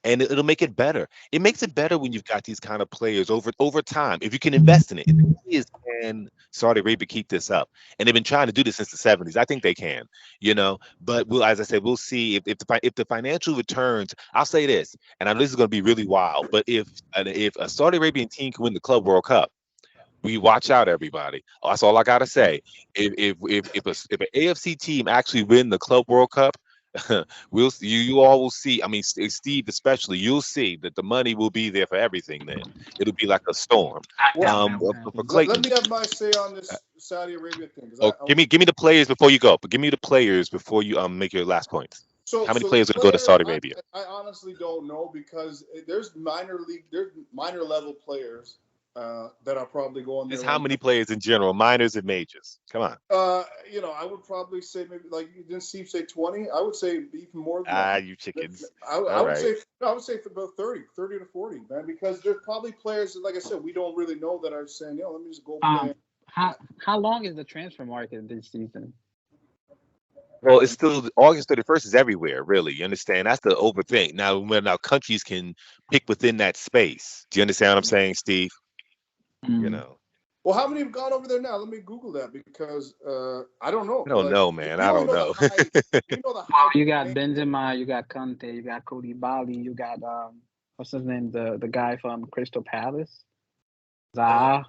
And it'll make it better. It makes it better when you've got these kind of players over time. If you can invest in it, can Saudi Arabia keep this up? And they've been trying to do this since the 70s. I think they can, But as I said, we'll see if the financial returns. I'll say this, and I know this is going to be really wild, but if a Saudi Arabian team can win the Club World Cup, we watch out, everybody. That's all I gotta say. If an AFC team actually win the Club World Cup. You all will see. I mean, Steve especially. You'll see that the money will be there for everything. Then it'll be like a storm. For Clayton, let me have my say on this Saudi Arabia thing. Give me the players before you go. But give me the players before you make your last points. How many players will go to Saudi Arabia? I honestly don't know because there's minor level players that are probably going there. How many players in general, minors and majors? Come on. I would probably say maybe didn't Steve say 20? I would say even more than that. You chickens. I would say about 30 to 40, man, because there's probably players that, like I said, we don't really know that are saying, let me just go play. How long is the transfer market this season? Well, it's still August 31st is everywhere, really. You understand? That's the over thing. Now, when our countries can pick within that space. Do you understand what I'm saying, Steve? Well, how many have gone over there now? Let me Google that because I don't know. I don't know, man. I don't know. You got Benzema, you got Conte, you got Koulibaly, you got what's his name? The guy from Crystal Palace, Zaha.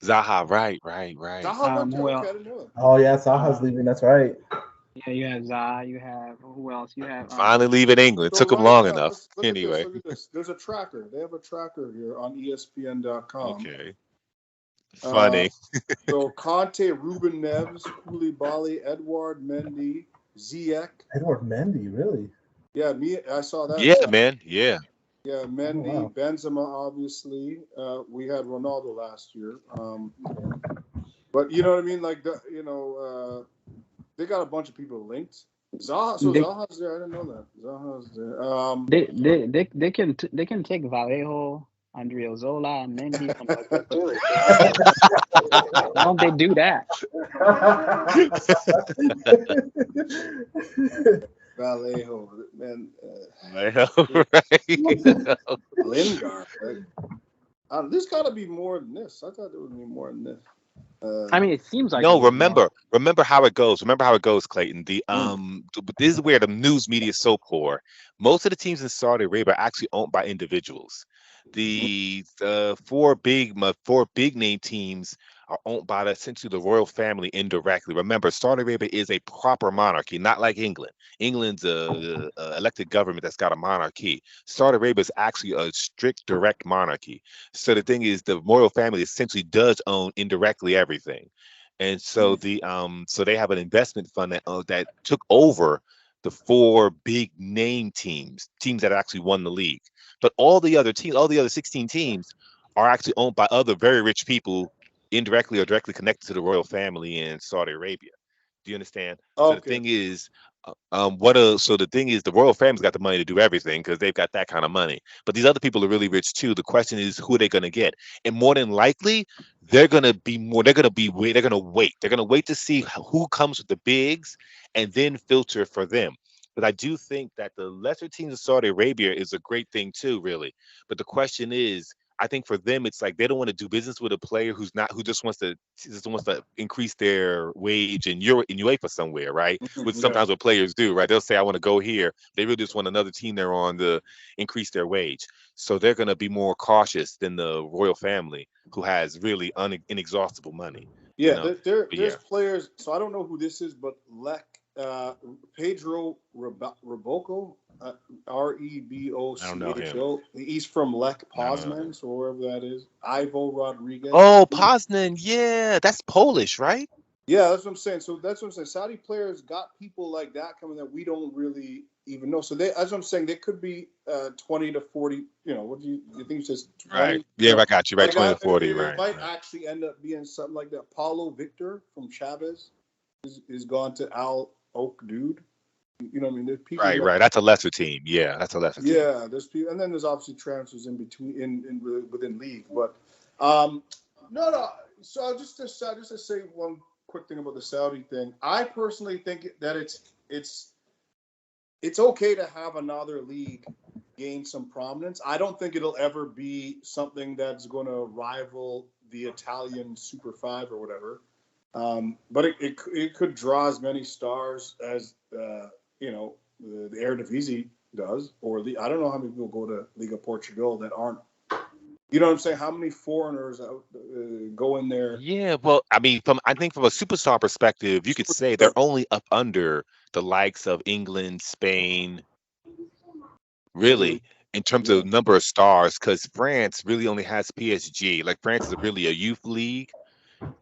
Zaha, right. Zaha Oh yeah, Zaha's leaving. That's right. Yeah, you have Za. You have who else? You have Finally leaving England. So Took them right long now, enough. let's look at this. Anyway. Look at this. There's a tracker. They have a tracker here on ESPN.com. Okay. Uh, Funny. so Conte, Ruben Neves, Koulibaly, Edouard Mendy, Ziyech. Edward Mendy, really? Yeah, I saw that. Yeah, man. Yeah. Yeah, Mendy, wow. Benzema, obviously. We had Ronaldo last year. But you know what I mean? Like, they got a bunch of people linked. Zaha, so Zaha's there. I didn't know that. Zaha's there. They can take Vallejo, Andriozola, and Mendy from like too. Why don't they do that? Vallejo, man. Right. Lingard. There's got to be more than this. I thought there would be more than this. I mean, it seems like No, remember how it goes. Remember how it goes, Clayton. This is where the news media is so poor. Most of the teams in Saudi Arabia are actually owned by individuals. The four big name teams are owned by essentially the royal family indirectly. Remember, Saudi Arabia is a proper monarchy, not like England. England's a elected government that's got a monarchy. Saudi Arabia is actually a strict direct monarchy. So the thing is, the royal family essentially does own indirectly everything, and so so they have an investment fund that took over the four big name teams that actually won the league. But all the other 16 teams are actually owned by other very rich people, indirectly or directly connected to the royal family in Saudi Arabia. Do you understand? So the thing is, the royal family's got the money to do everything because they've got that kind of money. But these other people are really rich too. The question is, who are they going to get? And more than likely, they're going to wait. They're going to wait to see who comes with the bigs and then filter for them. But I do think that the lesser teams of Saudi Arabia is a great thing too, really. But the question is, I think for them, it's like they don't want to do business with a player who just wants to increase their wage in UEFA somewhere, right? Which sometimes what players do, right? They'll say, I want to go here. They really just want another team they're on to increase their wage. So they're going to be more cautious than the royal family, who has really inexhaustible money. Yeah, there's players. So I don't know who this is, but Pedro Reboco, Rebocho. I don't know him. He's from Lech Poznan, so wherever that is. Ivo Rodriguez. Oh, Poznan, yeah, that's Polish, right? Yeah, that's what I'm saying. So that's what I'm saying. Saudi players got people like that coming that we don't really even know. So that's what I'm saying. They could be 20 to 40. What do you think? It says 20? Right. Yeah, I got you. Right, 20 to 40. It right. might actually end up being something like that. Paulo Victor from Chavez is gone to Al Oak Dude. You know what I mean? There's people. Right. That's a lesser team. Yeah, that's a lesser team. Yeah, there's people, and then there's obviously transfers in between within league. But no. So just to say one quick thing about the Saudi thing. I personally think that it's okay to have another league gain some prominence. I don't think it'll ever be something that's going to rival the Italian Super 5 or whatever. But it could draw as many stars as the Eredivisie does, or I don't know how many people go to Liga Portugal that aren't. You know what I'm saying? How many foreigners go in there? Yeah, well, I mean, I think from a superstar perspective, you could say they're only up under the likes of England, Spain, really, in terms of number of stars, because France really only has PSG. Like, France is really a youth league.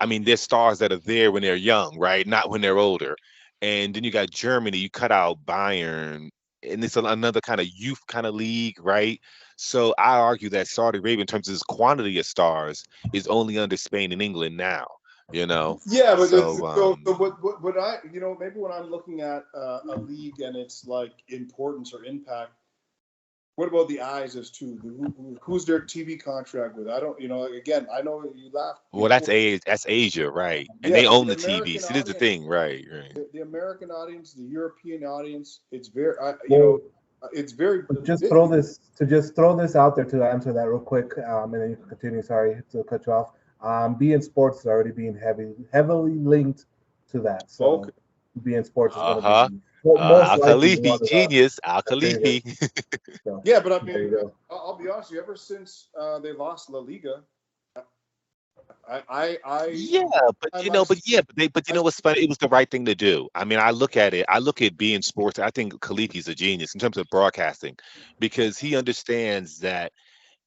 I mean, there's stars that are there when they're young, right? Not when they're older. And then you got Germany, you cut out Bayern, and it's another kind of youth kind of league, right? So I argue that Saudi Arabia, in terms of its quantity of stars, is only under Spain and England now. Yeah, but but I, maybe when I'm looking at a league and it's like importance or impact, what about the eyes as to who's their TV contract with? I don't, again, I know you laugh. Well, that's Asia, right? And they own the TV. See, this is the thing, right? The American audience, the European audience, it's very, it's very. Just throw this out there to answer that real quick, and then you can continue. Sorry to cut you off. Being Sports is already being heavily linked to that. So Being Sports is going to be. Al Khalifi, genius, Al Khalifi. So, yeah, but I mean, I'll be honest with you. Ever since they lost La Liga, Yeah, but I you know, like. but yeah, but you I, know what's funny? It was the right thing to do. I mean, I look at it. I look at being sports. I think Khalifi's a genius in terms of broadcasting because he understands that.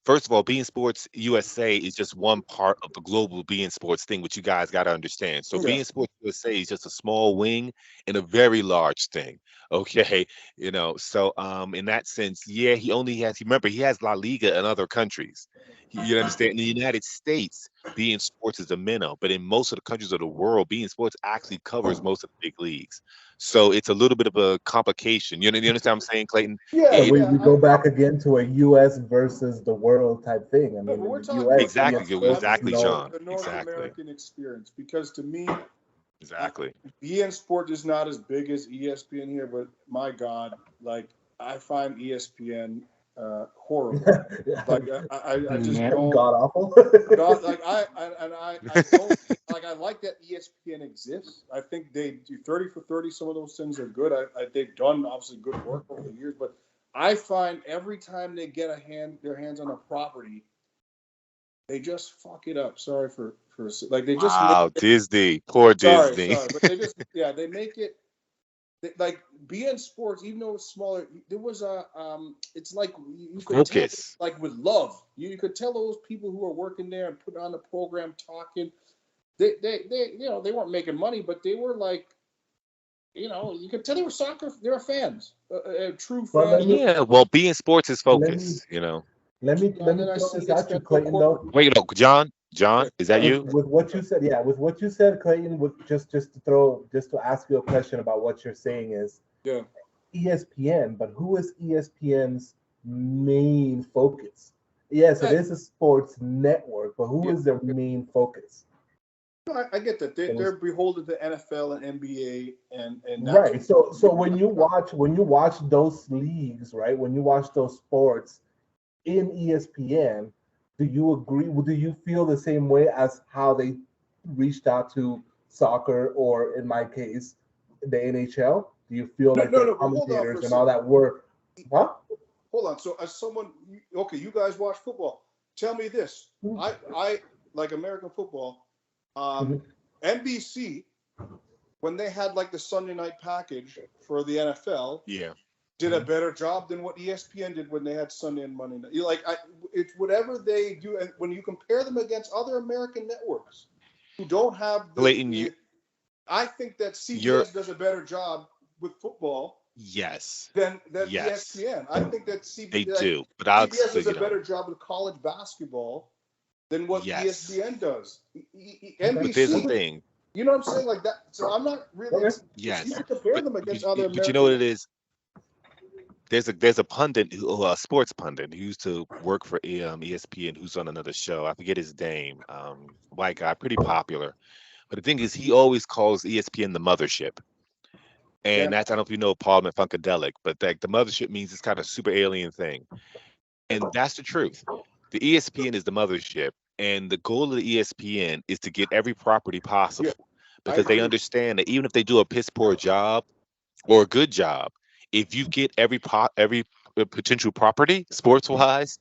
First of all, being Sports USA is just one part of the global being sports thing, which you guys got to understand. So yeah. being Sports USA is just a small wing in a very large thing. Okay, you know. So in that sense, yeah, he only has. Remember, he has La Liga in other countries. You understand? In the United States, being sports is a minnow, but in most of the countries of the world, being sports actually covers most of the big leagues. So it's a little bit of a complication. You understand what I'm saying, Clayton? So Yeah, It we yeah. go back again to a U.S. versus the world type thing. I No, mean, but in we're the talking. U.S., exactly, I'm sports, exactly, speaking of John. the North Exactly. American experience because to me, Exactly. EN Sport is not as big as ESPN here, but my God, like I find ESPN horrible. Like I just Yeah. don't. god awful. God, like I don't like. I like that ESPN exists. I think they do 30 for 30. Some of those things are good. They've done obviously good work over the years, but I find every time they get their hands on a property, they just fuck it up. Sorry for like they just make Wow, it. Disney, poor Sorry, Disney. sorry, but they just they make it like BN Sports, even though it's smaller, there was it's like you could tell, Focus. like with love, you could tell those people who are working there and putting on the program, talking. They they weren't making money, but they were like, you could tell they were fans, true But fans. Yeah, well, being sports is let me focus, you know. And let me then I throw see this it's at you, got no Clayton. corporate. Though, Wait, no, John, Yeah, is that sorry. you? with what you said, yeah, with what you said, Clayton, with just to ask you a question about what you're saying is Yeah. ESPN, but who is ESPN's main focus? Yes, it I, is a sports network, but who yeah. is their main focus? No, I get that It they're is beholden to NFL and NBA, and that's right. So when you watch those leagues, right? When you watch those sports in ESPN, do you agree? Do you feel the same way as how they reached out to soccer, or in my case, the NHL? Do you feel no, like no, their no. But hold on for a commentators and all second. that were, huh? Hold on. So as someone, okay, you guys watch football. Tell me this. I like American football. Um, Mhm. NBC when they had like the Sunday night package for the NFL Yeah. did a better job than what ESPN did when they had Sunday and Monday night. It's whatever they do, and when you compare them against other American networks who don't have Clayton, I think that you're CBS does a better job with football yes. than Yes. ESPN. I think that They do. But I'll CBS does a you know, better job with college basketball than what yes. ESPN does. Okay. But there's a NBC, thing. you know what I'm saying? Like that. So I'm not really. Okay. It's you Yes. can compare them against other But you know what American. it is? There's a pundit a sports pundit who used to work for ESPN who's on another show. I forget his name. White guy, pretty popular. But the thing is, he always calls ESPN the mothership. Yeah. And that's, I don't know if you know Parliament Funkadelic, but like the mothership means this kind of super alien thing. And that's the truth. The ESPN is the mothership. And the goal of the ESPN is to get every property Yeah. possible I because they agree. understand that even if they do a piss poor job or a good job, if you get every potential property sports wise,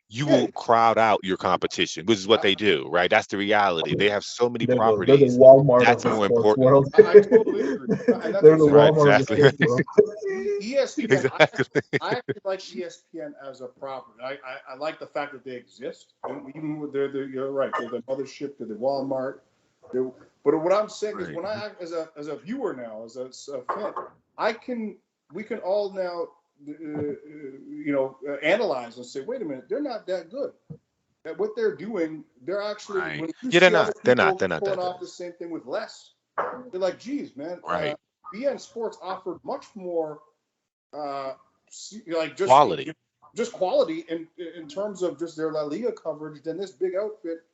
you Yeah. will crowd out your competition, which is what they do, right? That's the reality. They have so many They're the properties. Walmart of That's the more sports important. world. I totally agree, and that's They're what the I'm saying. Right, Walmart of the exactly. sports world. ESPN. Exactly. I actually like ESPN as a property. I like the fact that they exist. Even with you're right. They're the mothership. They're the Walmart. They're, but what I'm saying is, Right. when I act as a viewer now, as a fan, I can we can all now analyze and say, wait a minute, they're not that good. That what they're doing, they're actually Right. when you Yeah, they're see other not. They're not. people They're not pulling that good. off the same thing with less, they're like, geez, man, Right. BN Sports offered much more, uh, like Quality. just quality in terms of just their La Liga coverage than this big outfit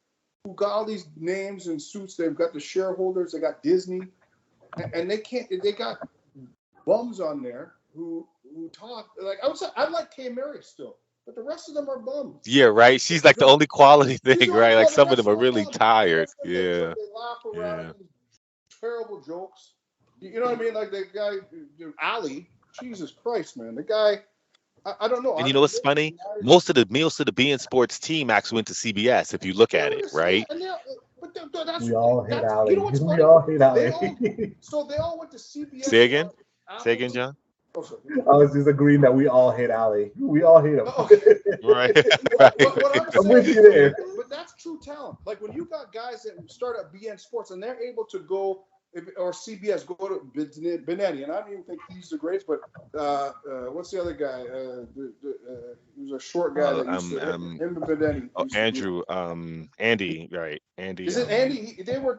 who got all these names and suits. They've got the shareholders, they got Disney, and they can't. They got bums on there who talk like I like Kay Mary still, but the rest of them are bums. Yeah, right. She's like the only quality She's thing, the only right? Like one. The some of rest them of are them are really bums. The tired. rest of them Yeah. they laugh around Yeah. at these terrible jokes. You know what I mean? Like the guy Ali. Jesus Christ, man. The guy. I don't know. And you know what's funny? Most of the beIN Sports team actually went to CBS. If you look at it, right? We all hate Ali. You know what's funny? We all hate Ali. So they all went to CBS. Say again. Say again, John. I was just agreeing that we all hate Ali. We all hate him. Right. What I'm saying, but that's true talent. Like when you got guys that start at beIN Sports and they're able to go, or CBS, go to Benetti, and I don't even think he's the greatest, but what's the other guy? He was a short guy that used to him and Benetti. Oh, Andrew, Andy, right? Andy. Is it Andy? They were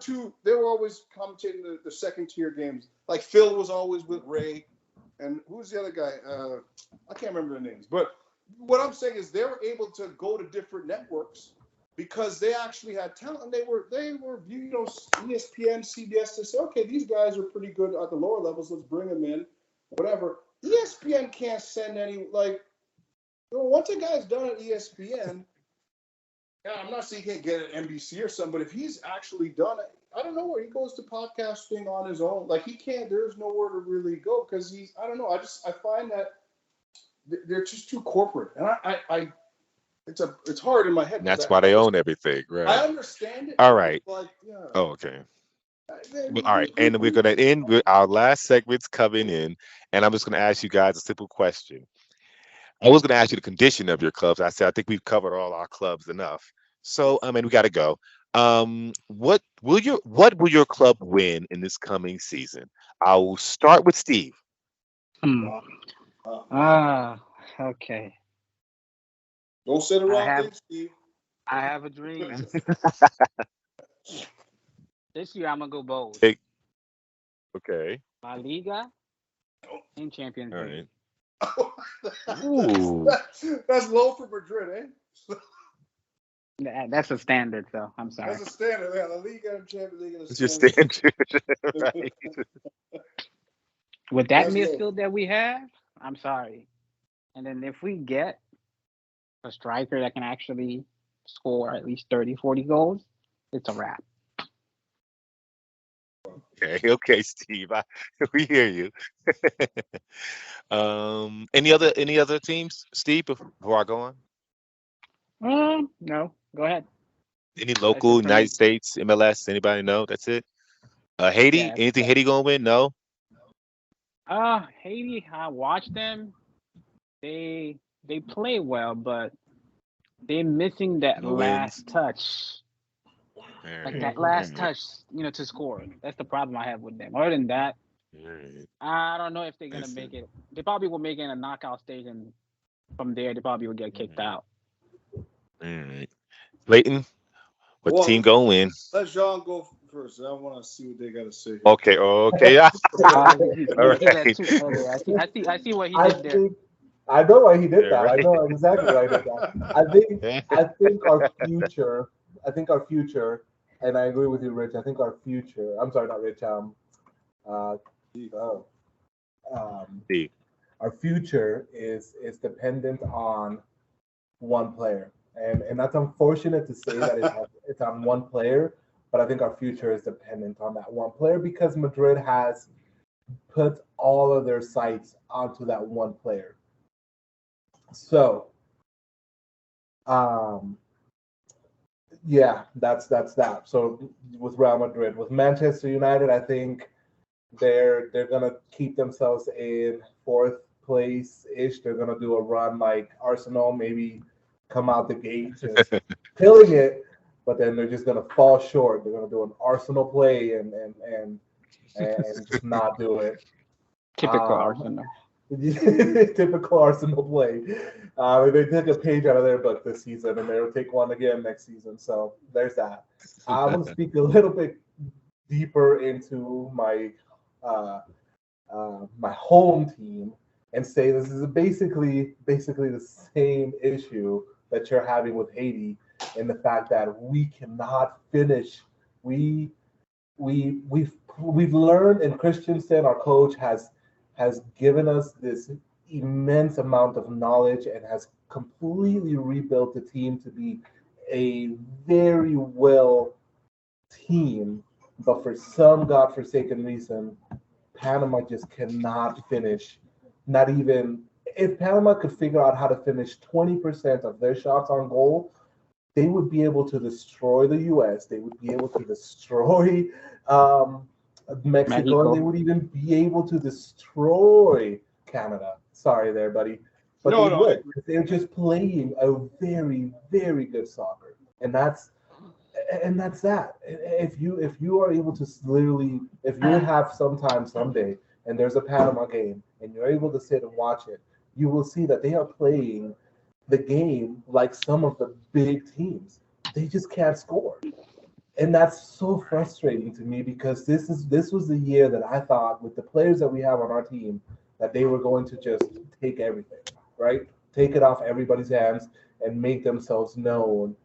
always commentating the second tier games. Like Phil was always with Ray. And who's the other guy? I can't remember the names. But what I'm saying is they were able to go to different networks because they actually had talent. And they were ESPN, CBS to say, okay, these guys are pretty good at the lower levels. Let's bring them in, whatever. ESPN can't send any, once a guy's done at ESPN, I'm not saying he can't get an NBC or something, but if he's actually done it, I don't know where he goes to podcasting on his own. Like he can't. There's nowhere to really go because he's. I don't know. I find that they're just too corporate, and it's hard in my head. And that's why they own everything, right? I understand it. All right. Yeah. Oh, okay. All right, and we're gonna end with our last segment's coming in, and I'm just gonna ask you guys a simple question. I was gonna ask you the condition of your clubs. I said I think we've covered all our clubs enough. So we got to go. What will your club win in this coming season? I will start with Steve. Okay. Don't say the wrong thing, Steve. I have a dream. This year I'm gonna go bold. Okay. La Liga and Champions League. Right. Ooh. That's low for Madrid, eh? That's a standard, so I'm sorry. That's a standard. Yeah, La Liga and Champions League. It's your standard. Right. With that midfield that we have, I'm sorry. And then if we get a striker that can actually score at least 30, 40 goals, it's a wrap. Okay, Steve. We hear you. Any other teams, Steve, before I go on? No. Go ahead. Any local, United States, MLS? Anybody know? That's it. Haiti? Yeah, Anything Haiti gonna win? No. Haiti. I watched them. They play well, but they're missing that last touch. Like that last touch, to score. That's the problem I have with them. Other than that, I don't know if they're gonna make it. They probably will make it in a knockout stage, and from there they probably will get kicked out. All right. Clayton, what team gonna win? Let Jean go first. I want to see what they got to say. Okay. All right. I see what he did there. I know why he did that. Right. I know exactly why he did that. I think our future. And I agree with you, Rich. I think our future. I'm sorry, not Rich. Steve. Our future is dependent on one player, and that's unfortunate to say that it's on one player. But I think our future is dependent on that one player because Madrid has put all of their sights onto that one player. So, yeah, that's that. So with Real Madrid, with Manchester United, I think they're gonna keep themselves in fourth place ish. They're gonna do a run like Arsenal, maybe come out the gate just killing it, but then they're just gonna fall short. They're gonna do an Arsenal play and just not do it. Typical Arsenal. Typical Arsenal play. They took a page out of their book this season, and they'll take one again next season. So there's that. I want to speak a little bit deeper into my my home team and say this is basically the same issue that you're having with Haiti, in the fact that we cannot finish. We've learned, and Christensen, our coach, has given us this immense amount of knowledge and has completely rebuilt the team to be a very well team. But for some godforsaken reason, Panama just cannot finish, not even if Panama could figure out how to finish 20% of their shots on goal, they would be able to destroy the U.S. They would be able to destroy Mexico, and they would even be able to destroy Canada. Sorry there, buddy. But they would. They're just playing a very, very good soccer. And that's that. If you are able to literally, if you have sometime someday and there's a Panama game and you're able to sit and watch it, you will see that they are playing the game like some of the big teams. They just can't score. And that's so frustrating to me because this was the year that I thought with the players that we have on our team that they were going to just take everything, right? Take it off everybody's hands and make themselves known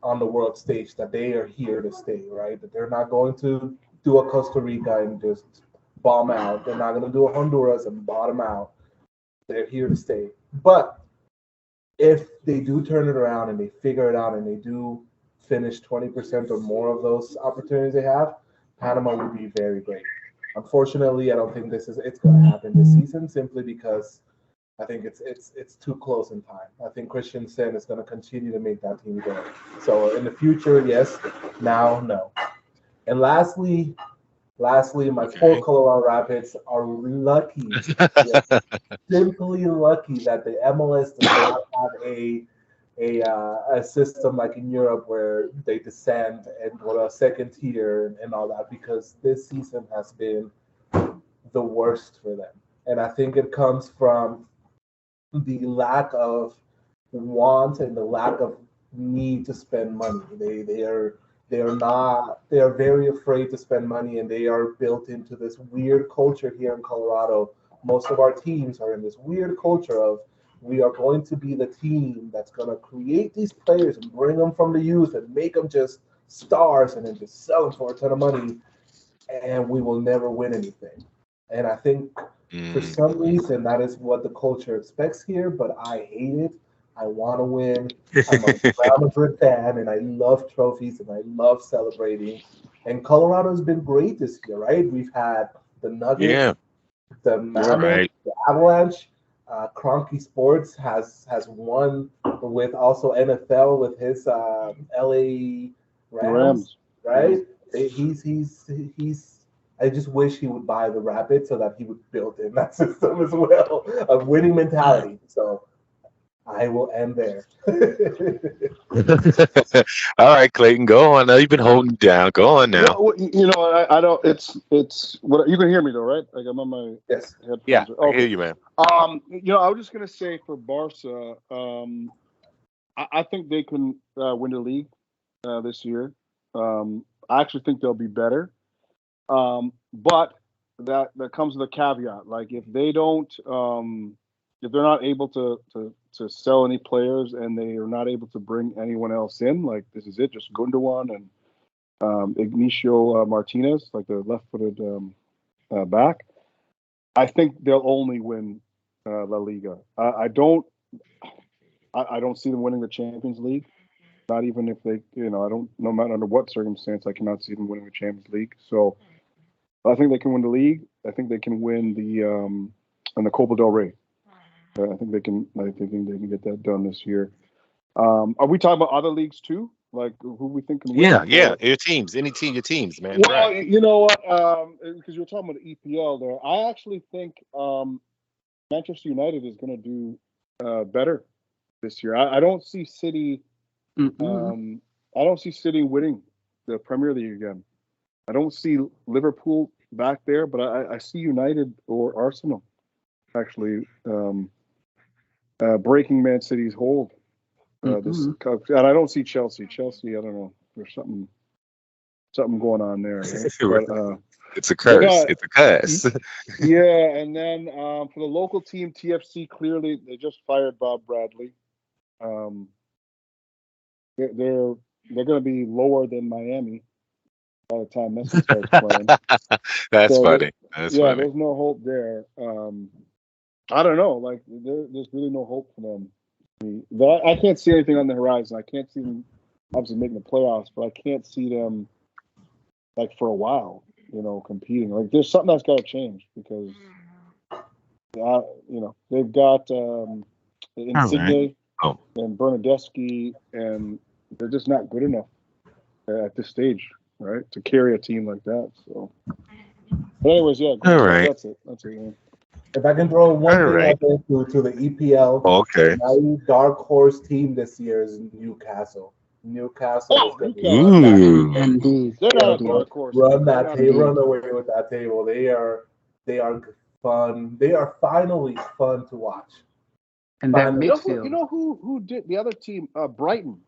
on the world stage that they are here to stay, right? That they're not going to do a Costa Rica and just bomb out. They're not going to do a Honduras and bottom out. They're here to stay. But if they do turn it around and they figure it out and they do finish 20% or more of those opportunities they have, Panama would be very great. Unfortunately, I don't think it's going to happen this season simply because I think it's too close in time. I think Christensen is going to continue to make that team go. So in the future, yes. Now, no. And lastly, my poor Colorado Rapids are lucky, simply lucky that the MLS does not have a system like in Europe where they descend and go to a second tier and all that, because this season has been the worst for them. And I think it comes from the lack of want and the lack of need to spend money. They are very afraid to spend money, and they are built into this weird culture here in Colorado. Most of our teams are in this weird culture of we are going to be the team that's going to create these players and bring them from the youth and make them just stars and then just sell them for a ton of money, and we will never win anything. And I think for some reason that is what the culture expects here, but I hate it. I want to win. I'm a Real Madrid fan, and I love trophies, and I love celebrating. And Colorado's been great this year, right? We've had the Nuggets, the Mammoth, the Avalanche. Cronky Sports has won with also NFL with his LA Rams, right? He's. I just wish he would buy the Rapids so that he would build in that system as well of winning mentality. So I will end there. All right, Clayton, go on. Now you've been holding down. Go on now. I don't. It's what you can hear me though, right? Like I'm on my headphones. Yeah, I hear you, man. I was just gonna say for Barca, I think they can win the league this year. I actually think they'll be better. But that comes with a caveat. Like if they don't, if they're not able to sell any players and they are not able to bring anyone else in, like this is it, just Gundogan and Ignacio Martinez, like the left-footed back, I think they'll only win La Liga. I don't see them winning the Champions League. Not even if they, I don't, no matter under what circumstance, I cannot see them winning the Champions League. So I think they can win the league. I think they can win the Copa del Rey. I think they can get that done this year. Are we talking about other leagues too? Like who we think can win? Yeah. Your teams, your teams, man. Well, right. You know what? Because you were talking about the EPL there, I actually think Manchester United is going to do better this year. I don't see City. I don't see City winning the Premier League again. I don't see Liverpool back there, but I see United or Arsenal actually breaking Man City's hold. And I don't see Chelsea. Chelsea, I don't know. There's something going on there. Right? But, it's a curse. It's a curse. Yeah, and then for the local team, TFC, clearly they just fired Bob Bradley. They're going to be lower than Miami by the time Messi starts playing. That's funny. That's funny. There's no hope there. I don't know. Like there's really no hope for them. But I can't see anything on the horizon. I can't see them obviously making the playoffs, but I can't see them like for a while, competing. Like there's something that's got to change because They've got right. Insigne Oh, and Bernadeschi, and they're just not good enough at this stage, right, to carry a team like that. So, but anyways, yeah, all right. that's it. That's it. Yeah. If I can throw All one thing right. out there to the EPL, Okay. my dark horse team this year is Newcastle. Newcastle is Oh, going to Newcastle. Ooh. Indeed. They're not a Indeed. dark horse. Man. They're not. run away with that table. They are fun. They are finally fun to watch. And that Finally. midfield. You know who did the other team? Brighton.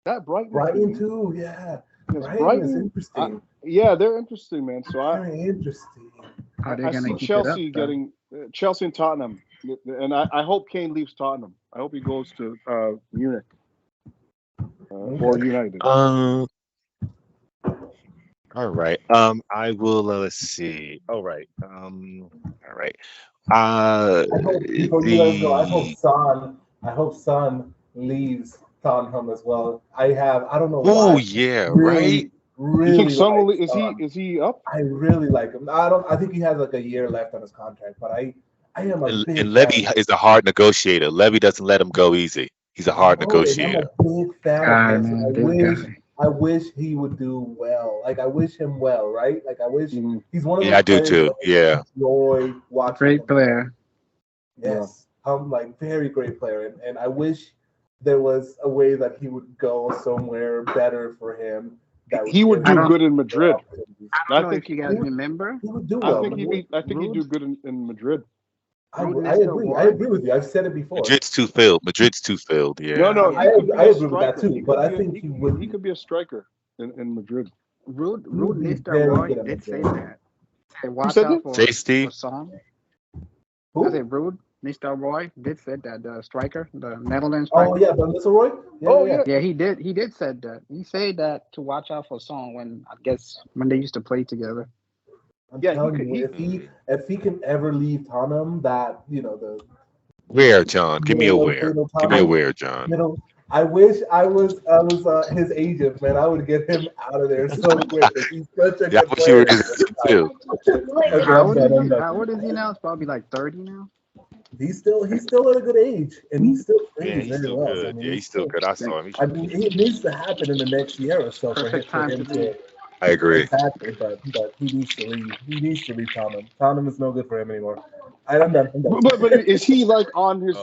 That Brighton. Brighton team, too, yeah. because Brighton is interesting. yeah, they're interesting, man. So Very interesting. Are they I see gonna keep Chelsea it up, though? getting Chelsea and Tottenham, and I hope Kane leaves Tottenham. I hope he goes to Munich or United. All right. I will. Let's see. All right. All right. I hope before you guys go, The. I hope Son leaves Tottenham as well. I don't know Oh why. yeah. Right. You think Really Son will? like Is Son. he up? I really like him. I think he has like a year left on his contract, but I am a big And Levy fan. is a hard negotiator. Levy doesn't let him go easy. He's a hard No, and I'm negotiator. a big fan of his. Man, this guy. I wish he would do well. Like I wish him well, right? Like I wish he's one of Yeah, I those do players too. that I Yeah. enjoy watching. Great him. player. Yes, like very great player, and I wish there was a way that he would go somewhere better for him. That He would give do him good in Madrid. opportunities. I don't know if you guys remember. He would do I well. think he'd do good in Madrid. I agree. I agree with you. I've said it before. Madrid's too filled. Madrid's too filled. Yeah. No, I agree with that too. But I think he would. He could be a striker in Madrid. Rude would be Mr. very Roy good at did say Madrid. that. Said watch said out that? Say, Steve. for Song. I Who? said Rude Mr. Roy did say that the striker, the Netherlands striker. Oh yeah, but Mr. Roy. Yeah. Yeah, he did. He did said that. He said that to watch out for Song when they used to play together. I'm telling you, if he can ever leave Tottenham, that the Where, John? Give me a where. Tottenham, Give me a where, John. I wish I was his agent, man. I would get him out of there so quick. He's such a Yeah, I good wish you were player. his agent too. How old is he now? It's probably like 30 now. He's still at a good age, and he's still Yeah, playing he's very still well. good. Yeah, he's still good. I saw him. I mean, it needs to happen in the next year or so for Perfect him time to to. leave. I agree. Exactly, but he needs to leave. He needs to leave Tottenham. Tottenham is no good for him anymore. I'm done. But is he like on his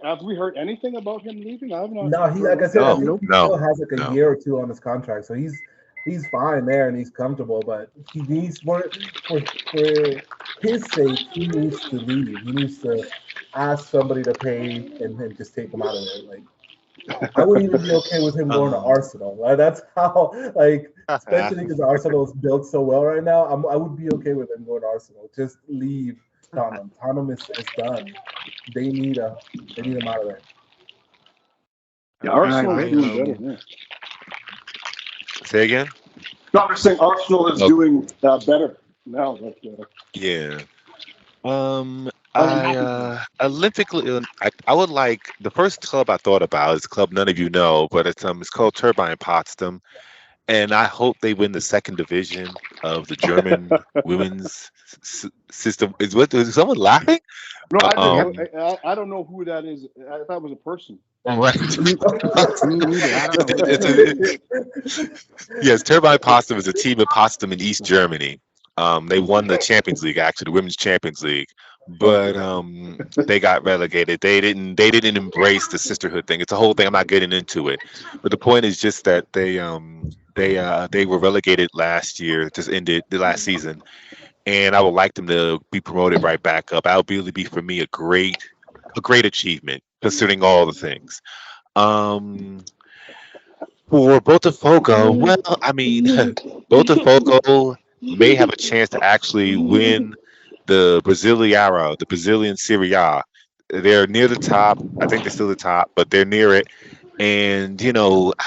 have we heard anything about him leaving? I have not. No, he like I said, I think he No. still has like a year or two on his contract, so he's fine there and he's comfortable. But he needs for his sake, he needs to leave. He needs to ask somebody to pay and then just take him out of there. Like I wouldn't even be okay with him going to Arsenal. Right? That's how especially because Arsenal is built so well right now. I would be okay with him going to Arsenal. Just leave Tottenham. Tottenham is done. They need him out of there. Yeah, Arsenal is doing better. Yeah. Say again? No, I'm just saying Arsenal is doing better now. Yeah. Olympic. I would like the first club I thought about is a club none of you know, but it's called Turbine Potsdam, and I hope they win the second division of the German women's system. Is someone laughing? No, I don't know who that is. I thought it was a person. Right. Me neither. I don't know. Yes, Turbine Potsdam is a team in Potsdam in East Germany. They won the Champions League, actually, the Women's Champions League, but they got relegated. They didn't embrace the sisterhood thing. It's a whole thing. I'm not getting into it, but the point is just that they were relegated last year. Just ended the last season, and I would like them to be promoted right back up. That would really be for me a great achievement considering all the things. For Botafogo, well, I mean, Botafogo may have a chance to actually win the Brasileirão, the Brazilian Serie A. They're near the top. I think they're still the top, but they're near it. And I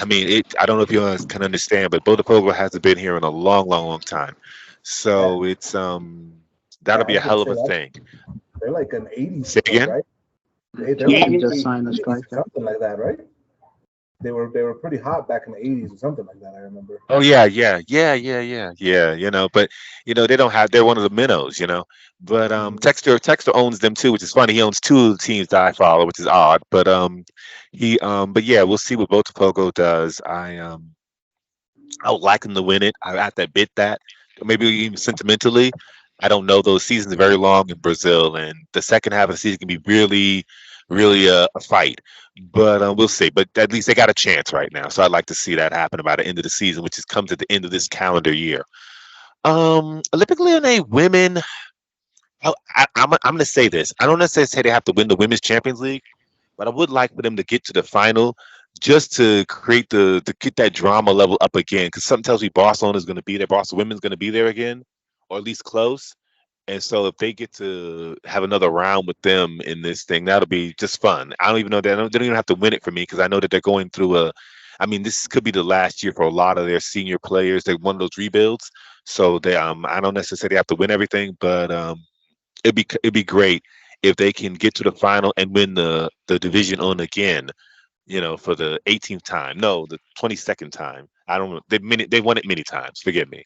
mean, I don't know if you guys can understand, but Botafogo hasn't been here in a long, long, long time. So it's that'll be a hell of a thing. They're like an 80s. Say again? Right? They're He like just signed a striker. something like that, right? they were pretty hot back in the '80s or something like that. I remember. Oh yeah, yeah. But they don't have. They're one of the minnows. But Mhm. Texter owns them too, which is funny. He owns two of the teams that I follow, which is odd. But but yeah, we'll see what Botafogo does. I would like them to win it. I have to admit that. Maybe even sentimentally, I don't know. Those seasons are very long in Brazil, and the second half of the season can be really, really a fight. But we'll see. But at least they got a chance right now. So I'd like to see that happen by the end of the season, which is comes at the end of this calendar year. Olympic Lyonnais women. I'm going to say this. I don't necessarily say they have to win the Women's Champions League, but I would like for them to get to the final just to create to get that drama level up again. Because something tells me Barcelona is going to be there. Barcelona women's going to be there again, or at least close. And so if they get to have another round with them in this thing, that'll be just fun. I don't even know that they don't even have to win it for me because I know that they're going through a. I mean, this could be the last year for a lot of their senior players. They won those rebuilds, so they I don't necessarily have to win everything, but it'd be great if they can get to the final and win the division on again. For the 18th time. No, the 22nd time. I don't know. They won it many times. Forgive me.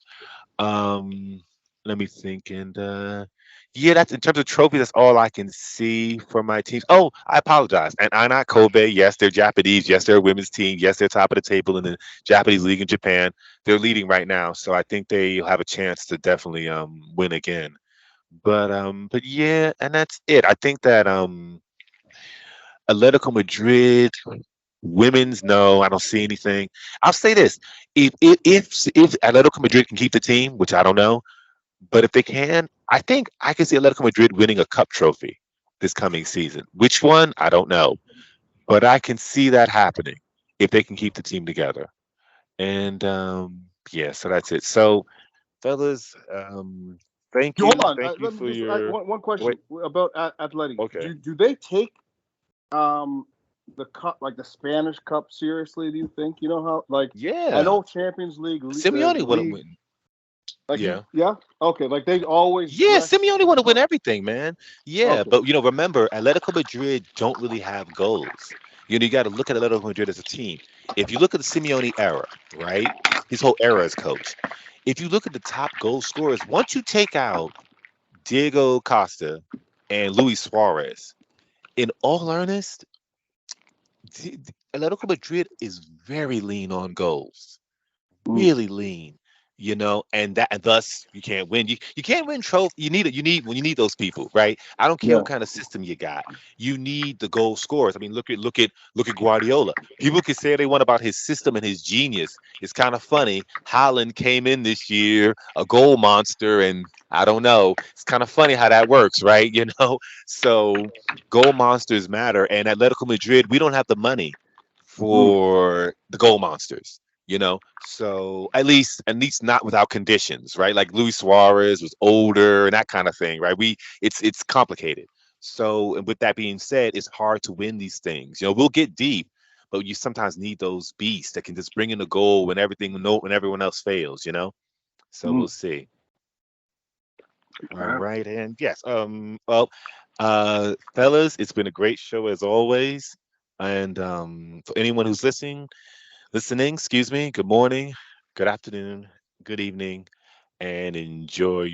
Um, Let me think. And yeah, that's in terms of trophy. That's all I can see for my teams. Oh, I apologize. And Aina Kobe. Yes, they're Japanese. Yes, they're a women's team. Yes, they're top of the table in the Japanese league in Japan. They're leading right now, so I think they'll have a chance to definitely win again. But yeah, and that's it. I think that Atletico Madrid women's, no, I don't see anything. I'll say this: if Atletico Madrid can keep the team, which I don't know, but if they can, I think I can see Atletico Madrid winning a cup trophy this coming season. Which one? I don't know, but I can see that happening if they can keep the team together. And yeah, so that's it. So, fellas, Hold on. thank you Let me for just your one wait. question about Athletic. Okay. Do they take um the cup, like the Spanish Cup, seriously? Do you think? You know how, like, I Yeah, know Champions League, Simeone want to league, win. like, Yeah. yeah, okay, like they always Yeah, dress. Simeone want to win everything, man. Yeah, Okay. but remember, Atletico Madrid don't really have goals. You got to look at Atletico Madrid as a team. If you look at the Simeone era, right? His whole era as coach. If you look at the top goal scorers, once you take out Diego Costa and Luis Suarez, in all earnest, Atletico Madrid is very lean on goals, Mm, really lean, and thus you can't win. You can't win trophy. You need those people, right? I don't care yeah. what kind of system you got. You need the goal scorers. I mean, look at Guardiola. People can say they want about his system and his genius. It's kind of funny. Holland came in this year a goal monster, and I don't know. It's kind of funny how that works, right? So goal monsters matter. And Atletico Madrid, we don't have the money Mm, for the goal monsters. So at least not without conditions, right? Like Luis Suarez was older and that kind of thing, right? It's complicated. So, and with that being said, it's hard to win these things. We'll get deep, but you sometimes need those beasts that can just bring in a goal when everyone else fails. So we'll mm. see. All All right. right, and yes, well, fellas, it's been a great show as always. And for anyone who's listening, excuse me, good morning, good afternoon, good evening, and enjoy